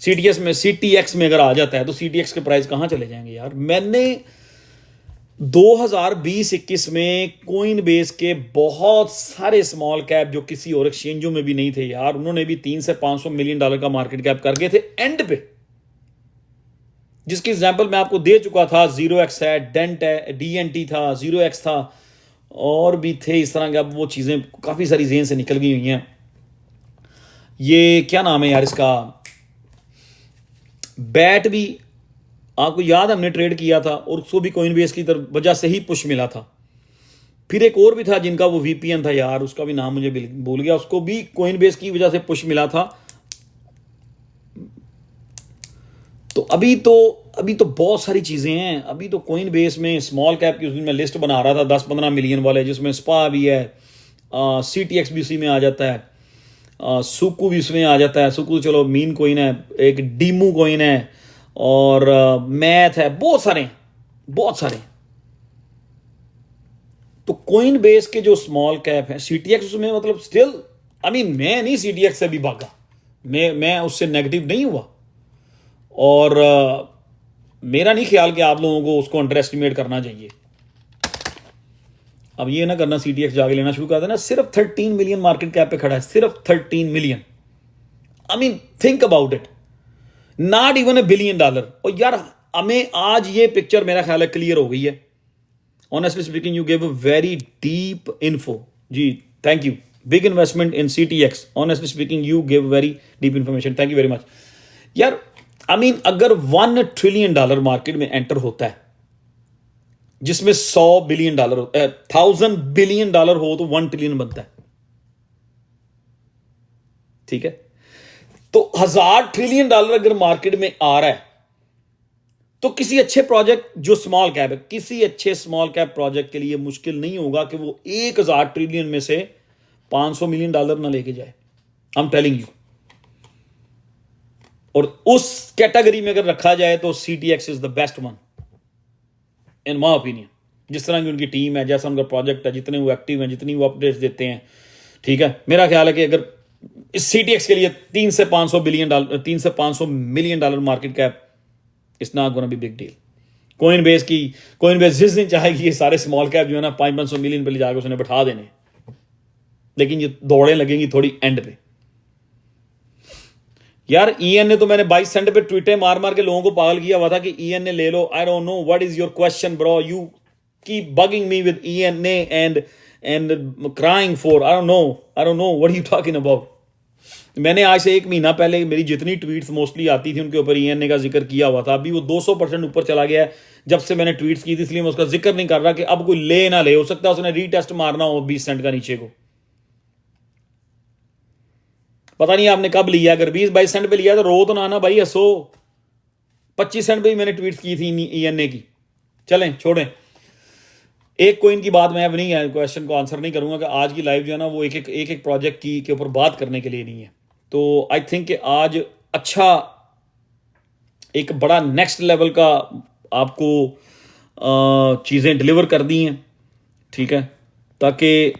Speaker 1: CTX में अगर आ जाता है तो CTX के प्राइस कहां चले जाएंगे यार। मैंने 2020-21 में कोइन बेस के बहुत सारे स्मॉल कैप जो किसी और एक्सचेंजों में भी नहीं थे यार, उन्होंने भी 300 से 500 मिलियन डॉलर का मार्केट कैप कर गए थे एंड पे, जिसकी एग्जांपल मैं आपको दे चुका था। 0x है, डेंट है, DNT था, 0x था, और भी थे इस तरह के। अब वो चीजें काफी सारी जेन से निकल गई हुई हैं। ये क्या नाम है यार इसका, बैट भी आपको याद, हमने ट्रेड किया था और उसको भी कोइन बेस की तरफ वजह से ही पुश मिला था। फिर एक और भी था जिनका वो VPN था यार, उसका भी नाम मुझे भूल गया, उसको भी कोइन बेस की वजह से पुश मिला था। तो अभी तो बहुत सारी चीजें हैं। अभी तो कोइन बेस में स्मॉल कैप की उस दिन मैं लिस्ट बना रहा था 10-15 मिलियन वाले, जिसमें स्पा भी है, CTX भी उसी में आ जाता है, सुकू भी इसमें आ जाता है। सुकू चलो मीन कोइन है, एक डीमू कोइन है, और मैथ है, बहुत सारे हैं, बहुत सारे। तो कोइन बेस के जो स्मॉल कैप है, सीटीएक्स उसमें मतलब स्टिल आई मीन मैं नहीं सीटीएक्स से भी भागा, मैं उससे नेगेटिव नहीं हुआ, और मेरा नहीं ख्याल कि आप लोगों को उसको अंडर एस्टिमेट करना चाहिए। अब ये ना करना सीटीएक्स जाके लेना शुरू कर देना, सिर्फ 13 मिलियन मार्केट कैप पे खड़ा है, सिर्फ 13 million. I mean think about it, not even $1 billion. और यार हमें आज ये पिक्चर मेरा ख्याल है क्लियर हो गई है। Honestly speaking you give a very deep info जी, thank you. Big investment in CTX, honestly speaking you give very deep information, thank you very much. यार आई मीन अगर $1 ट्रिलियन मार्केट में एंटर होता है, जिसमें $100 बिलियन 1000 बिलियन हो, तो 1 trillion बनता है, ठीक है। तो 1000 ट्रिलियन अगर मार्केट में आ रहा है, तो किसी अच्छे प्रोजेक्ट जो स्मॉल कैप है, किसी अच्छे स्मॉल कैप प्रोजेक्ट के लिए मुश्किल नहीं होगा कि वो 1000 ट्रिलियन में से $500 मिलियन ना लेके जाए। I am telling you. और उस कैटेगरी में अगर रखा जाए तो CTX is the best one in my opinion. जिस तरह की उनकी टीम है, जैसा उनका प्रोजेक्ट है, जितने वो एक्टिव हैं, जितनी वो अपडेट्स देते हैं, ठीक है। मेरा ख्याल है कि अगर इस सीटीएक्स के लिए 3 से 500 million market cap, it's not gonna be big deal. Coin base जिस दिन चाहेगी ये सारे स्मॉल कैप जो है ना 500 मिलियन पे ले जाकर उसने बैठा देने, लेकिन ये दौड़े लगेंगी थोड़ी एंड पे। यार ईएन ने तो मैंने 22 सेंट पे ट्वीटे मार मार के लोगों को पागल किया हुआ था कि ईएन ने ले लो। I don't know what is your question bro, you keep bugging me with EN and crying for I don't know what you talking about. मैंने आज से 1 महीना पहले मेरी जितनी ट्वीट्स मोस्टली आती थी उनके ऊपर ईएन का जिक्र किया हुआ था। अभी वो 200% ऊपर चला गया है जब से मैंने ट्वीट्स की थी, इसलिए मैं उसका जिक्र नहीं कर रहा कि अब कोई ले ना ले, हो सकता है उसने रीटेस्ट मारना हो 20 सेंट का नीचे को। पता नहीं आपने कब लिया, अगर 20-22 सेंट पे लिया तो रो तो ना भाई, हंसो। 25 सेंट पे ही मैंने ट्वीट की थी ईएनए की। चलें छोड़ें, एक कोइन की बात मैं अब नहीं है, क्वेश्चन को आंसर नहीं करूंगा कि आज की लाइव जो है ना वो एक प्रोजेक्ट की के ऊपर बात करने के लिए नहीं है। तो आई थिंक कि आज अच्छा एक बड़ा नेक्स्ट लेवल का आपको चीज़ें डिलीवर कर दी हैं, ठीक है, ताकि